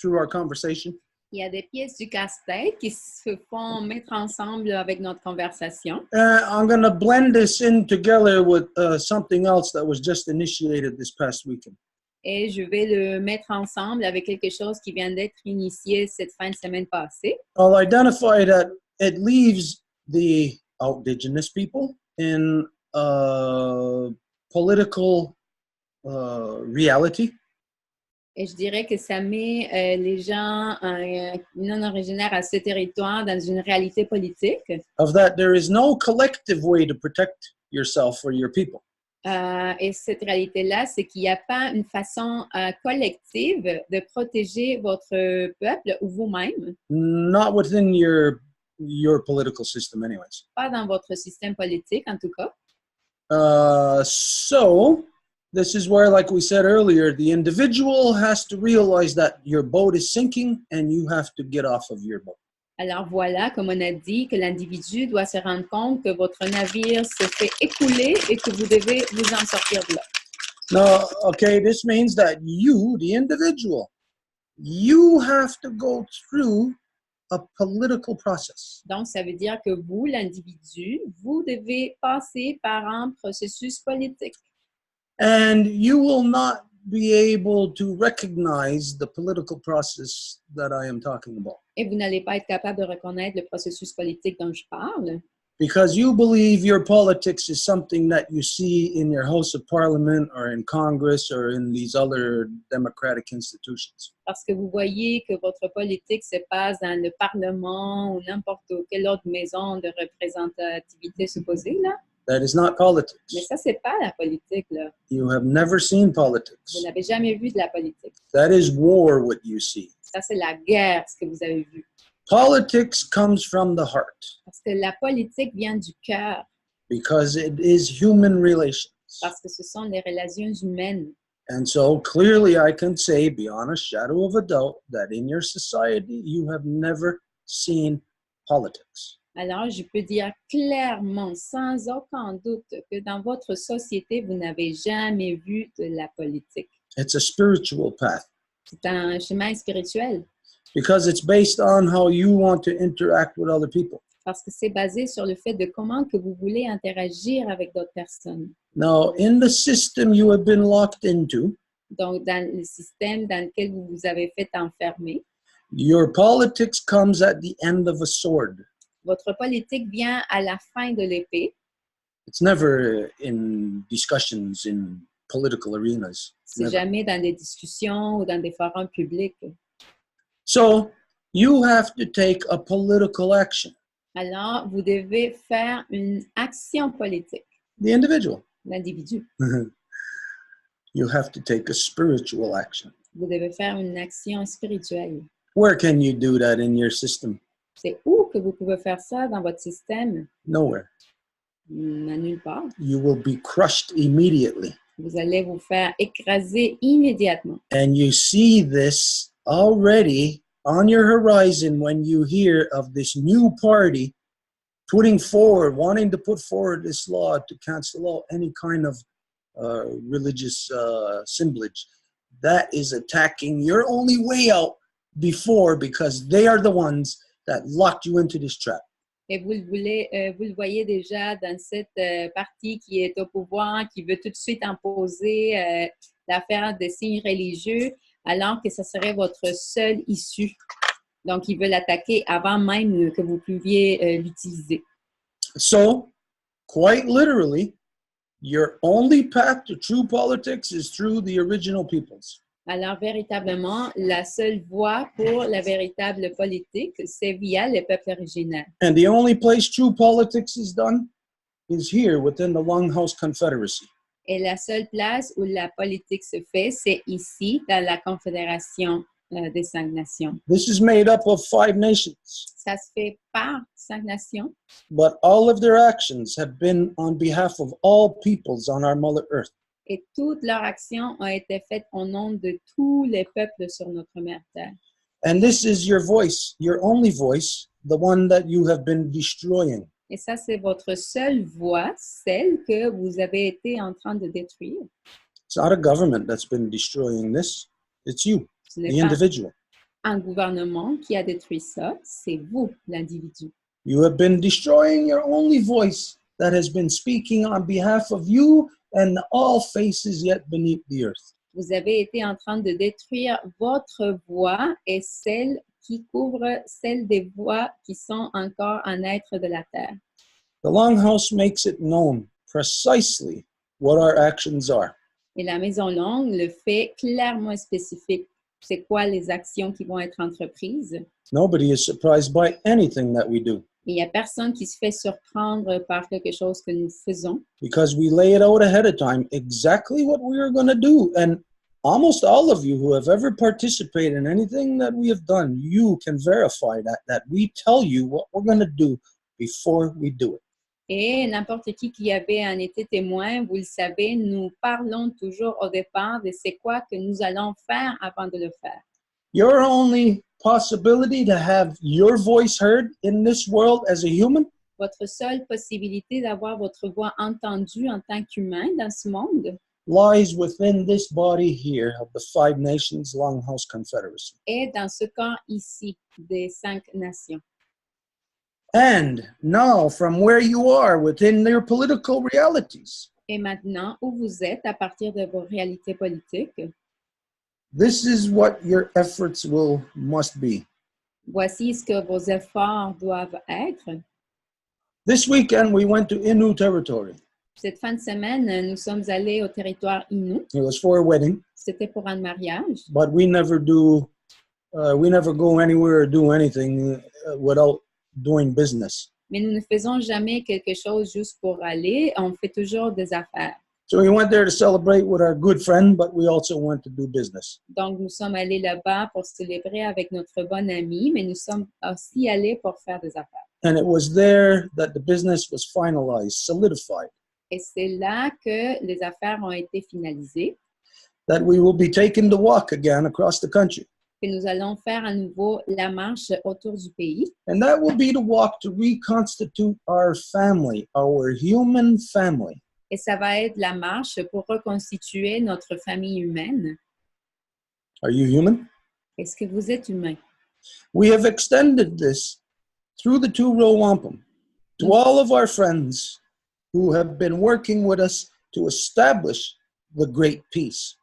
through our conversation. Il y a des pièces du casse-tête qui se font mettre ensemble avec notre conversation. I'm going to blend this in together with something else that was just initiated this past weekend. Et je vais le mettre ensemble avec quelque chose qui vient d'être initié cette fin de semaine passée. I'll identify that it leaves the indigenous people in political reality. Et je dirais que ça met les gens non originaires à ce territoire dans une réalité politique. Of that, there is no collective way to protect yourself or your people. Et cette réalité-là, c'est qu'il n'y a pas une façon collective de protéger votre peuple ou vous-même. Not within your political system anyways. Pas dans votre système politique, en tout cas. So, this is where, like we said earlier, the individual has to realize that your boat is sinking and you have to get off of your boat. Alors voilà, comme on a dit, que l'individu doit se rendre compte que votre navire se fait écouler et que vous devez vous en sortir de là. Now, okay, this means that you, the individual, you have to go through a political process. Donc, ça veut dire que vous, l'individu, vous devez passer par un processus politique. And you will not be able to recognize the political process that I am talking about. Et vous n'allez pas être capable de reconnaître le processus politique dont je parle. Because you believe your politics is something that you see in your House of Parliament or in Congress or in these other democratic institutions. Parce que vous voyez que votre politique se passe dans le Parlement ou n'importe quelle autre maison de représentativité supposée, là. That is not politics. Mais ça, c'est pas la politique, là. You have never seen politics. Vous n'avez jamais vu de la politique. That is war, what you see. Ça, c'est la guerre, ce que vous avez vu. Politics comes from the heart. Parce que la politique vient du cœur. Because it is human relations. Parce que ce sont les relations humaines. And so clearly I can say, beyond a shadow of a doubt, that in your society you have never seen politics. Alors, je peux dire clairement, sans aucun doute, que dans votre société, vous n'avez jamais vu de la politique. It's a spiritual path. C'est un chemin spirituel. Because it's based on how you want to interact with other people. Parce que c'est basé sur le fait de comment que vous voulez interagir avec d'autres personnes. Now, in the system you have been locked into, Donc, dans le système dans lequel vous vous avez fait enfermer, your politics comes at the end of a sword. votre politique vient à la fin de l'épée. It's never in discussions in political arenas. C'est Never. jamais dans des discussions ou dans des forums publics. So, you have to take a political action. Alors, vous devez faire une action politique, The individual. l'individu. You have to take a spiritual action. Vous devez faire une action spirituelle. Where can you do that in your system? C'est où que vous pouvez faire ça dans votre système? Nowhere. À nulle part. You will be crushed immediately. Vous allez vous faire écraser immédiatement. And you see this already on your horizon when you hear of this new party wanting to put forward this law to cancel out any kind of religious assemblage. that is attacking your only way out before, because they are the ones that locked you into this trap. Et vous le voyez déjà dans cette partie qui est au pouvoir, qui veut tout de suite imposer l'affaire des signes religieux, alors que ce serait votre seule issue. Donc, ils veulent l'attaquer avant même que vous pouviez l'utiliser. So, quite literally, your only path to true politics is through the original peoples. Alors, véritablement, la seule voie pour la véritable politique, c'est via les peuples originaires. And the only place true politics is done is here within the Longhouse Confederacy. Et la seule place où la politique se fait, c'est ici, dans la Confédération des 5 nations. This is made up of 5 nations, Ça se fait par 5 nations, but all of their actions have been on behalf of all peoples on our Mother Earth. et toutes leurs actions ont été faites au nom de tous les peuples sur notre mère Terre. And this is your voice, your only voice, the one that you have been destroying. Et ça, c'est votre seule voix, celle que vous avez été en train de détruire. It's not a government that's been destroying this. It's you, Ce n'est the pas individual. un gouvernement qui a détruit ça, c'est vous, l'individu. You have been destroying your only voice that has been speaking on behalf of you and all faces yet beneath the earth. Vous avez été en train de détruire votre voix et celle qui couvre celle des voix qui sont encore en être de la terre. The Longhouse makes it known precisely what our actions are. Et la Maison Longue le fait clairement spécifique. C'est quoi les actions qui vont être entreprises? Nobody is surprised by anything that we do Il n'y a personne qui se fait surprendre par quelque chose que nous faisons because we lay it out ahead of time exactly what we are going to do. And almost all of you who have ever participated in anything that we have done, you can verify that we tell you what we're going to do before we do it. et n'importe qui avait en été témoin, vous le savez, nous parlons toujours au départ de c'est quoi que nous allons faire avant de le faire. Your only possibility to have your voice heard in this world as a human Votre seule possibilité d'avoir votre voix entendue en tant qu'humain dans ce monde lies within this body here of the 5 Nations Longhouse Confederacy. est dans ce corps ici des 5 nations. And now, from where you are within their political realities, Et maintenant, où vous êtes à partir de vos réalités politiques, this is what your efforts must be. voici ce que vos efforts doivent être. This weekend, we went to Innu territory. Cette fin de semaine, nous sommes allés au territoire Innu. It was for a wedding, C'était pour un mariage, but we never go anywhere or do anything without doing business. mais nous ne faisons jamais quelque chose juste pour aller. On fait toujours des affaires. So we went there to celebrate with our good friend, but we also went to do business. Donc, nous sommes allés là-bas pour célébrer avec notre bon ami, mais nous sommes aussi allés pour faire des affaires. And it was there that the business was finalized, solidified, Et c'est là que les affaires ont été finalisées, that we will be taking the walk again across the country. que nous allons faire à nouveau la marche autour du pays. And that will be the walk to reconstitute our family, our human family. Et ça va être la marche pour reconstituer notre famille humaine. Are you human? Est-ce que vous êtes humain? We have extended this through the 2 Row Wampum to all of our friends who have been working with us to establish the great peace.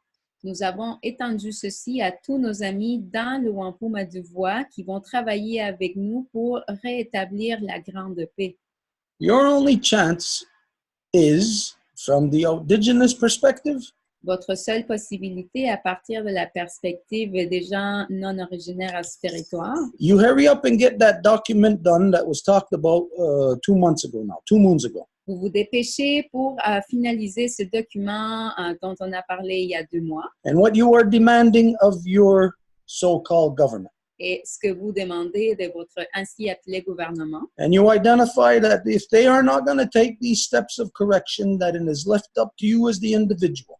Nous avons étendu ceci à tous nos amis dans le Wampum à Deux Voies qui vont travailler avec nous pour rétablir la grande paix. Your only chance is, from the indigenous perspective, Votre seule possibilité à partir de la perspective des gens non originaires à ce territoire, you hurry up and get that document done that was talked about 2 moons ago. vous vous dépêchez pour finaliser ce document dont on a parlé il y a 2 mois. And what you are demanding of your so-called government. Et ce que vous demandez de votre ainsi appelé gouvernement. And you identify that if they are not going to take these steps of correction, that it is left up to you as the individual.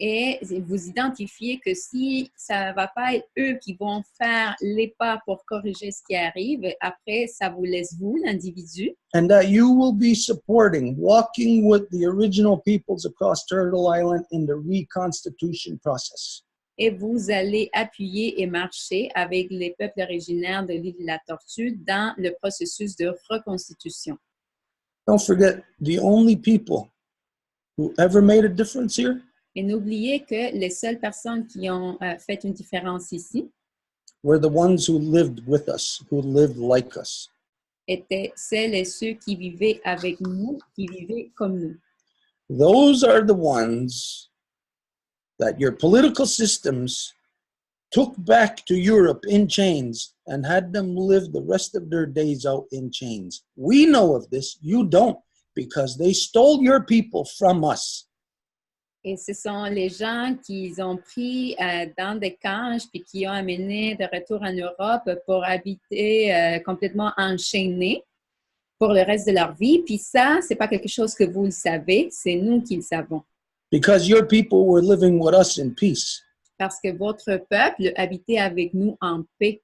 Et vous identifiez que si ça ne va pas être eux qui vont faire les pas pour corriger ce qui arrive, après, ça vous laisse vous, l'individu. And that you will be supporting, walking with the original peoples across Turtle Island in the reconstitution process. et vous allez appuyer et marcher avec les peuples originaires de l'île de la Tortue dans le processus de reconstitution. Don't forget, the only people who ever made a difference here Et n'oubliez que les seules personnes qui ont fait une différence ici were the ones who lived with us, who lived like us. étaient celles et ceux qui vivaient avec nous, qui vivaient comme nous. Those are the ones that your political systems took back to Europe in chains and had them live the rest of their days out in chains. We know of this, you don't, because they stole your people from us. Et ce sont les gens qu'ils ont pris dans des cages puis qui ont amené de retour en Europe pour habiter complètement enchaînés pour le reste de leur vie. Puis ça, c'est pas quelque chose que vous le savez, c'est nous qui le savons. Because your people were living with us in peace. Parce que votre peuple habitait avec nous en paix.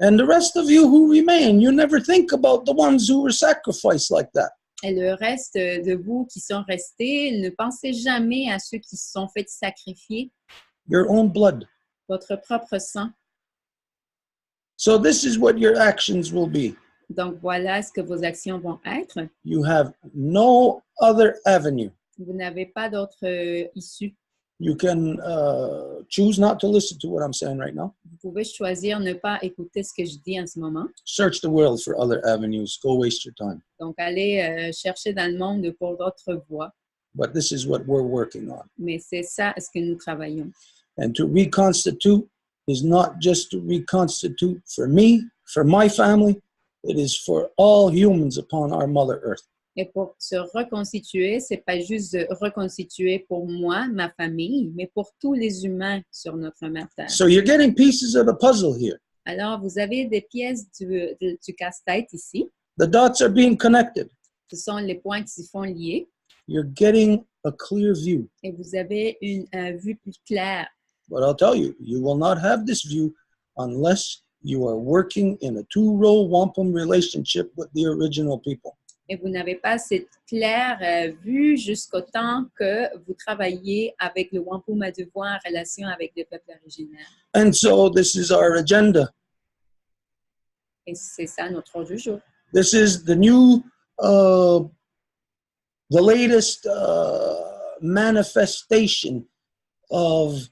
And the rest of you who remain, you never think about the ones who were sacrificed like that. Et le reste de vous qui sont restés, ne pensez jamais à ceux qui se sont fait sacrifier. Your own blood. Votre propre sang. So this is what your actions will be. Donc voilà ce que vos actions vont être. You have no other avenue. Vous n'avez pas d'autre issue. You can choose not to listen to what I'm saying right now. Vous pouvez choisir ne pas écouter ce que je dis en ce moment. Search the world for other avenues. Go waste your time. Donc, allez chercher dans le monde pour d'autres voies. But this is what we're working on. Mais c'est ça ce que nous travaillons. And to reconstitute is not just to reconstitute for me, for my family. It is for all humans upon our Mother Earth. Et pour se reconstituer, c'est pas juste de reconstituer pour moi, ma famille, mais pour tous les humains sur notre mère Terre. So you're getting pieces of the puzzle here. Alors, vous avez des pièces du casse-tête ici. The dots are being connected. Ce sont les points qui se font lier. You're getting a clear view. Et vous avez une vue plus claire. But I'll tell you, you will not have this view unless you are working in a two-row wampum relationship with the original people. Et vous n'avez pas cette claire vue jusqu'au temps que vous travaillez avec le Wampum à deux voies en relation avec le peuple originaire. And so this is our agenda. Et c'est ça notre ordre du jour. This is the new, the latest manifestation of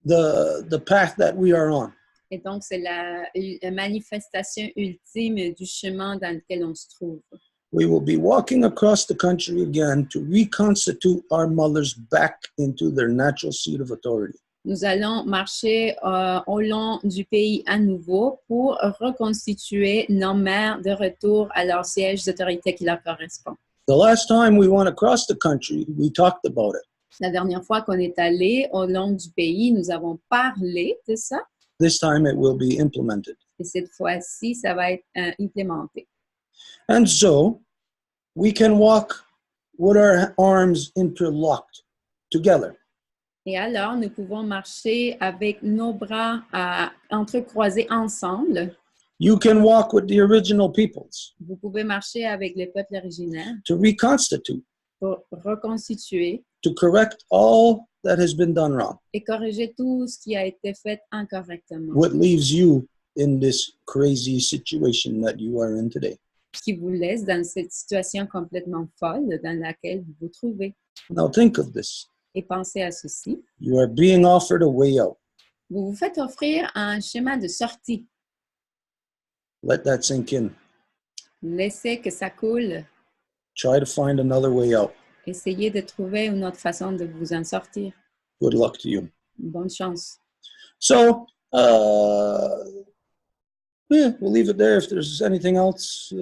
the path that we are on. Et donc, c'est la manifestation ultime du chemin dans lequel on se trouve. We will be walking across the country again to reconstitute our mothers back into their natural seat of authority. Nous allons marcher au long du pays à nouveau pour reconstituer nos mères de retour à leur siège d'autorité qui leur correspond. The last time we went across the country, we talked about it. La dernière fois qu'on est allé au long du pays, nous avons parlé de ça. This time it will be implemented. Et cette fois-ci, ça va être implémenté. And so we can walk with our arms interlocked together. Et alors, nous pouvons marcher avec nos bras entrecroisés ensemble. You can walk with the original peoples Vous pouvez marcher avec les peuples originaires to reconstitute, pour reconstituer to correct all that has been done wrong. et corriger tout ce qui a été fait incorrectement. What leaves you in this crazy situation that you are in today? Ce qui vous laisse dans cette situation complètement folle dans laquelle vous vous trouvez. Now think of this. Et pensez à ceci. You are being offered a way out. Vous vous faites offrir un chemin de sortie. Let that sink in. Laissez que ça coule. Try to find another way out. Essayez de trouver une autre façon de vous en sortir. Good luck to you. Bonne chance. So, yeah, we'll leave it there if there's anything else.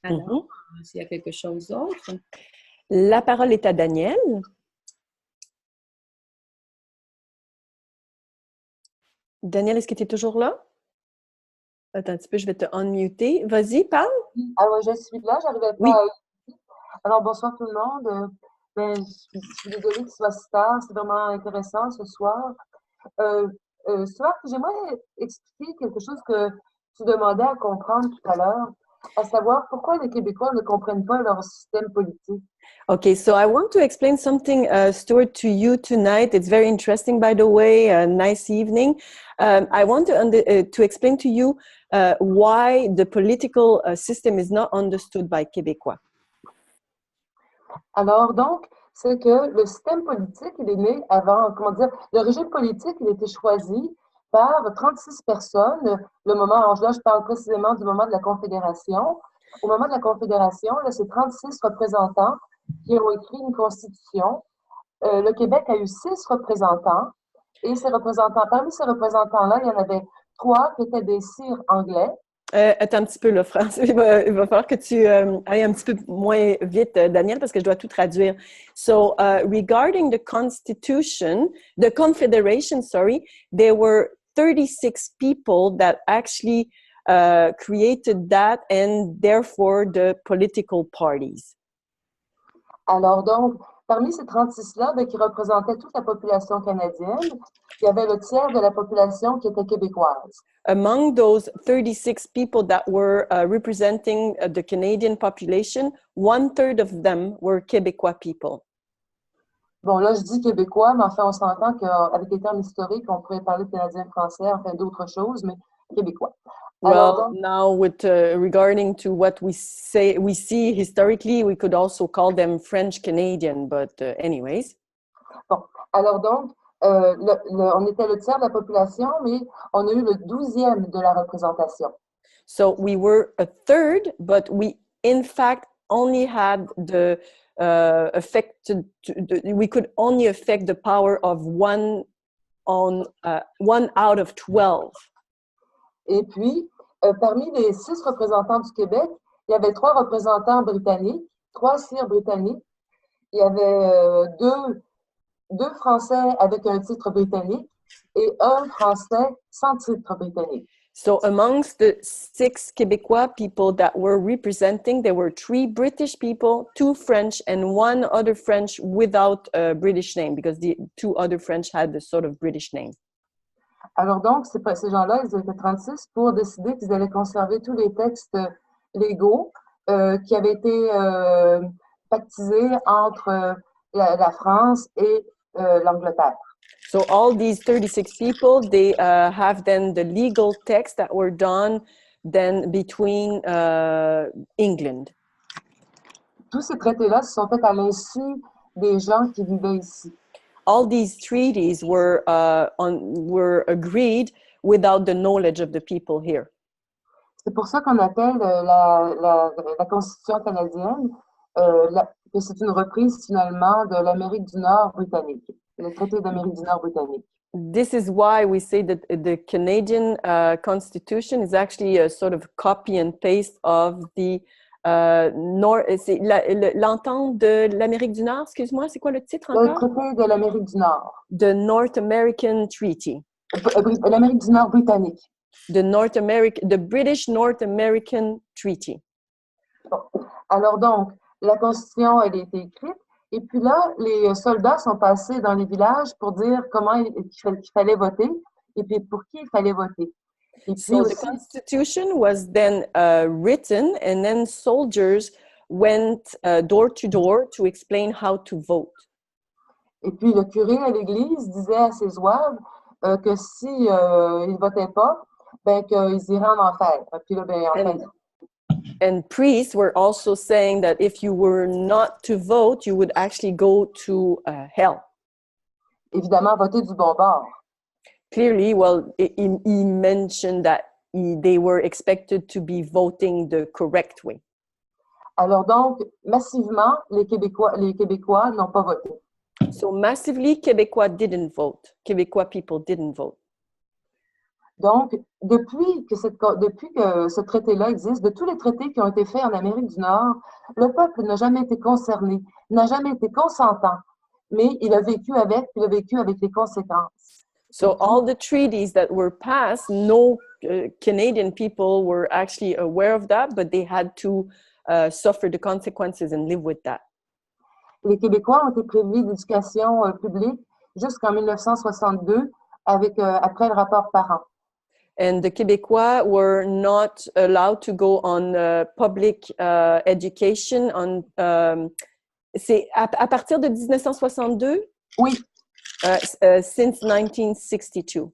Alors, s'il y a quelque chose d'autre. La parole est à Daniel. Daniel, est-ce que tu es toujours là? Attends un petit peu, je vais te unmuter. Vas-y, parle. Alors, je suis là, j'arrivais pas à... Alors, bonsoir tout le monde. Je suis désolée qu'il soit si tard, c'est vraiment intéressant ce soir. Stuart, j'aimerais expliquer quelque chose que tu demandais à comprendre tout à l'heure. à savoir pourquoi les Québécois ne comprennent pas leur système politique. Okay, so I want to explain something, Stuart, to you tonight. It's very interesting, by the way. A nice evening. I want to explain to you why the political system is not understood by Québécois. Alors donc, c'est que le système politique, il est né avant, comment dire, le régime politique, il a été choisi par 36 personnes. Le moment, là, je parle précisément du moment de la Confédération. Au moment de la Confédération, là, c'est 36 représentants qui ont écrit une constitution. Le Québec a eu 6 représentants et parmi ces représentants-là, il y en avait 3 qui étaient des sires anglais. Attends un petit peu, là, France. Il va falloir que tu ailles un petit peu moins vite, Daniel, parce que je dois tout traduire. So, regarding the Constitution, the Confederation, there were 36 people that actually created that and therefore the political parties. Alors donc, parmi ces 36-là, qui représentaient toute la population canadienne, il y avait le tiers de la population qui était québécoise. Among those 36 people that were representing the Canadian population, 1/3 of them were Québécois people. Bon, là, je dis québécois, mais enfin, on s'entend qu'avec les termes historiques, on pourrait parler de Canadien-Français, enfin d'autres choses, mais québécois. Well, donc, now with regarding to what we see historically, we could also call them French Canadian, but anyways. Bon, alors donc, on était le tiers de la population, mais on a eu le 12e de la représentation. So we were a third, but we in fact only had the we could only affect the power of one out of 12. Et puis, parmi les 6 représentants du Québec, il y avait 3 représentants britanniques, 3 sires britanniques. Il y avait deux Français avec un titre britannique et un Français sans titre britannique. So amongst the 6 Québécois people that were representing, there were 3 British people, 2 French, and 1 other French without a British name, because the 2 other French had the sort of British name. Alors donc, ces gens-là, ils étaient 36 pour décider qu'ils allaient conserver tous les textes légaux qui avaient été pactisés entre la France et l'Angleterre. So all these 36 people, they have then the legal texts that were done then between England. Tous ces traités-là se sont faits à l'insu des gens qui vivaient ici. All these treaties were agreed without the knowledge of the people here. C'est pour ça qu'on appelle la Constitution canadienne que c'est une reprise finalement de l'Amérique du Nord britannique, le traité d'Amérique du Nord britannique. This is why we say that the Canadian Constitution is actually a sort of copy and paste of the l'entente de l'Amérique du Nord, excuse-moi, c'est quoi le titre encore? Le traité de l'Amérique du Nord. The North American Treaty. L'Amérique du Nord britannique. The British North American Treaty. Bon. Alors donc, la Constitution, elle a été écrite, et puis là, les soldats sont passés dans les villages pour dire comment il fallait voter, et puis pour qui il fallait voter. So the Constitution was then written, and then soldiers went door to door to explain how to vote. Et puis le curé à l'église disait à ses zouaves que si ils ne votaient pas, ben qu'ils iraient en enfer. Puis là, ben, and priests were also saying that if you were not to vote, you would actually go to hell. Évidemment, voter du bon bord. Clearly, well, he mentioned that they were expected to be voting the correct way. Alors donc, massivement, les Québécois n'ont pas voté. So massively, Québécois didn't vote. Québécois people didn't vote. Donc, depuis que ce traité-là existe, de tous les traités qui ont été faits en Amérique du Nord, le peuple n'a jamais été concerné, n'a jamais été consentant, mais il a vécu avec les conséquences. So all the treaties that were passed, no Canadian people were actually aware of that, but they had to suffer the consequences and live with that. Les Québécois ont été privés d'éducation publique jusqu'en 1962 après le rapport Parent. and the Québécois were not allowed to go on public education. C'est à partir de 1962? Oui. Since 1962.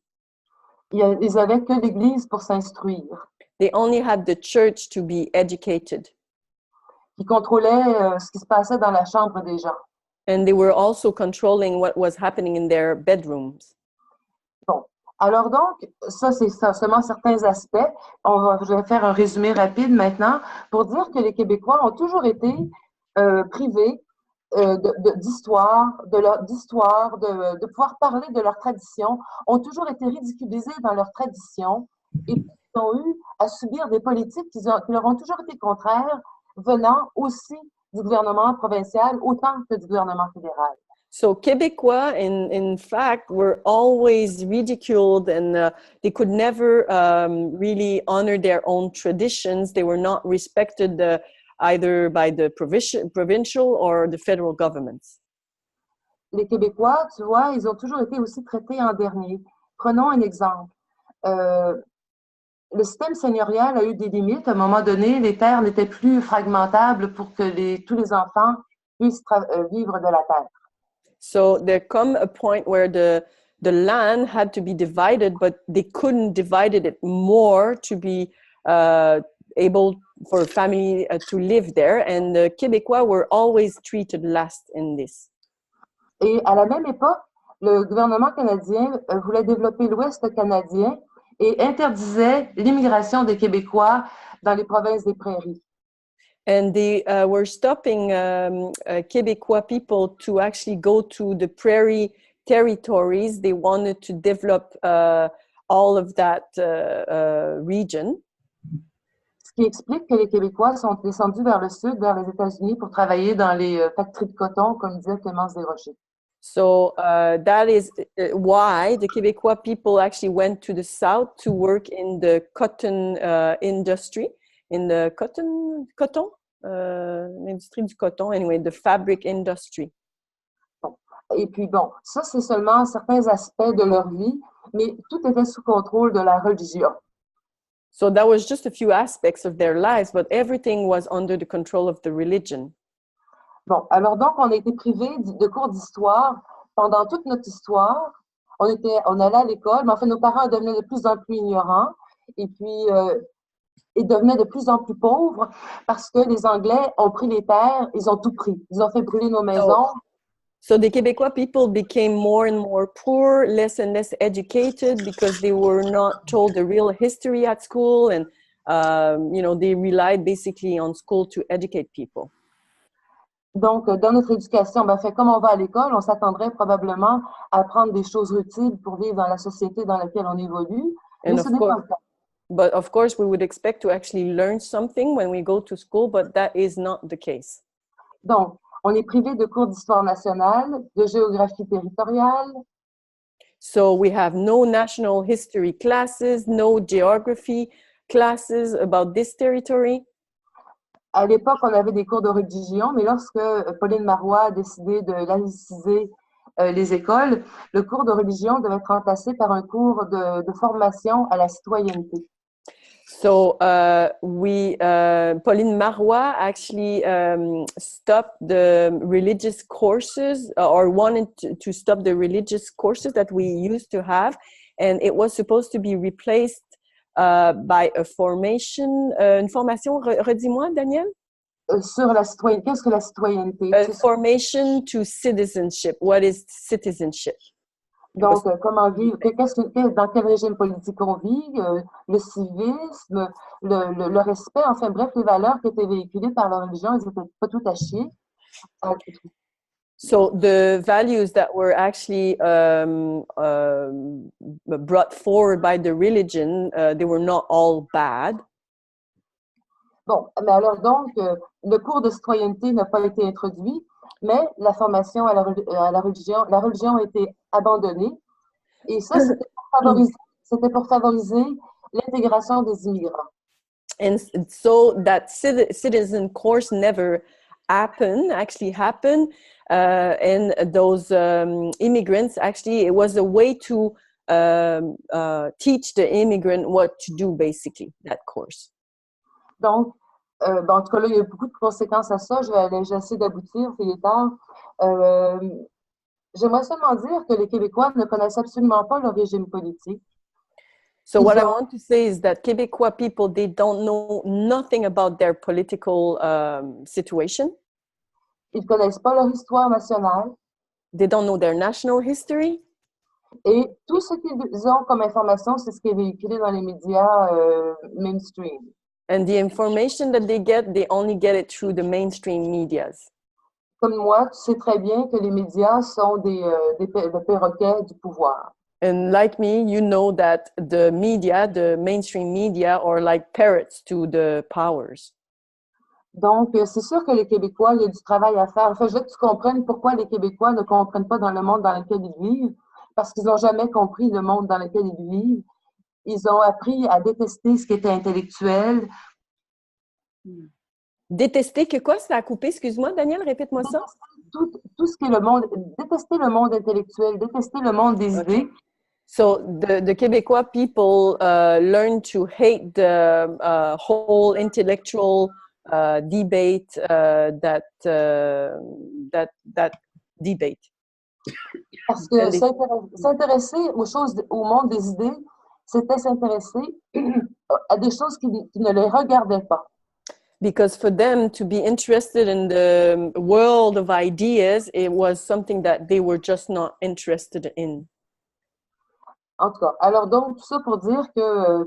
Ils avaient que l'Église pour s'instruire. They only had the church to be educated. Qui contrôlait ce qui se passait dans la chambre des gens. And they were also controlling what was happening in their bedrooms. Bon. Alors donc, ça, c'est seulement certains aspects. Je vais faire un résumé rapide maintenant pour dire que les Québécois ont toujours été privés d'histoire, de pouvoir parler de leur tradition, ont toujours été ridiculisés dans leur tradition et ils ont eu à subir des politiques qui leur ont toujours été contraires, venant aussi du gouvernement provincial autant que du gouvernement fédéral. So Québécois, in fact, were always ridiculed, and they could never really honor their own traditions. They were not respected either by the provincial or the federal governments. Les Québécois, tu vois, ils ont toujours été aussi traités en dernier. Prenons un exemple. Le système seigneurial a eu des limites. À un moment donné, les terres n'étaient plus fragmentables pour que tous les enfants puissent vivre de la terre. So there come a point where the land had to be divided, but they couldn't divide it more to be able for a family to live there. And the Québécois were always treated last in this. Et à la même époque, le gouvernement canadien voulait développer l'Ouest canadien et interdisait l'immigration des Québécois dans les provinces des prairies. And they were stopping Québécois people to actually go to the prairie territories. They wanted to develop all of that region. Ce qui explique que les Québécois sont descendus vers le sud, vers les États-Unis, pour travailler dans les factories de coton, comme disait Clémence Desrochers. So that is why the Québécois people actually went to the south to work in the cotton industry, in the coton, l'industrie du coton, anyway, the fabric industry. Bon. Et puis bon, ça c'est seulement certains aspects de leur vie, mais tout était sous contrôle de la religion. So that was just a few aspects of their lives, but everything was under the control of the religion. Bon, alors donc, on a été privés de cours d'histoire pendant toute notre histoire. On allait à l'école, mais en fait, nos parents devenaient de plus en plus ignorants et puis ils devenaient de plus en plus pauvres parce que les Anglais ont pris les terres, ils ont tout pris. Ils ont fait brûler nos maisons. So the Québécois people became more and more poor, less and less educated because they were not told the real history at school, and they relied basically on school to educate people. Donc, dans notre éducation, comme on va à l'école, on s'attendrait probablement à apprendre des choses utiles pour vivre dans la société dans laquelle on évolue. Mais ce n'est pas le cas. But of course, we would expect to actually learn something when we go to school, but that is not the case. Donc, on est privé de cours d'histoire nationale, de géographie territoriale. So we have no national history classes, no geography classes about this territory. À l'époque, on avait des cours de religion, mais lorsque Pauline Marois a décidé de laïciser les écoles, le cours de religion devait être remplacé par un cours de formation à la citoyenneté. So Pauline Marois actually stopped the religious courses or wanted to stop the religious courses that we used to have, and it was supposed to be replaced by a formation, une formation, redis-moi, Daniel? Sur la citoyenneté, qu'est-ce que la citoyenneté? Formation to citizenship. What is citizenship? Donc, comment vivre, dans quel régime politique on vit, le civisme, le respect, enfin bref, les valeurs qui étaient véhiculées par la religion, elles n'étaient pas tout à chier. So the values that were actually brought forward by the religion, they were not all bad. Bon, mais alors donc, le cours de citoyenneté n'a pas été introduit, mais la formation à la religion a été abandonnée. Et ça, c'était pour favoriser l'intégration des immigrants. And so that citizen course never happened, and those immigrants, actually, it was a way to teach the immigrant what to do, basically, that course. Donc, en tout cas, là, il y a beaucoup de conséquences à ça. J'essaie d'aboutir, c'est tard. J'aimerais seulement dire que les Québécois ne connaissent absolument pas le régime politique. So what I want to say is that Québécois people, they don't know nothing about their political situation. Ils ne connaissent pas leur histoire nationale. They don't know their national history. Et tout ce qu'ils ont comme information, c'est ce qui est véhiculé dans les médias mainstream. And the information that they only get it through the mainstream medias. Comme moi, tu sais très bien que les médias sont des perroquets du pouvoir. And like me, you know that the media, the mainstream media, are like parrots to the powers. Donc, c'est sûr que les Québécois, il y a du travail à faire. Enfin, je veux que tu comprennes pourquoi les Québécois ne comprennent pas dans le monde dans lequel ils vivent, parce qu'ils n'ont jamais compris le monde dans lequel ils vivent. Ils ont appris à détester ce qui était intellectuel. Détester que quoi? Ça a coupé, excuse-moi, Daniel, répète-moi ça. Tout ce qui est le monde, détester le monde intellectuel, détester le monde des idées. So the Québécois people learn to hate the whole intellectual debate that debate. Parce que s'intéresser aux choses, au monde des idées, c'était s'intéresser à des choses qui ne les regardaient pas. Because for them to be interested in the world of ideas, it was something that they were just not interested in. En tout cas, alors donc, tout ça pour dire que...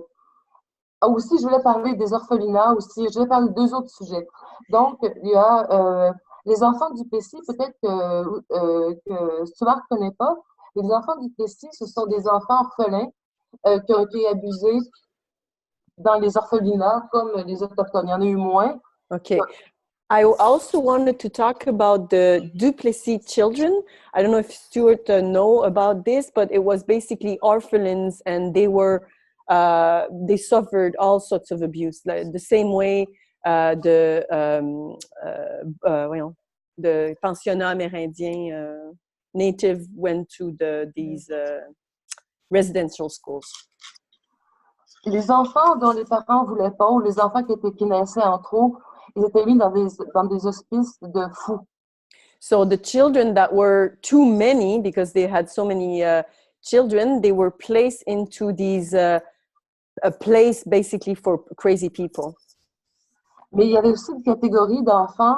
aussi, je voulais parler des orphelinats aussi. Je vais parler de deux autres sujets. Donc, il y a les enfants du Plessis, peut-être que Stuart ne connaît pas. Les enfants du Plessis, ce sont des enfants orphelins qui ont été abusés dans les orphelinats comme les Autochtones. Il y en a eu moins. Okay. I also wanted to talk about the Deux Plessis children. I don't know if Stuart know about this, but it was basically orphelins, and they suffered all sorts of abuse, like the same way the pensionnats amérindiens native went to these residential schools. Les enfants dont les parents ne voulaient pas, ou les enfants qui naissaient en trop, ils étaient mis dans des hospices de fous. So the children that were too many, because they had so many children, they were placed into these a place basically for crazy people. Mais il y avait aussi une catégorie d'enfants.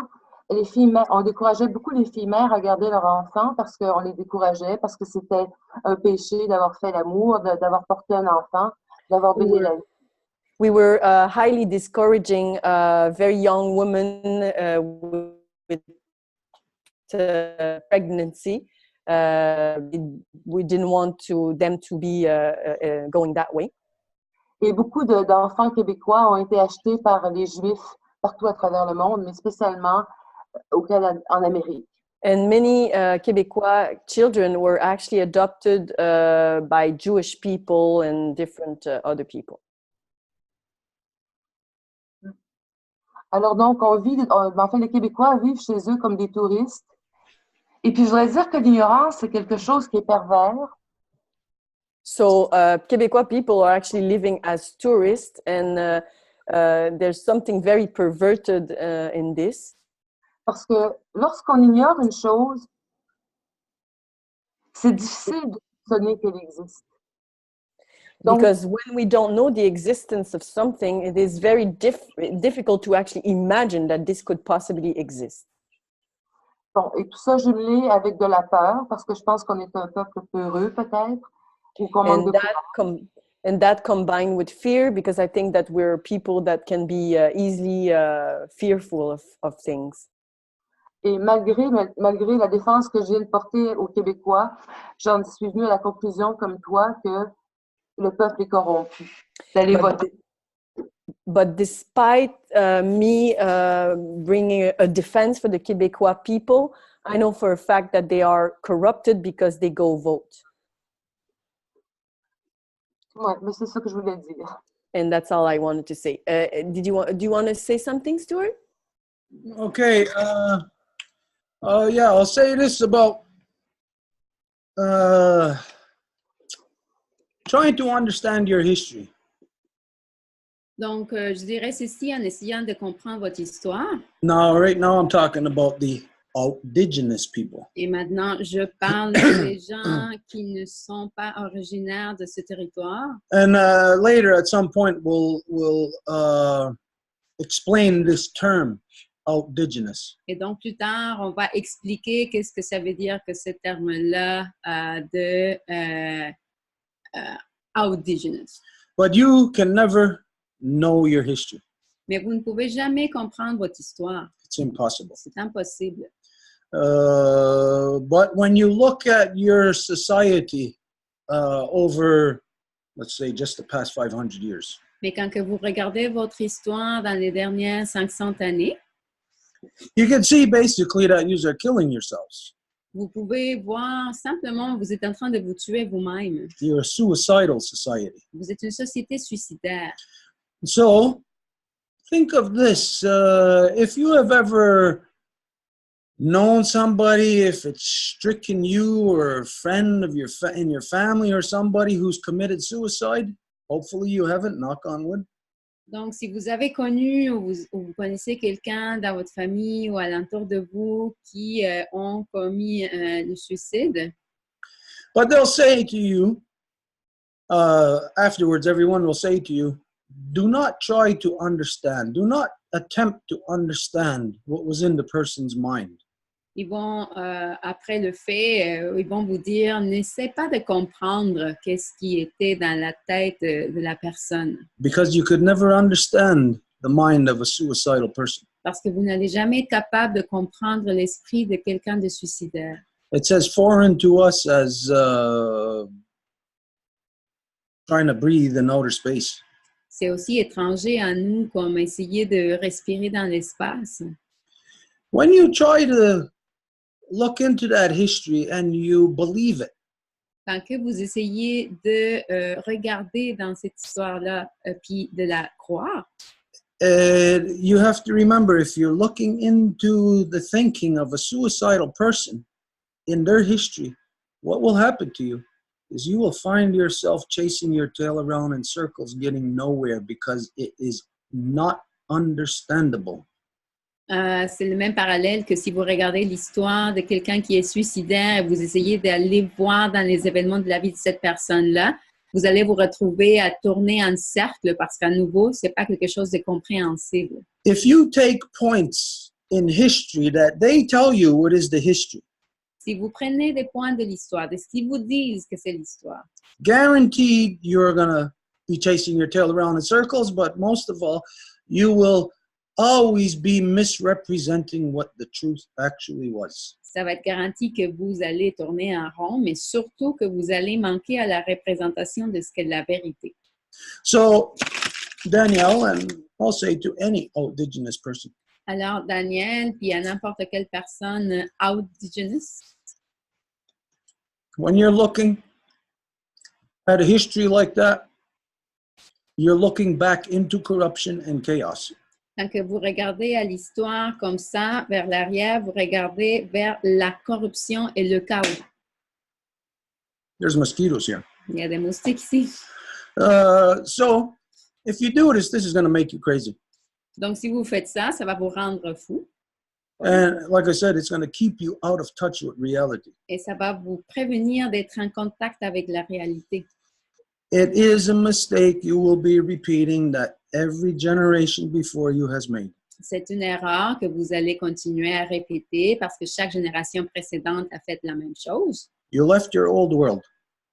Les filles mères, on décourageait beaucoup les filles mères à garder leurs enfants parce qu'on les décourageait, parce que c'était un péché d'avoir fait l'amour, d'avoir porté un enfant, d'avoir donné la vie. We were highly discouraging very young women with pregnancy. We didn't want them to be going that way. Et beaucoup d'enfants québécois ont été achetés par les Juifs partout à travers le monde, mais spécialement au Canada, en Amérique. And many Québécois children were actually adopted by Jewish people and different other people. Alors donc, les Québécois vivent chez eux comme des touristes. Et puis, je voudrais dire que l'ignorance, c'est quelque chose qui est pervers. So Québécois people are actually living as tourists, and there's something very perverted in this. Parce que lorsqu'on ignore une chose, c'est difficile de soupçonner qu'elle existe. Donc, because when we don't know the existence of something, it is very difficult to actually imagine that this could possibly exist. Bon, et tout ça jumelé avec de la peur, parce que je pense qu'on est un peuple peureux, peut-être. And that combined with fear, because I think that we're people that can be easily fearful of things. Et malgré la défense que je viens de porter aux Québécois, j'en suis venue à la conclusion, comme toi, que le peuple est corrompu. D'aller voter. But despite me bringing a defense for the Québécois people, I know for a fact that they are corrupted because they go vote. Ouais, mais c'est ça que je voulais dire. And that's all I wanted to say. Do you want to say something, Stuart? Okay. Yeah, I'll say this about trying to understand your history. Donc, je dirais ceci en essayant de comprendre votre histoire. Now, right now, I'm talking about the indigenous people. Et maintenant, je parle des gens qui ne sont pas originaires de ce territoire. And later, at some point, we'll explain this term, indigenous. Et donc, plus tard, on va expliquer qu'est-ce que ça veut dire que ce terme-là de indigenous. But you can never know your history. Mais vous ne pouvez jamais comprendre votre histoire. It's impossible. C'est impossible. But when you look at your society over, let's say, just the past 500 years, Mais quand que vous regardez votre histoire dans les dernières 500 années, you can see basically that you are killing yourselves. vous pouvez voir simplement, vous êtes en train de vous tuer vous-même. You're a suicidal society. Vous êtes une société suicidaire. So, think of this. If you have ever known somebody, if it's stricken you or a friend of in your family or somebody who's committed suicide, hopefully you haven't, knock on wood. Donc, si vous avez connu ou vous connaissez quelqu'un dans votre famille ou alentour de vous qui ont commis le suicide, but they'll say to you, afterwards, everyone will say to you, do not try to understand. Do not attempt to understand what was in the person's mind. ils vont, après le fait, ils vont vous dire, n'essaie pas de comprendre qu'est-ce qui était dans la tête de la personne. Because you could never understand the mind of a suicidal person. Parce que vous n'allez jamais être capable de comprendre l'esprit de quelqu'un de suicidaire. It's as foreign to us as trying to breathe in outer space. C'est aussi étranger à nous comme essayer de respirer dans l'espace. When you try to look into that history and you believe it, Quand que vous essayez de regarder dans cette histoire-là puis de la croire, you have to remember, if you're looking into the thinking of a suicidal person in their history, what will happen to you is you will find yourself chasing your tail around in circles, getting nowhere because it is not understandable. c'est le même parallèle que si vous regardez l'histoire de quelqu'un qui est suicidaire et vous essayez d'aller voir dans les événements de la vie de cette personne-là, vous allez vous retrouver à tourner en cercle parce qu'à nouveau, c'est pas quelque chose de compréhensible. If you take points in history that they tell you what is the history, Si vous prenez des points de l'histoire, de ce qu'ils vous disent que c'est l'histoire, guaranteed you're going to be chasing your tail around in circles, but most of all, you will always be misrepresenting what the truth actually was. ça va être garanti que vous allez tourner en rond, mais surtout que vous allez manquer à la représentation de ce qu'est la vérité. So, Danielle, and I'll say to any indigenous person, Alors, Daniel, puis à n'importe quelle personne indigenous, when you're looking at a history like that, you're looking back into corruption and chaos. quand que vous regardez à l'histoire comme ça, vers l'arrière, vous regardez vers la corruption et le chaos. There's mosquitoes here. Il y a des moustiques ici. So, if you do this is going to make you crazy. Donc, si vous faites ça, ça va vous rendre fou. And like I said, it's going to keep you out of touch with reality. Et ça va vous prévenir d'être en contact avec la réalité. It is a mistake you will be repeating that every generation before you has made. C'est une erreur que vous allez continuer à répéter parce que chaque génération précédente a fait la même chose. You left your old world.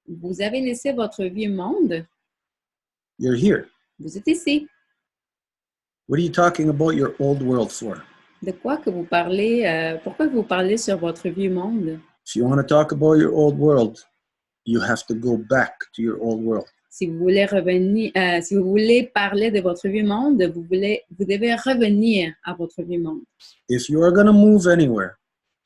Vous avez laissé votre vieux monde. You're here. Vous êtes ici. What are you talking about your old world for? De quoi que vous parlez? Pourquoi que vous parlez sur votre vieux monde? If you want to talk about your old world, you have to go back to your old world. Si vous voulez revenir, si vous voulez parler de votre vieux monde, vous devez revenir à votre vieux monde. If you are going to move anywhere,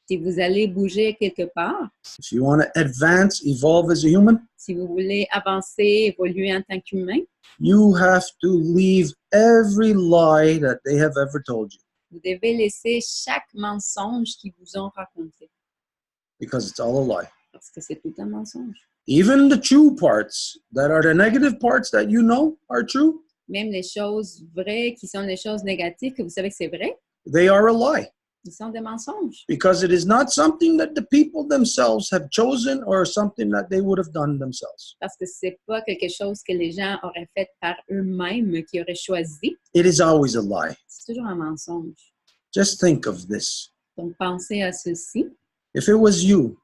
Si vous allez bouger quelque part, if you want to advance, evolve as a human, si vous voulez avancer, évoluer en tant qu'humain, you have to leave every lie that they have ever told you, vous devez laisser chaque mensonge qu'ils vous ont raconté. because it's all a lie. Parce que c'est tout un mensonge. even the true parts that are the negative parts that you know are true, Même les choses vraies qui sont les choses négatives que vous savez que c'est vrai, they are a lie. ils sont des mensonges. Because it is not something that the people themselves have chosen or something that they would have done themselves. Parce que c'est pas quelque chose que les gens auraient fait par eux-mêmes, qu'ils auraient choisi. It is always a lie. C'est toujours un mensonge. Just think of this. Donc, pensez à ceci. If it was you,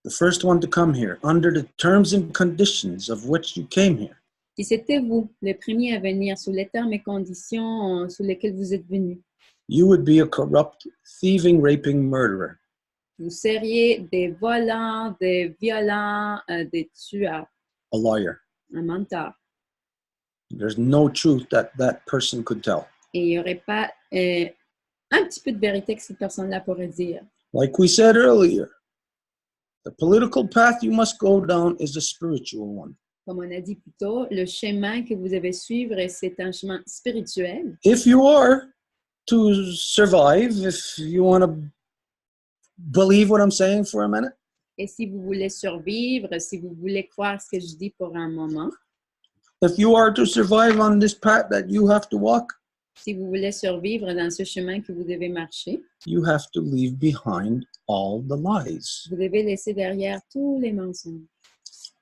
the first one to come here, under the terms and conditions of which you came here, Si c'était vous, le premier à venir, sous les termes et conditions sous lesquels vous êtes venu, you would be a corrupt, thieving, raping murderer. vous seriez des volants, des violents, des tueurs, A liar. un menteur. There's no truth that that person could tell. Et il n'y aurait pas un petit peu de vérité que cette personne-là pourrait dire. Like we said earlier, the political path you must go down is a spiritual one. Comme on a dit plus tôt, le chemin que vous devez suivre, c'est un chemin spirituel. If you are to survive, if you want to believe what I'm saying for a minute, Et si vous voulez survivre, si vous voulez croire ce que je dis pour un moment, if you are to survive on this path that you have to walk, si vous voulez survivre dans ce chemin que vous devez marcher, you have to leave behind all the lies. vous devez laisser derrière tous les mensonges.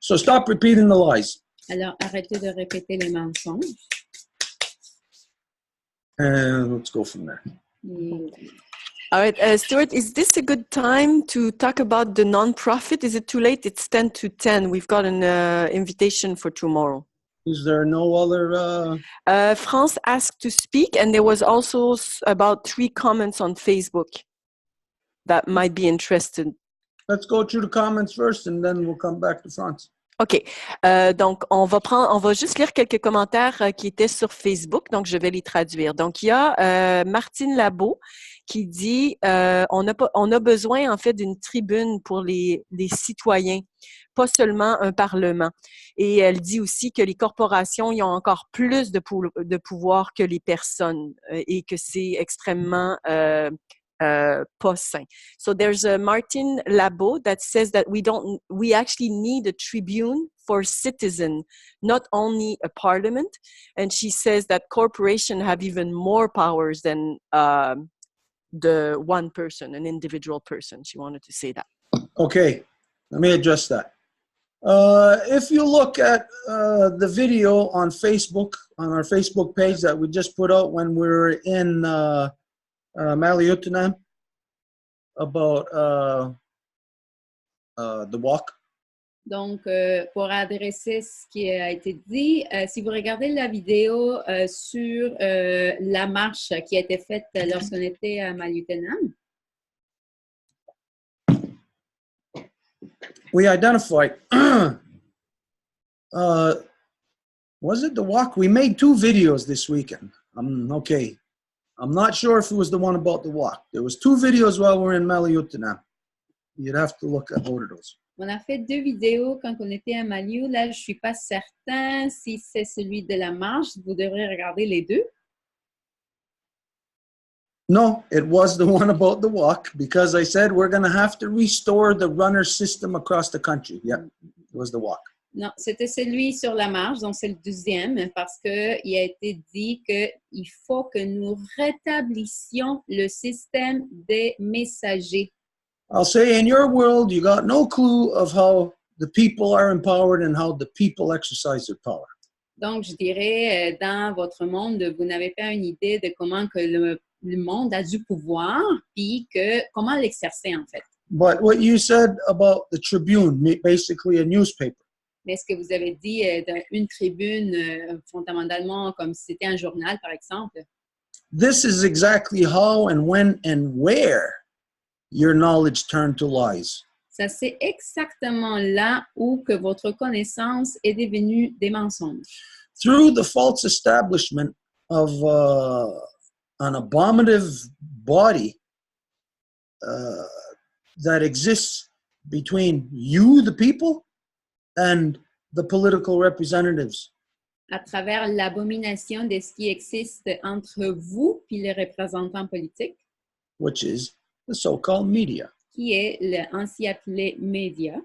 So stop repeating the lies. Alors, arrêtez de répéter les mensonges. And let's go from there. Et All right, Stuart, is this a good time to talk about the nonprofit? Is it too late? It's 10 to 10. We've got an invitation for tomorrow. Is there no other... France asked to speak, and there was also about 3 comments on Facebook that might be interested. Let's go through the comments first, and then we'll come back to France. OK. Donc, on va juste lire quelques commentaires qui étaient sur Facebook. Donc, je vais les traduire. Donc, il y a Martine Labo qui dit on a besoin, en fait, d'une tribune pour les citoyens, pas seulement un parlement. Et elle dit aussi que les corporations, ils ont encore plus de pouvoir que les personnes et que c'est extrêmement pas sain. So there's a Martin Labo that says that we actually need a tribune for citizen, not only a parliament. And she says that corporations have even more powers than the one person, an individual person. She wanted to say that. Okay, let me address that. If you look at the video on Facebook, on our Facebook page that we just put out when we were in Malie-Utenam about the walk. donc, pour adresser ce qui a été dit, si vous regardez la vidéo sur la marche qui a été faite lorsqu'on était à Malie-Utenam, we identified, was it the walk? We made 2 videos this weekend. Okay. I'm not sure if it was the one about the walk. There was 2 videos while we were in Malie-Utenam. You'd have to look at both of those. on a fait 2 vidéos quand on était à Maliou. Là, je ne suis pas certain si c'est celui de la marche. Vous devrez regarder les 2. No, it was the one about the walk because I said we're going to have to restore the runner system across the country. Yeah, it was the walk. Non, c'était celui sur la marche, donc c'est le 2e, parce qu'il a été dit qu'il faut que nous rétablissions le système des messagers. I'll say in your world, you got no clue of how the people are empowered and how the people exercise their power. Donc, je dirais, dans votre monde, vous n'avez pas une idée de comment que le monde a du pouvoir, puis comment l'exercer, en fait. But what you said about the Tribune, basically a newspaper, Mais ce que vous avez dit d'une tribune, fondamentalement, comme si c'était un journal, par exemple, this is exactly how and when and where your knowledge turned to lies. ça c'est exactement là où que votre connaissance est devenue des mensonges. Through the false establishment of an abominative body that exists between you, the people, and the political representatives. À travers l'abomination de ce qui existe entre vous et les représentants politiques, Which is the so-called media. qui est le ainsi appelé média.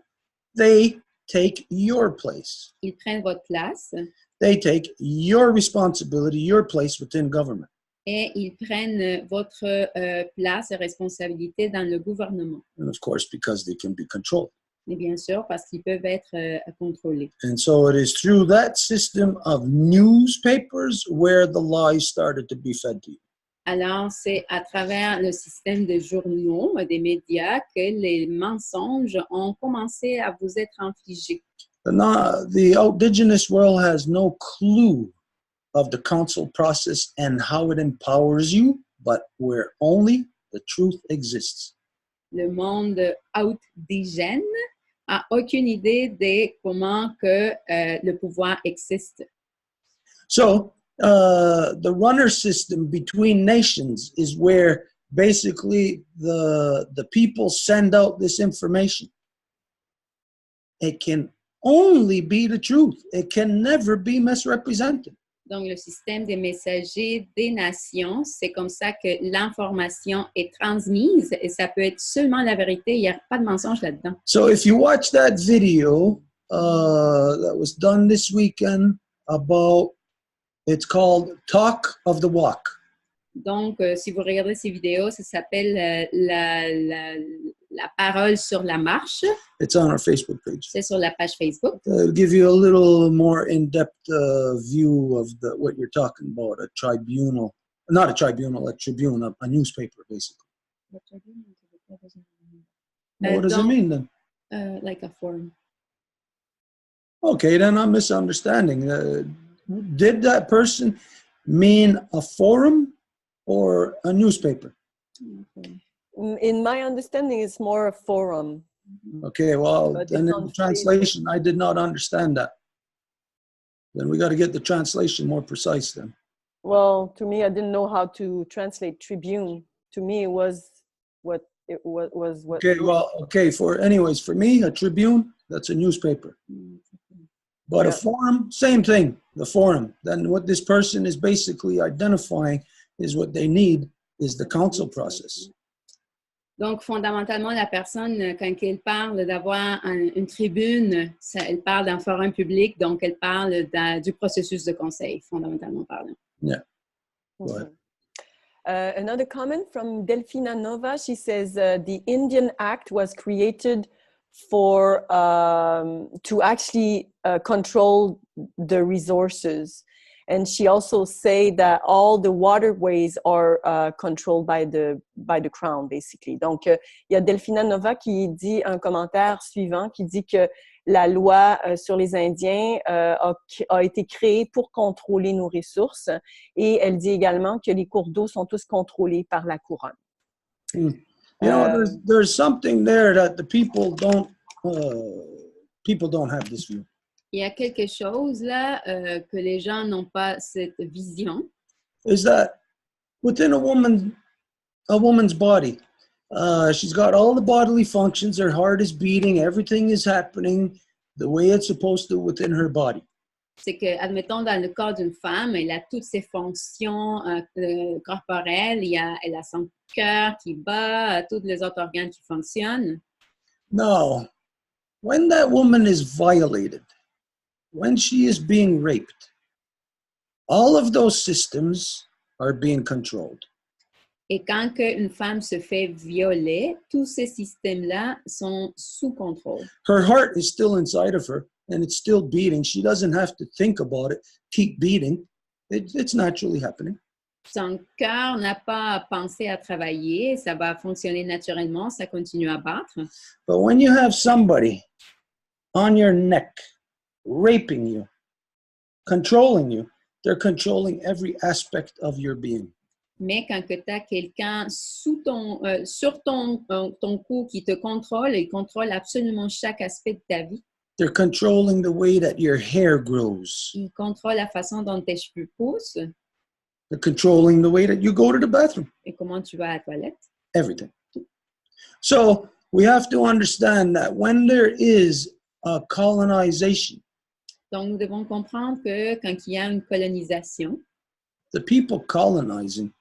They take your place. Ils prennent votre place They take your responsibility, your place within government. et ils prennent votre place et responsabilité dans le gouvernement. And of course, because they can be controlled. Et bien sûr, parce qu'ils peuvent être contrôlés. And so it is through that system of newspapers where the lies started to be fed to you. Alors, c'est à travers le système de journaux, des médias, que les mensonges ont commencé à vous être infligés. The indigenous world has no clue of the council process and how it empowers you, but where only the truth exists. Le monde indigène a aucune idée de comment que le pouvoir existe. So the runner system between nations is where basically the people send out this information. It can only be the truth. It can never be misrepresented. Donc, le système des messagers des nations, c'est comme ça que l'information est transmise et ça peut être seulement la vérité. Il n'y a pas de mensonge là-dedans. So if you watch that video that was done this weekend about, it's called Talk of the Walk. Donc, si vous regardez ces vidéos, ça s'appelle la parole sur la marche. It's on our Facebook page. C'est sur la page Facebook. It'll give you a little more in-depth view of what you're talking about, a tribunal, not a tribunal, a tribune, a newspaper, basically. What does it mean then? Like a forum. Okay, then I'm misunderstanding. Did that person mean a forum or a newspaper? Okay. In my understanding, it's more a forum. Okay, well, But then it's in on the translation, I did not understand that. Then we got to get the translation more precise then. Well, to me, I didn't know how to translate tribune. To me, it was what it was. What Okay, well, okay, anyways, for me, a tribune, that's a newspaper. But Yeah. a forum, same thing, the forum. Then what this person is basically identifying is what they need is the council process. Donc, fondamentalement, la personne, quand elle parle d'avoir une tribune, elle parle d'un forum public, donc elle parle du processus de conseil, fondamentalement parlant. Yeah. Mhm. Another comment from Delfina Nova. She says the Indian Act was created for to actually control the resources. And she also say that all the waterways are controlled by the crown, basically. Donc, il y a Delfina Nova qui dit un commentaire suivant, qui dit que la loi sur les Indiens a été créée pour contrôler nos ressources. Et elle dit également que les cours d'eau sont tous contrôlés par la couronne. You know, there's something there that the people don't have this view. Il y a quelque chose là que les gens n'ont pas cette vision. Is that within a woman's body, she's got all the bodily functions, her heart is beating, everything is happening the way it's supposed to within her body. C'est que, admettons, dans le corps d'une femme, elle a toutes ses fonctions corporelles, elle a son cœur qui bat, tous les autres organes qui fonctionnent. Now, when that woman is violated, when she is being raped, all of those systems are being controlled. Et quand une femme se fait violer, tous ces systèmes-là sont sous contrôle. Her heart is still inside of her and it's still beating. She doesn't have to think about it, keep beating. It's naturally happening. Son cœur n'a pas à penser à travailler, ça va fonctionner naturellement, ça continue à battre. But when you have somebody on your neck, raping you, controlling you, they're controlling every aspect of your being. Mais quand tu as quelqu'un sur ton cou qui te contrôle, il contrôle absolument chaque aspect de ta vie. They're controlling the way that your hair grows. Il contrôle la façon dont tes cheveux poussent. They're controlling the way that you go to the bathroom. Et comment tu vas à la toilette. Everything. So we have to understand that when there is a colonization, donc nous devons comprendre que quand il y a une colonisation, the people colonizing,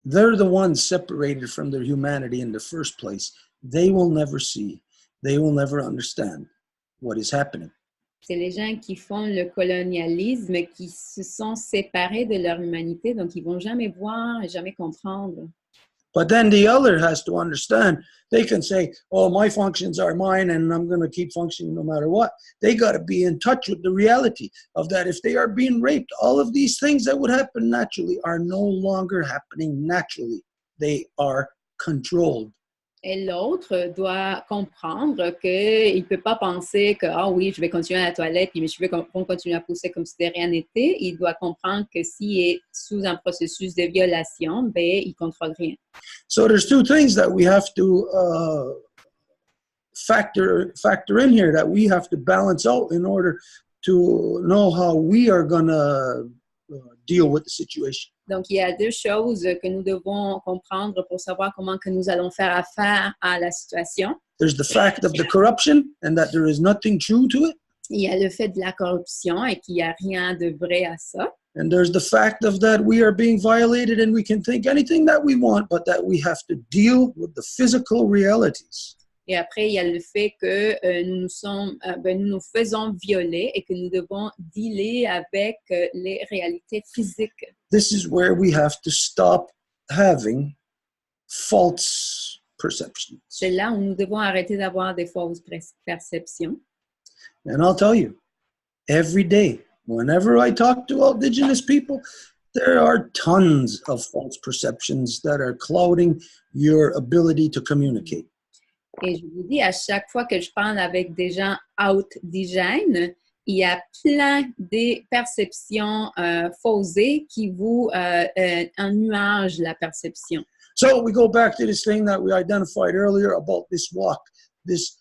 they're the ones separated from their humanity in the first place. They will never see. they will never understand what is happening. C'est les gens qui font le colonialisme, qui se sont séparés de leur humanité, donc ils vont jamais voir et jamais comprendre. But then the other has to understand. They can say, oh, my functions are mine and I'm going to keep functioning no matter what. They got to be in touch with the reality of that. If they are being raped, all of these things that would happen naturally are no longer happening naturally. They are controlled. Et l'autre doit comprendre qu'il ne peut pas penser que, ah oui, je vais continuer à la toilette et mes cheveux vont continuer à pousser comme si de rien n'était. Il doit comprendre que s'il est sous un processus de violation, ben, il ne contrôle rien. So there's two things that we have to factor in here, that we have to balance out in order to know how we are going to deal with the situation. Donc, il y a deux choses que nous devons comprendre pour savoir comment que nous allons faire affaire à la situation. There's the fact of the corruption and that there is nothing true to it. Il y a le fait de la corruption et qu'il n'y a rien de vrai à ça. And there's the fact of that we are being violated and we can think anything that we want, but that we have to deal with the physical realities. Et après, il y a le fait que nous nous faisons violer et que nous devons dealer avec les réalités physiques. This is where we have to stop having false perceptions. C'est là où nous devons arrêter d'avoir des fausses perceptions. And I'll tell you, every day, whenever I talk to Indigenous people, there are tons of false perceptions that are clouding your ability to communicate. Et je vous dis, à chaque fois que je parle avec des gens indigènes, il y a plein de perceptions faussées qui vous ennuagent la perception. So we go back to this thing that we identified earlier about this walk, this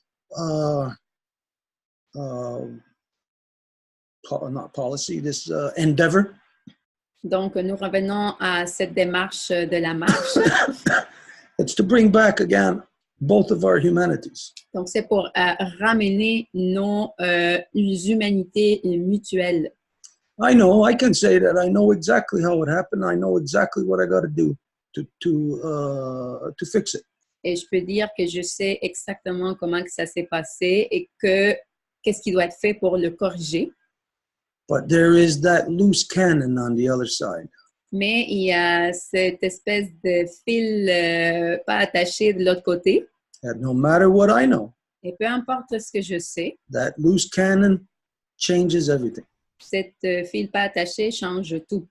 not policy, this endeavor. Donc, nous revenons à cette démarche de la marche. It's to bring back again both of our humanities. Donc, c'est pour ramener nos humanités mutuelles. I know, I can say that I know exactly how it happened. I know exactly what I got to do to fix it. Et je peux dire que je sais exactement comment que ça s'est passé et qu'est-ce qui doit être fait pour le corriger. But there is that loose cannon on the other side. Mais il y a cette espèce de fil pas attaché de l'autre côté. That no matter what I know, et peu importe ce que je sais, that loose cannon changes everything. Cette fil pas attaché change tout.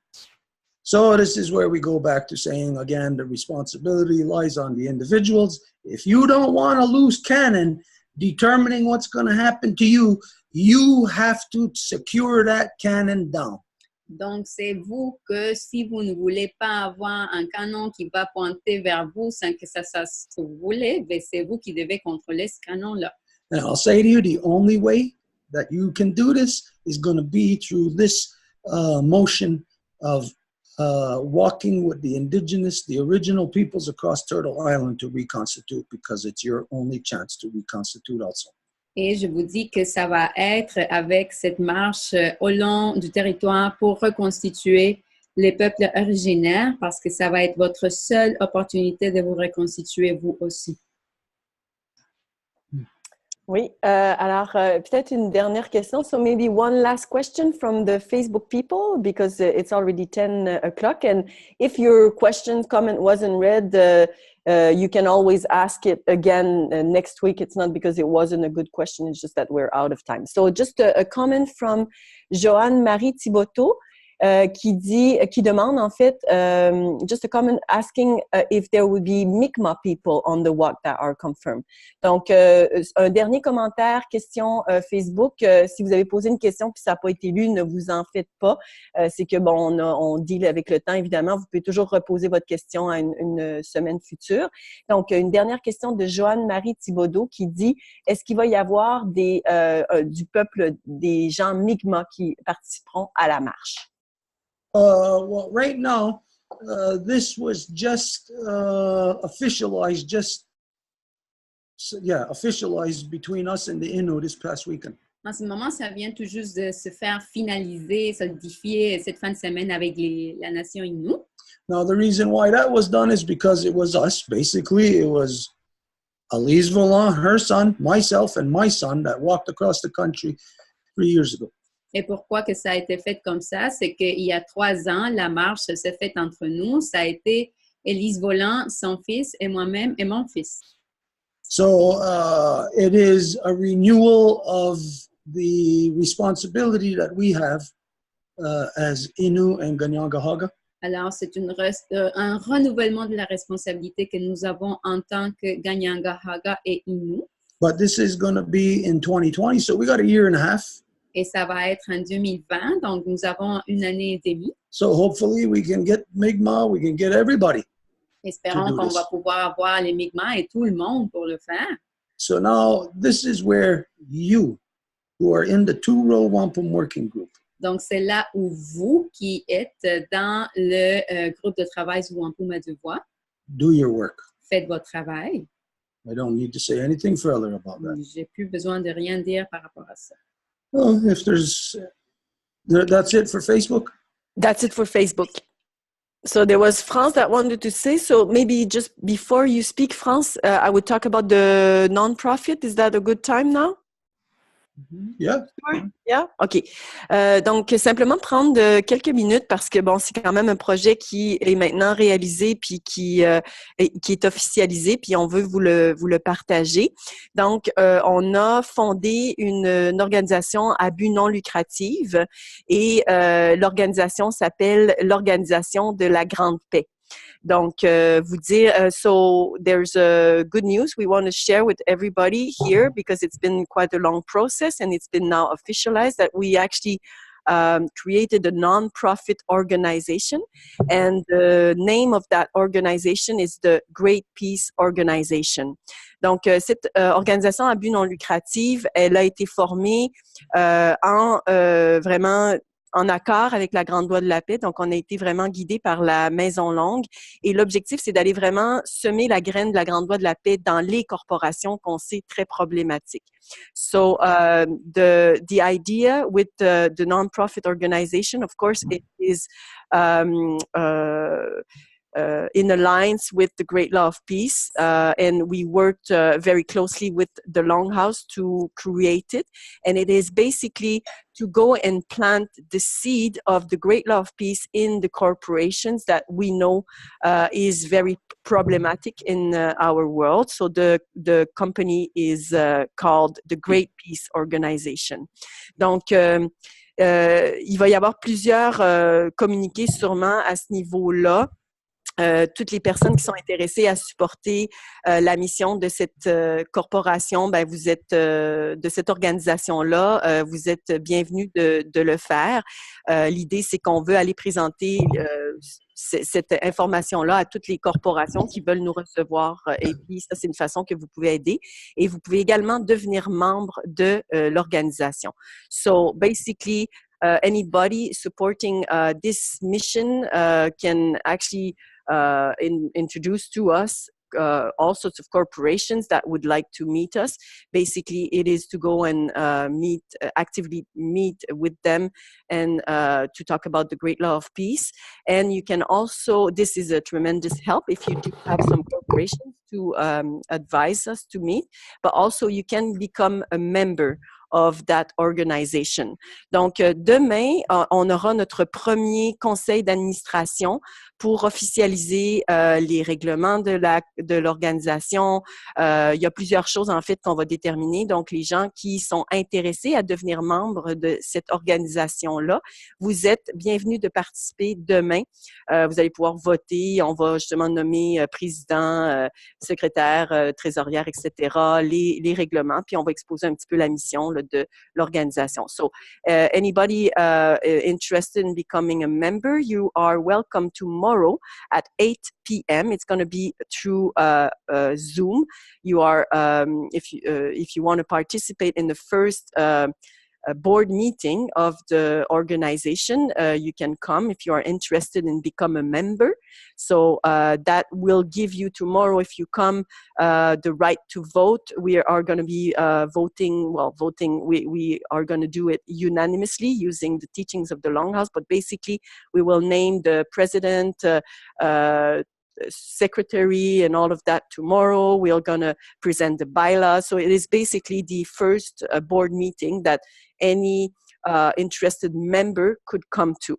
So this is where we go back to saying again, the responsibility lies on the individuals. If you don't want a loose cannon determining what's going to happen to you, you have to secure that cannon down. Donc, c'est vous que si vous ne voulez pas avoir un canon qui va pointer vers vous sans que ça fasse ce que vous voulez, ben c'est vous qui devez contrôler ce canon-là. And I'll say to you, the only way that you can do this is going to be through this motion of walking with the indigenous, the original peoples across Turtle Island to reconstitute, because it's your only chance to reconstitute also. Et je vous dis que ça va être avec cette marche au long du territoire pour reconstituer les peuples originaires, parce que ça va être votre seule opportunité de vous reconstituer vous aussi. Oui, alors peut-être une dernière question. So maybe one last question from the Facebook people, because it's already 10 o'clock. And if your question, comment wasn't read, you can always ask it again next week. It's not because it wasn't a good question, it's just that we're out of time. So just a comment from Joanne Marie Thiboteau. Qui demande en fait, just a comment asking if there would be Mi'kmaq people on the walk that are confirmed. Donc, un dernier commentaire, question Facebook. Si vous avez posé une question puis ça n'a pas été lu, ne vous en faites pas. C'est que bon, on deal avec le temps, évidemment. Vous pouvez toujours reposer votre question à une semaine future. Donc, une dernière question de Joanne-Marie Thibodeau qui dit, est-ce qu'il va y avoir du peuple, des gens Mi'kmaq qui participeront à la marche? Well, right now, this was just officialized, officialized between us and the Innu this past weekend. En ce moment, ça vient tout juste de se faire finaliser, solidifier cette fin de semaine avec la nation Innu. Now, the reason why that was done is because it was us. Basically, it was Elise Volant, her son, myself, and my son that walked across the country 3 years ago. Et pourquoi que ça a été fait comme ça? C'est qu'il y a 3 ans, la marche s'est faite entre nous. Ça a été Élise Volant, son fils, et moi-même et mon fils. So it is a renewal of the responsibility that we have as Innu and Ganyangahaga. Alors, c'est un renouvellement de la responsabilité que nous avons en tant que Ganyangahaga et Innu. But this is going to be in 2020, so we got a year and a half. Et ça va être en 2020, donc nous avons 1 année et demie. So hopefully we can get Mi'kmaq, we can get everybody. Espérons qu'on va pouvoir avoir les Mi'kmaq et tout le monde pour le faire. So now this is where you, who are in the Row Wampum working group, Donc, c'est là où vous qui êtes dans le groupe de travail Row Wampum à Deux Voies, do your work. faites votre travail. I don't need to say anything further about that. J'ai plus besoin de rien dire par rapport à ça. Well, if that's it for Facebook. That's it for Facebook. So there was France that wanted to say, so maybe just before you speak, France, I would talk about the non-profit. Is that a good time now? Yeah. Yeah? OK. Donc, simplement prendre quelques minutes parce que, bon, c'est quand même un projet qui est maintenant réalisé puis qui est officialisé puis on veut vous le partager. Donc, on a fondé une organisation à but non lucratif et l'organisation s'appelle l'Organisation de la Grande Paix. Donc, vous dire, so there's a good news we want to share with everybody here because it's been quite a long process and it's been now officialized that we actually created a non-profit organization and the name of that organization is the Great Peace Organization. Donc, cette organisation à but non lucratif, elle a été formée vraiment en accord avec la Grande Loi de la Paix. Donc, on a été vraiment guidé par la Maison Longue. Et l'objectif, c'est d'aller vraiment semer la graine de la Grande Loi de la Paix dans les corporations qu'on sait très problématiques. So, the idea with the non-profit organization, of course, it is in alliance with the Great Law of Peace, and we worked very closely with the Longhouse to create it. And it is basically to go and plant the seed of the Great Law of Peace in the corporations that we know is very problematic in our world. So the company is called the Great Peace Organization. Donc, il va y avoir plusieurs communiqués sûrement à ce niveau-là. Toutes les personnes qui sont intéressées à supporter la mission de cette corporation, ben vous êtes de cette organisation-là, vous êtes bienvenus de le faire. L'idée, c'est qu'on veut aller présenter cette information-là à toutes les corporations qui veulent nous recevoir. Et puis, ça, c'est une façon que vous pouvez aider. Et vous pouvez également devenir membre de l'organisation. So, basically, anybody supporting this mission can actually introduce to us all sorts of corporations that would like to meet us. Basically, it is to go and actively meet with them and to talk about the Great Law of Peace. And you can also, this is a tremendous help if you do have some corporations to advise us to meet, but also you can become a member of that organization. Donc, demain, on aura notre premier conseil d'administration pour officialiser les règlements de l'organisation. Il y a plusieurs choses, en fait, qu'on va déterminer. Donc, les gens qui sont intéressés à devenir membres de cette organisation-là, vous êtes bienvenus de participer demain. Vous allez pouvoir voter. On va justement nommer président, secrétaire, trésorière, etc., les règlements. Puis, on va exposer un petit peu la mission de l'organisation. So, anybody interested in becoming a member, you are welcome tomorrow at 8 p.m. It's going to be through Zoom. You are, if you want to participate in the first board meeting of the organization, you can come if you are interested in become a member. So that will give you tomorrow, if you come, the right to vote. We are going to be voting. We are going to do it unanimously using the teachings of the Longhouse, but basically we will name the president, secretary and all of that tomorrow. We're going to present the bylaws. So it is basically the first board meeting that any interested member could come to.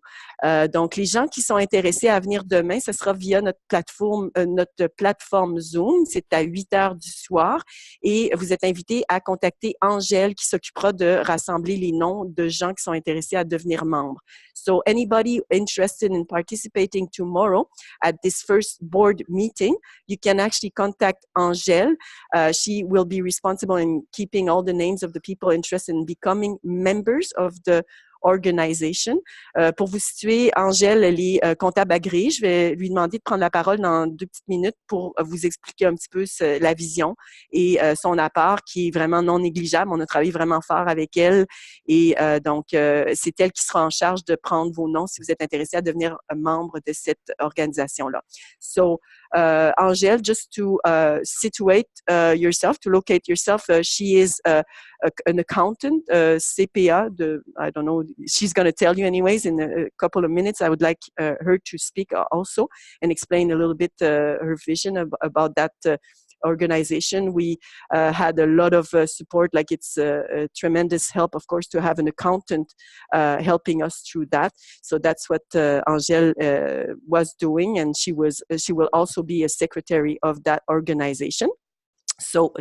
Donc, les gens qui sont intéressés à venir demain, ce sera via notre plateforme Zoom. C'est à 8 heures du soir. Et vous êtes invités à contacter Angèle qui s'occupera de rassembler les noms de gens qui sont intéressés à devenir membres. So, anybody interested in participating tomorrow at this first board meeting, you can actually contact Angèle. She will be responsible in keeping all the names of the people interested in becoming members of the organization. Pour vous situer, Angèle, elle est comptable agréée. Je vais lui demander de prendre la parole dans 2 petites minutes pour vous expliquer un petit peu la vision et son apport qui est vraiment non négligeable. On a travaillé vraiment fort avec elle et donc c'est elle qui sera en charge de prendre vos noms si vous êtes intéressé à devenir membre de cette organisation-là. So, Angèle, just to situate yourself, to locate yourself, she is an accountant, CPA. I don't know. She's going to tell you anyways in a couple of minutes. I would like her to speak also and explain a little bit her vision about that organization. We had a lot of support. Like it's a tremendous help, of course, to have an accountant helping us through that. So that's what Angèle was doing, and she will also be a secretary of that organization. So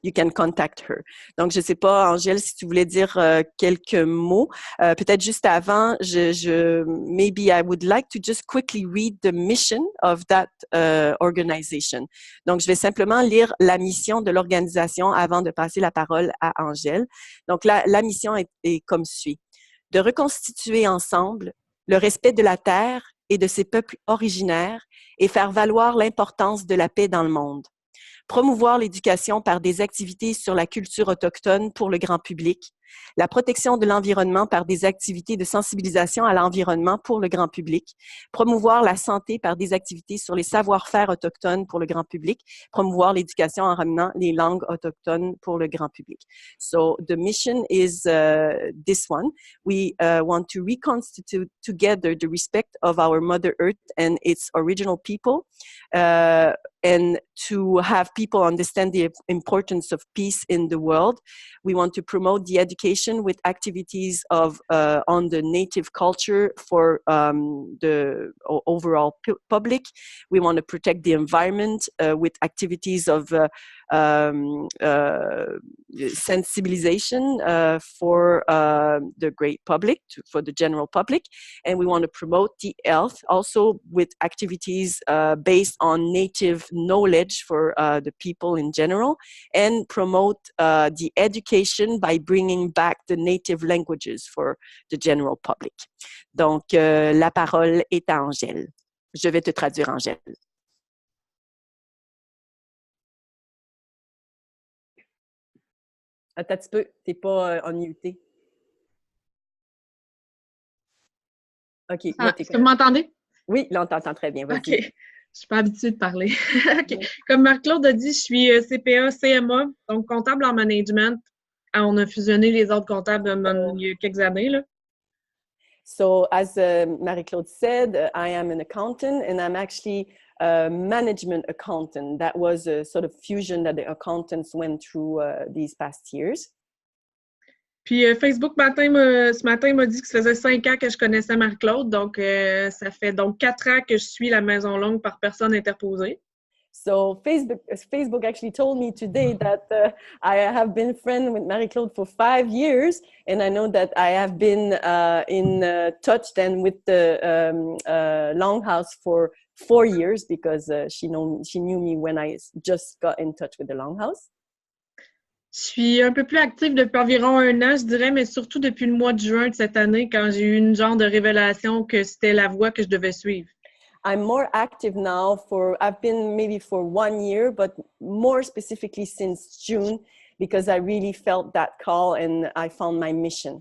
you can contact her. Donc, je sais pas, Angèle, si tu voulais dire quelques mots. Peut-être juste avant, maybe I would like to just quickly read the mission of that organization. Donc, je vais simplement lire la mission de l'organisation avant de passer la parole à Angèle. Donc, la mission est comme suit. De reconstituer ensemble le respect de la terre et de ses peuples originaires et faire valoir l'importance de la paix dans le monde. Promouvoir l'éducation par des activités sur la culture autochtone pour le grand public, la protection de l'environnement par des activités de sensibilisation à l'environnement pour le grand public, promouvoir la santé par des activités sur les savoir-faire autochtones pour le grand public, promouvoir l'éducation en ramenant les langues autochtones pour le grand public. So the mission is this one. We want to reconstitute together the respect of our Mother Earth and its original people, and to have people understand the importance of peace in the world. We want to promote the education with activities of on the native culture for the overall public. We want to protect the environment with activities of sensibilization for the great public, for the general public. And we want to promote the health also with activities based on native knowledge for the people in general, and promote the education by bringing back the native languages for the general public. Donc, la parole est à Angèle. Je vais te traduire, Angèle. Attends un petit peu, t'es pas unmuté. OK. Est-ce que vous m'entendez? Oui, là, on t'entend très bien. Vas-y. OK. Je suis pas habituée de parler. OK. Comme Marie-Claude a dit, je suis CPA, CMA, donc comptable en management. On a fusionné les autres comptables il y a quelques années, là. So, as Marie-Claude said, I am an accountant, and I'm actually a management accountant. That was a sort of fusion that the accountants went through these past years. Puis Facebook ce matin, il m'a dit que ça faisait 5 ans que je connaissais Marie-Claude, donc ça fait donc 4 ans que je suis la maison longue par personne interposée. So Facebook actually told me today that I have been friend with Marie-Claude for 5 years, and I know that I have been in touch then with the Longhouse for 4 years because she knew me when I just got in touch with the Longhouse. Je suis un peu plus active depuis environ 1 an, je dirais, mais surtout depuis le mois de juin de cette année, quand j'ai eu une genre de révélation que c'était la voie que je devais suivre. I'm more active now I've been maybe for 1 year, but more specifically since June, because I really felt that call and I found my mission.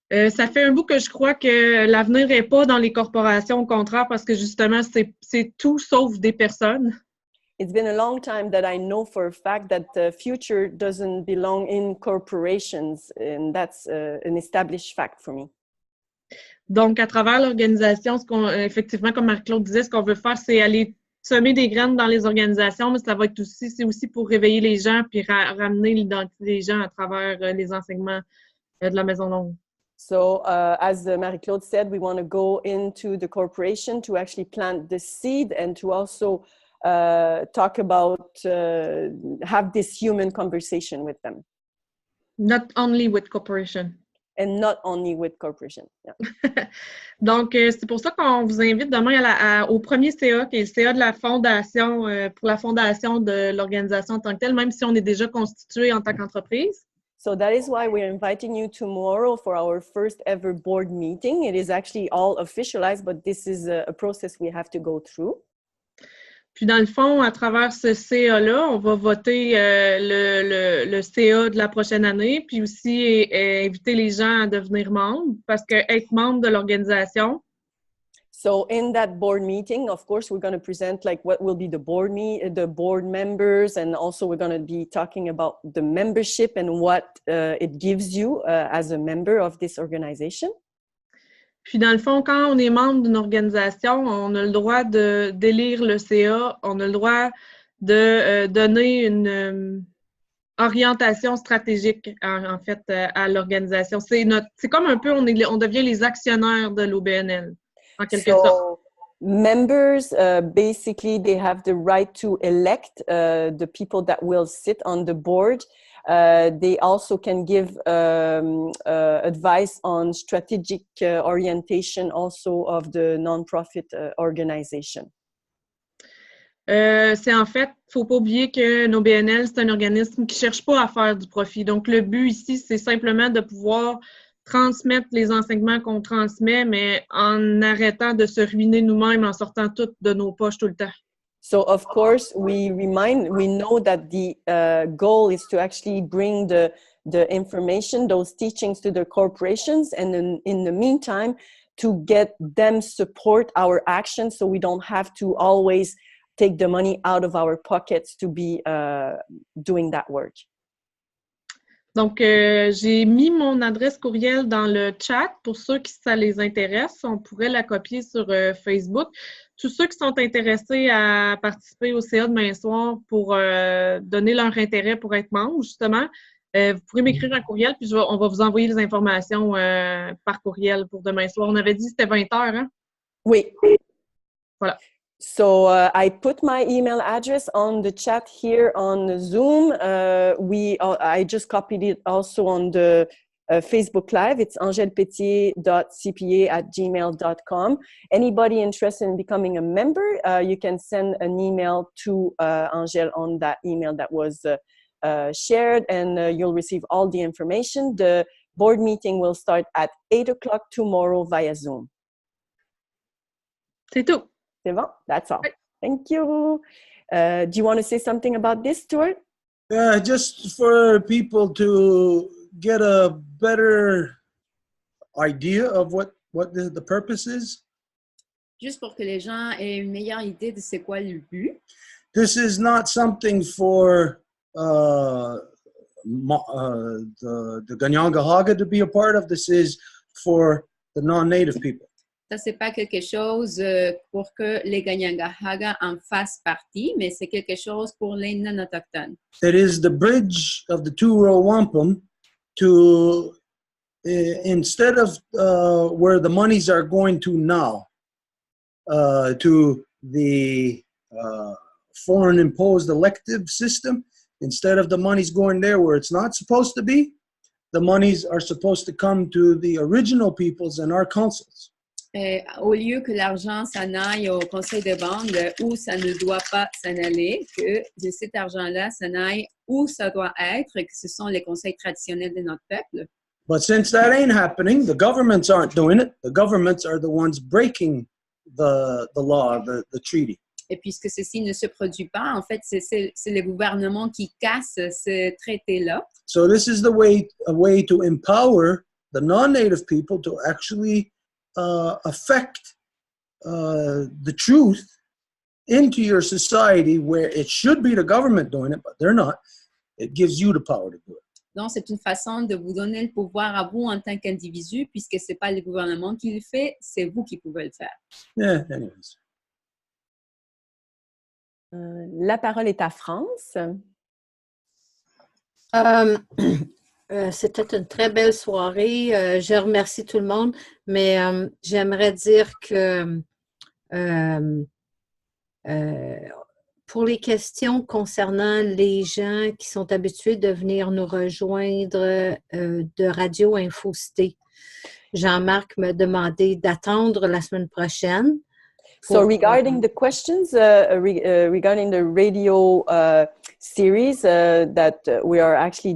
Ça fait un bout que je crois que l'avenir n'est pas dans les corporations, au contraire, parce que justement, c'est tout sauf des personnes. It's been a long time that I know for a fact that the future doesn't belong in corporations, and that's an established fact for me. Donc, à travers l'organisation, effectivement, comme Marie-Claude disait, ce qu'on veut faire, c'est aller semer des graines dans les organisations, mais ça va être c'est aussi pour réveiller les gens puis ramener l'identité des gens à travers les enseignements de la Maison Longue. So, as Marie-Claude said, we want to go into the corporation to actually plant the seed and to also talk about, have this human conversation with them. Not only with corporation. And not only with corporation. Yeah. Donc, c'est pour ça qu'on vous invite demain au premier CA, qui est le CA de la fondation, pour la fondation de l'organisation en tant que telle, même si on est déjà constitué en tant qu'entreprise. So that is why we're inviting you tomorrow for our first ever board meeting. It is actually all officialized, but this is a process we have to go through. Puis dans le fond, à travers ce CA-là, on va voter le CA de la prochaine année, puis aussi inviter les gens à devenir membres, parce que être membre de l'organisation. So in that board meeting, of course, we're going to present like what will be the board members, and also we're going to be talking about the membership and what it gives you as a member of this organization. Puis, dans le fond, quand on est membre d'une organisation, on a le droit d'élire le CA, on a le droit de donner une orientation stratégique, en fait, à l'organisation. C'est comme un peu, on devient les actionnaires de l'OBNL, en quelque sorte. Members, basically, they have the right to elect the people that will sit on the board. They also can give advice on strategic orientation also of the non-profit organization. C'est en fait, il ne faut pas oublier qu'un OBNL, c'est un organisme qui ne cherche pas à faire du profit. Donc, le but ici, c'est simplement de pouvoir transmettre les enseignements qu'on transmet, mais en arrêtant de se ruiner nous-mêmes, en sortant tout de nos poches tout le temps. So, of course, we know that the goal is to actually bring the information, those teachings to the corporations, and in the meantime, to get them support our actions so we don't have to always take the money out of our pockets to be doing that work. Donc, j'ai mis mon adresse courriel dans le chat pour ceux qui ça les intéresse. On pourrait la copier sur Facebook. Tous ceux qui sont intéressés à participer au CA demain soir pour donner leur intérêt pour être membre, justement, vous pourrez m'écrire un courriel, puis on va vous envoyer les informations par courriel pour demain soir. On avait dit que c'était 20 heures, hein? Oui. Voilà. So I put my email address on the chat here on Zoom. I just copied it also on the Facebook Live. It's angelepetier.cpa@gmail.com. Anybody interested in becoming a member, you can send an email to Angèle on that email that was shared, and you'll receive all the information. The board meeting will start at 8 o'clock tomorrow via Zoom. C'est tout. C'est bon? That's all. Thank you. Do you want to say something about this, Stuart? Just for people to get a better idea of what the purpose is. Juste pour que les gens aient une meilleure idée de c'est quoi le but. This is not something for the Ganyangahaga to be a part of. This is for the non-native people. Ça, c'est pas quelque chose pour que les Ganyangahaga en fassent partie, mais c'est quelque chose pour les non-autochtones. It is the bridge of the two Row Wampum to, instead of where the monies are going to now, to the foreign imposed elective system, instead of the monies going there where it's not supposed to be, the monies are supposed to come to the original peoples and our councils. Au lieu que l'argent s'en aille au conseil de bande où ça ne doit pas s'en aller, que de cet argent-là s'en aille où ça doit être, que ce sont les conseils traditionnels de notre peuple. But since that ain't happening, the governments aren't doing it. The governments are the ones breaking the law, the treaty. Et puisque ceci ne se produit pas, en fait, c'est le gouvernement qui casse ce traité-là. So this is a way to empower the non-native people to actually affect the truth into your society, where it should be the government doing it, but they're not. It gives you the power to do it. Donc, c'est une façon de vous donner le pouvoir à vous en tant qu'individu, puisque ce n'est pas le gouvernement qui le fait, c'est vous qui pouvez le faire. Yeah, anyways. La parole est à France. C'était une très belle soirée. Je remercie tout le monde, mais j'aimerais dire que pour les questions concernant les gens qui sont habitués de venir nous rejoindre de Radio Info Cité, Jean-Marc m'a demandé d'attendre la semaine prochaine. So regarding the questions regarding the radio series that we are actually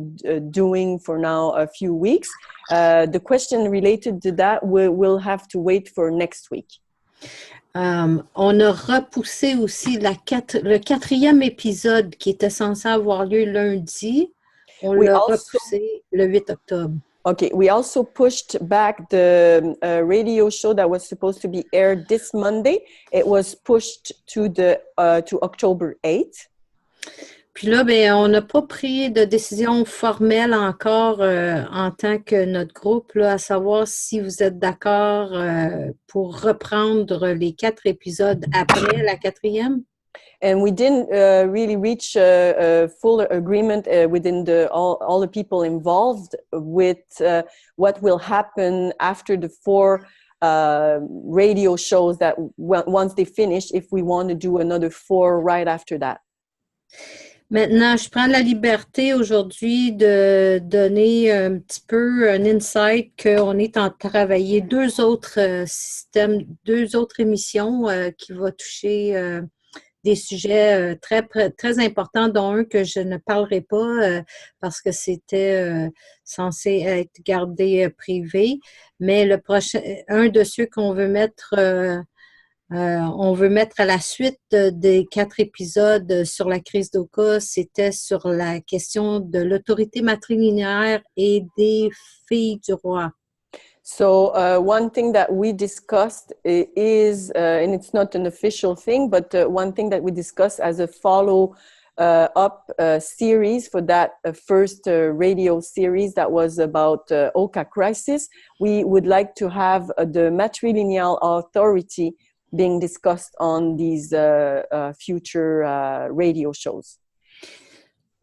doing for now a few weeks, the question related to that will have to wait for next week. On a repoussé aussi le 4e épisode qui était censé avoir lieu lundi. On l'a repoussé le 8 octobre. Okay, we also pushed back the radio show that was supposed to be aired this Monday. It was pushed to October 8th. Puis là, ben, on n'a pas pris de décision formelle encore en tant que notre groupe, là, à savoir si vous êtes d'accord pour reprendre les 4 épisodes après la 4e. And we didn't really reach a full agreement within all the people involved with what will happen after the 4 radio shows that once they finish, if we want to do another 4 right after that. Maintenant, je prends la liberté aujourd'hui de donner un petit peu un insight qu'on est en train de travailler 2 autres systèmes, 2 autres émissions qui vont toucher des sujets très importants, dont un que je ne parlerai pas parce que c'était censé être gardé privé. Mais le prochain, un de ceux qu'on veut mettre, on veut mettre à la suite des 4 épisodes sur la crise d'Oka, c'était sur la question de l'autorité matrilinéaire et des filles du roi. So one thing that we discussed is, and it's not an official thing, but one thing that we discussed as a follow-up series for that first radio series that was about Oka crisis, we would like to have the matrilineal authority being discussed on these future radio shows.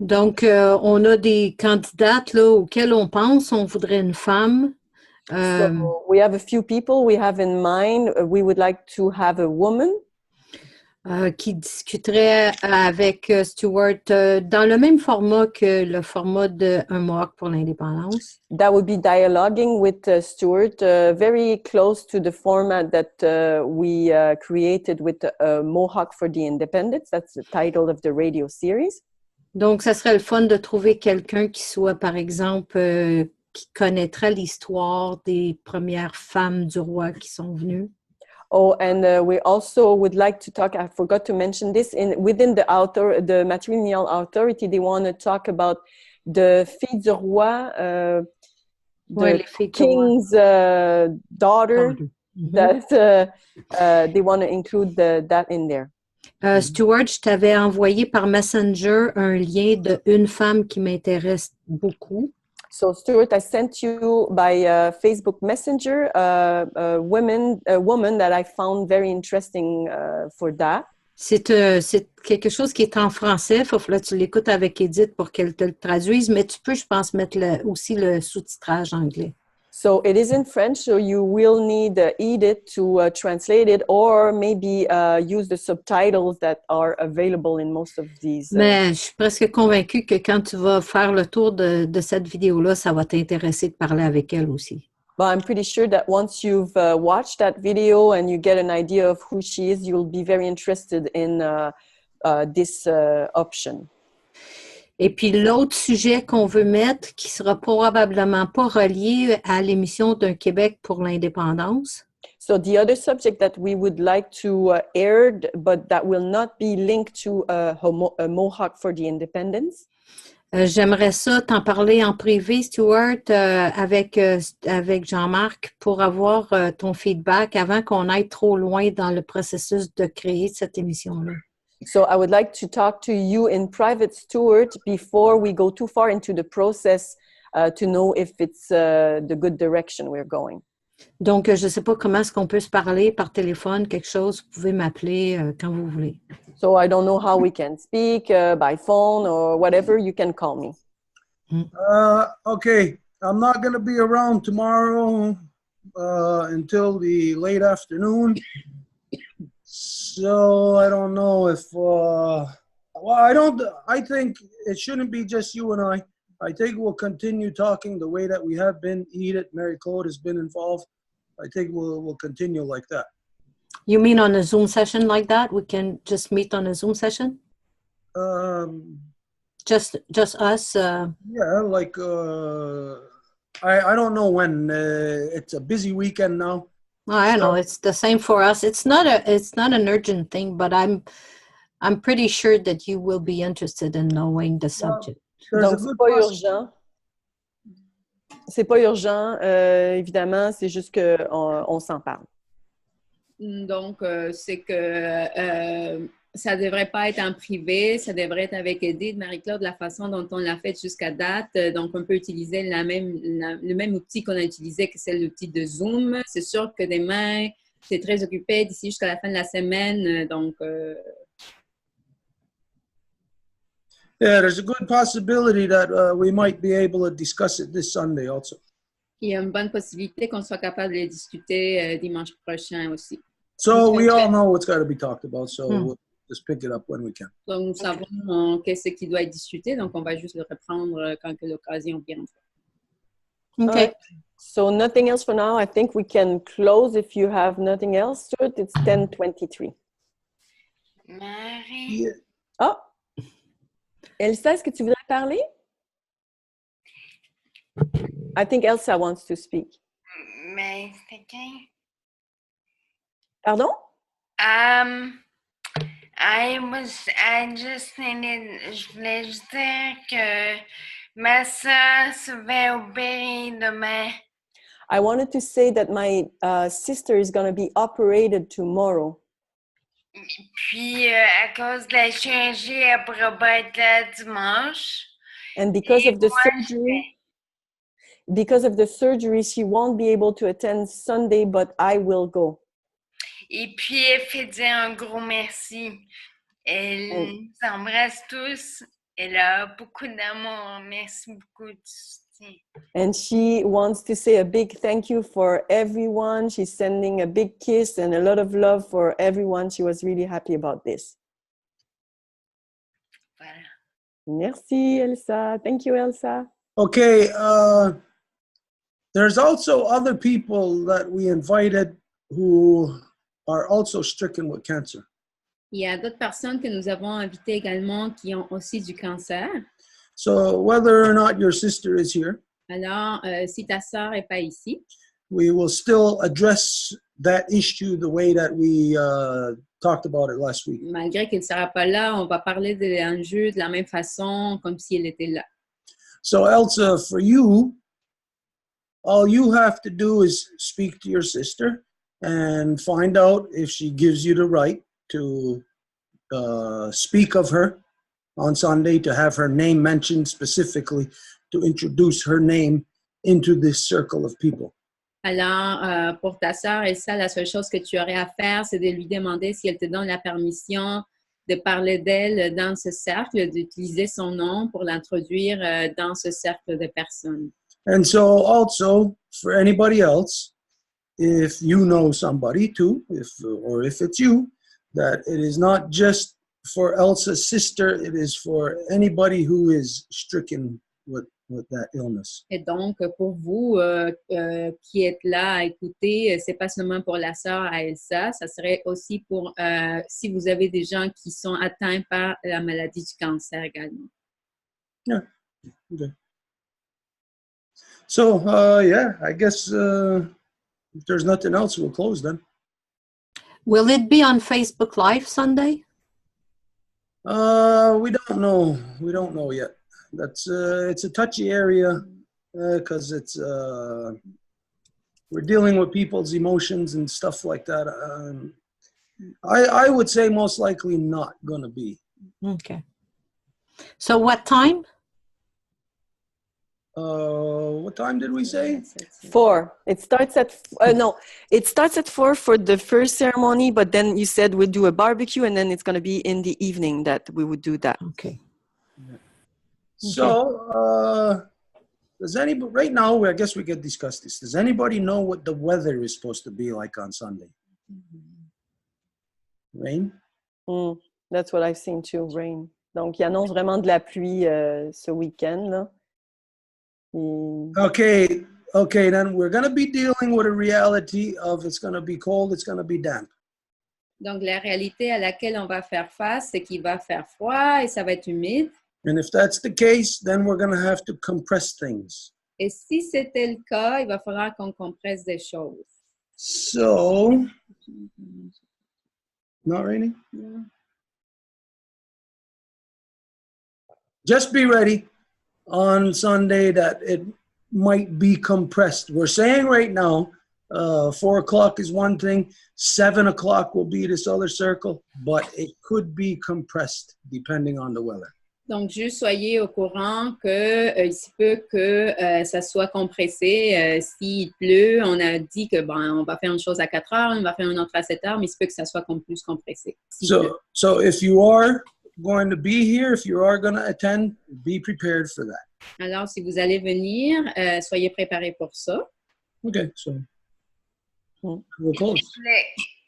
Donc, on a des candidates là, auxquelles on pense, on voudrait une femme. So we have a few people we have in mind. We would like to have a woman. Qui discuterait avec Stuart dans le même format que le format de Un Mohawk pour l'indépendance. That would be dialoguing with Stuart, very close to the format that we created with Mohawk for the Independence. That's the title of the radio series. Donc, ça serait le fun de trouver quelqu'un qui soit, par exemple, qui connaîtrait l'histoire des premières femmes du roi qui sont venues. Oh, and we also would like to talk, I forgot to mention this, within the matrilineal authority, they want to talk about the filles du roi, the king's daughter, that they want to include that in there. Stuart, je t'avais envoyé par Messenger un lien d'une femme qui m'intéresse beaucoup. So, Stuart, I sent you by Facebook Messenger a woman that I found very interesting for that. C'est quelque chose qui est en français. Il faut que tu l'écoutes avec Edith pour qu'elle te le traduise, mais tu peux, je pense, mettre aussi le sous-titrage anglais. So it is in French, so you will need Edith to translate it, or maybe use the subtitles that are available in most of these. Mais je suis presque convaincue que quand tu vas faire le tour de cette vidéo-là, ça va t'intéresser de parler avec elle aussi. But I'm pretty sure that once you've watched that video and you get an idea of who she is, you'll be very interested in this option. Et puis, l'autre sujet qu'on veut mettre, qui sera probablement pas relié à l'émission d'Un Québec pour l'indépendance. So the other subject that we would like to air, but that will not be linked to a Mohawk for the Independence. J'aimerais ça t'en parler en privé, Stuart, avec Jean-Marc pour avoir ton feedback avant qu'on aille trop loin dans le processus de créer cette émission-là. So I would like to talk to you in private, Stuart, before we go too far into the process to know if it's the good direction we're going. Donc, je ne sais pas comment est-ce qu'on peut se parler par téléphone, quelque chose. Vous pouvez m'appeler quand vous voulez. So I don't know how we can speak by phone or whatever. You can call me. Okay, I'm not going to be around tomorrow until the late afternoon. So I don't know if, I think it shouldn't be just you and I. I think we'll continue talking the way that we have been. Edith, Marie-Claude has been involved. I think we'll continue like that. You mean on a Zoom session like that? We can just meet on a Zoom session? Just us? Yeah, like, I don't know when. It's a busy weekend now. I know it's the same for us. It's not an urgent thing, but I'm pretty sure that you will be interested in knowing the subject. Donc c'est pas urgent. C'est pas urgent, évidemment. C'est juste que on s'en parle. Donc c'est que ça devrait pas être en privé, ça devrait être avec Edith, Marie-Claude, la façon dont on l'a fait jusqu'à date. Donc, on peut utiliser le même outil qu'on a utilisé, que c'est l'outil de Zoom. C'est sûr que demain, c'est très occupé d'ici jusqu'à la fin de la semaine. Donc, yeah, there's a good possibility that we might be able to discuss it this Sunday also. Il y a une bonne possibilité qu'on soit capable de les discuter dimanche prochain aussi. So we all know what's got to be talked about, so we'll just pick it up when we can. Donc, nous savons qu'est-ce qui doit être discuté, donc on va juste le reprendre quand que l'occasion viendra. Okay. So nothing else for now. I think we can close if you have nothing else, Stuart. It's 10:23. Marie. Yeah. Oh! Elsa, est-ce que tu voudrais parler? I think Elsa wants to speak. Mais c'est qui? Pardon? I just needed, je voulais juste dire que ma soeur se va opérer demain. I wanted to say that my sister is going to be operated tomorrow. Puis à cause de la chirurgie, elle pourra pas être là dimanche. And because of the surgery, she won't be able to attend Sunday, but I will go. Et puis elle fait dire un gros merci. Elle nous embrasse tous. Elle a beaucoup d'amour. Merci beaucoup du soutien. And she wants to say a big thank you for everyone. She's sending a big kiss and a lot of love for everyone. She was really happy about this. Voilà. Merci, Elsa. Thank you, Elsa. Okay, there's also other people that we invited who are also stricken with cancer. Il y a d'autres personnes que nous avons invitées également qui ont aussi du cancer. So whether or not your sister is here, Alors, si ta sœur n'est pas ici, we will still address that issue the way that we talked about it last week. malgré qu'elle ne sera pas là, on va parler de l'enjeu de la même façon, comme si elle était là. So Elsa, for you, all you have to do is speak to your sister and find out if she gives you the right to speak of her on Sunday, to have her name mentioned specifically, to introduce her name into this circle of people. Alors, pour ta sœur, Elsa, la seule chose que tu aurais à faire, c'est de lui demander si elle te donne la permission de parler d'elle dans ce cercle, d'utiliser son nom pour l'introduire dans ce cercle de personnes. And so also, for anybody else, if you know somebody too, or if it's you, that it is not just for Elsa's sister, it is for anybody who is stricken with that illness. Et donc, pour vous qui êtes là à écouter, c'est pas seulement pour la sœur à Elsa, ça serait aussi pour si vous avez des gens qui sont atteints par la maladie du cancer également. Yeah. Okay. So, yeah, I guess if there's nothing else, we'll close then. Will it be on Facebook Live Sunday? We don't know. We don't know yet. That's it's a touchy area because it's we're dealing with people's emotions and stuff like that. I would say most likely not going to be. Okay. So what time? What time did we say? 4. It starts at it starts at 4 for the first ceremony, but then you said we'd do a barbecue, and then it's going to be in the evening that we would do that. Okay. So, does anybody right now? I guess we could discuss this. Does anybody know what the weather is supposed to be like on Sunday? Rain? That's what I've seen too, rain. Donc, il annonce vraiment de la pluie ce week-end, là. Okay, then we're going to be dealing with a reality of it's going to be cold, it's going to be damp. Donc, la réalité à laquelle on va faire face, c'est qu'il va faire froid et ça va être humide. And if that's the case, then we're going to have to compress things. Et si c'était le cas, il va falloir qu'on compresse des choses. So, not raining? Yeah. Just be ready on Sunday that it might be compressed. We're saying right now, 4 o'clock is one thing, 7 o'clock will be this other circle, but it could be compressed depending on the weather. Donc, juste soyez au courant que il se peut que ça soit compressé. S'il pleut, on a dit que on va faire une chose à 4 heures, on va faire une autre à 7 heures, mais il se peut que ça soit plus compressé. So if you are going to be here, if you are going to attend, be prepared for that. Alors, si vous allez venir, soyez préparés pour ça. Okay, so we'll close.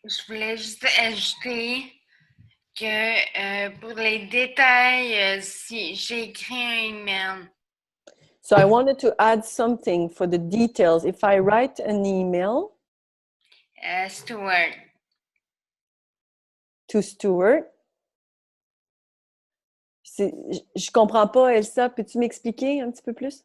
Je voulais juste ajouter que pour les détails, si j'ai écrit un email. So I wanted to add something for the details. If I write an email Stuart. To Stuart, je comprends pas, Elsa. Peux-tu m'expliquer un petit peu plus?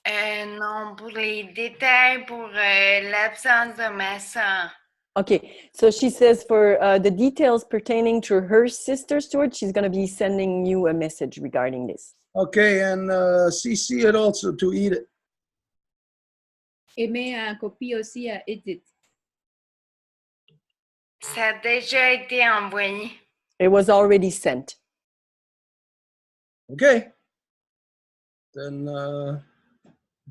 Non, pour les détails, pour l'absence de ma soeur. Okay, so she says for the details pertaining to her sister, Stuart, she's going to be sending you a message regarding this. Okay, and CC it also to Edith. Et mets un copie aussi à Edith. Ça a déjà été envoyé. It was already sent. Okay. Then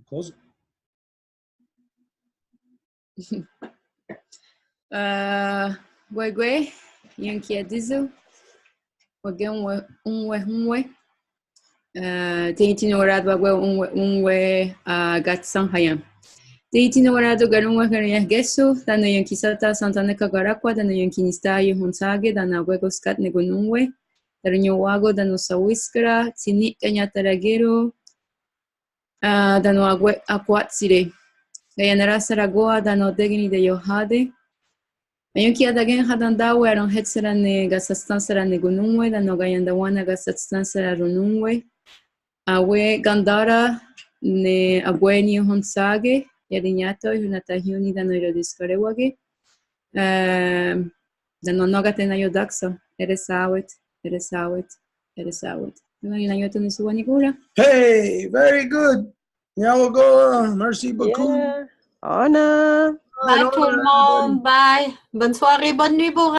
close it. Gwegwe, yanki ya dizo. Wage unwe. Teitino warad wagwe unwe gatsan hayam. Teitino warado garunwe garya geso, dano yanki sata santane kagarakwa, dano yanki nistayo hunsage, dana wego skat negununwe. Darinyo wago dano sawiskara, tini kanya taragero, dano agwe akwatsire. Gayanara saragoa dano degini de yohade. Ayunki adagen hadandawe aron hetserane gasastansara negununwe, dano gayandawana gasastansara rununwe. Awe gandara ne abueni honsage, yadinyato hunatahiuni dano irodiskarewage. Dano nogatena yodaksa, eresawet. Hey, very good. Now we'll go. Merci beaucoup. Yeah. Anna. Bye tout le monde. Bye. Bonne soirée, bonne nuit pour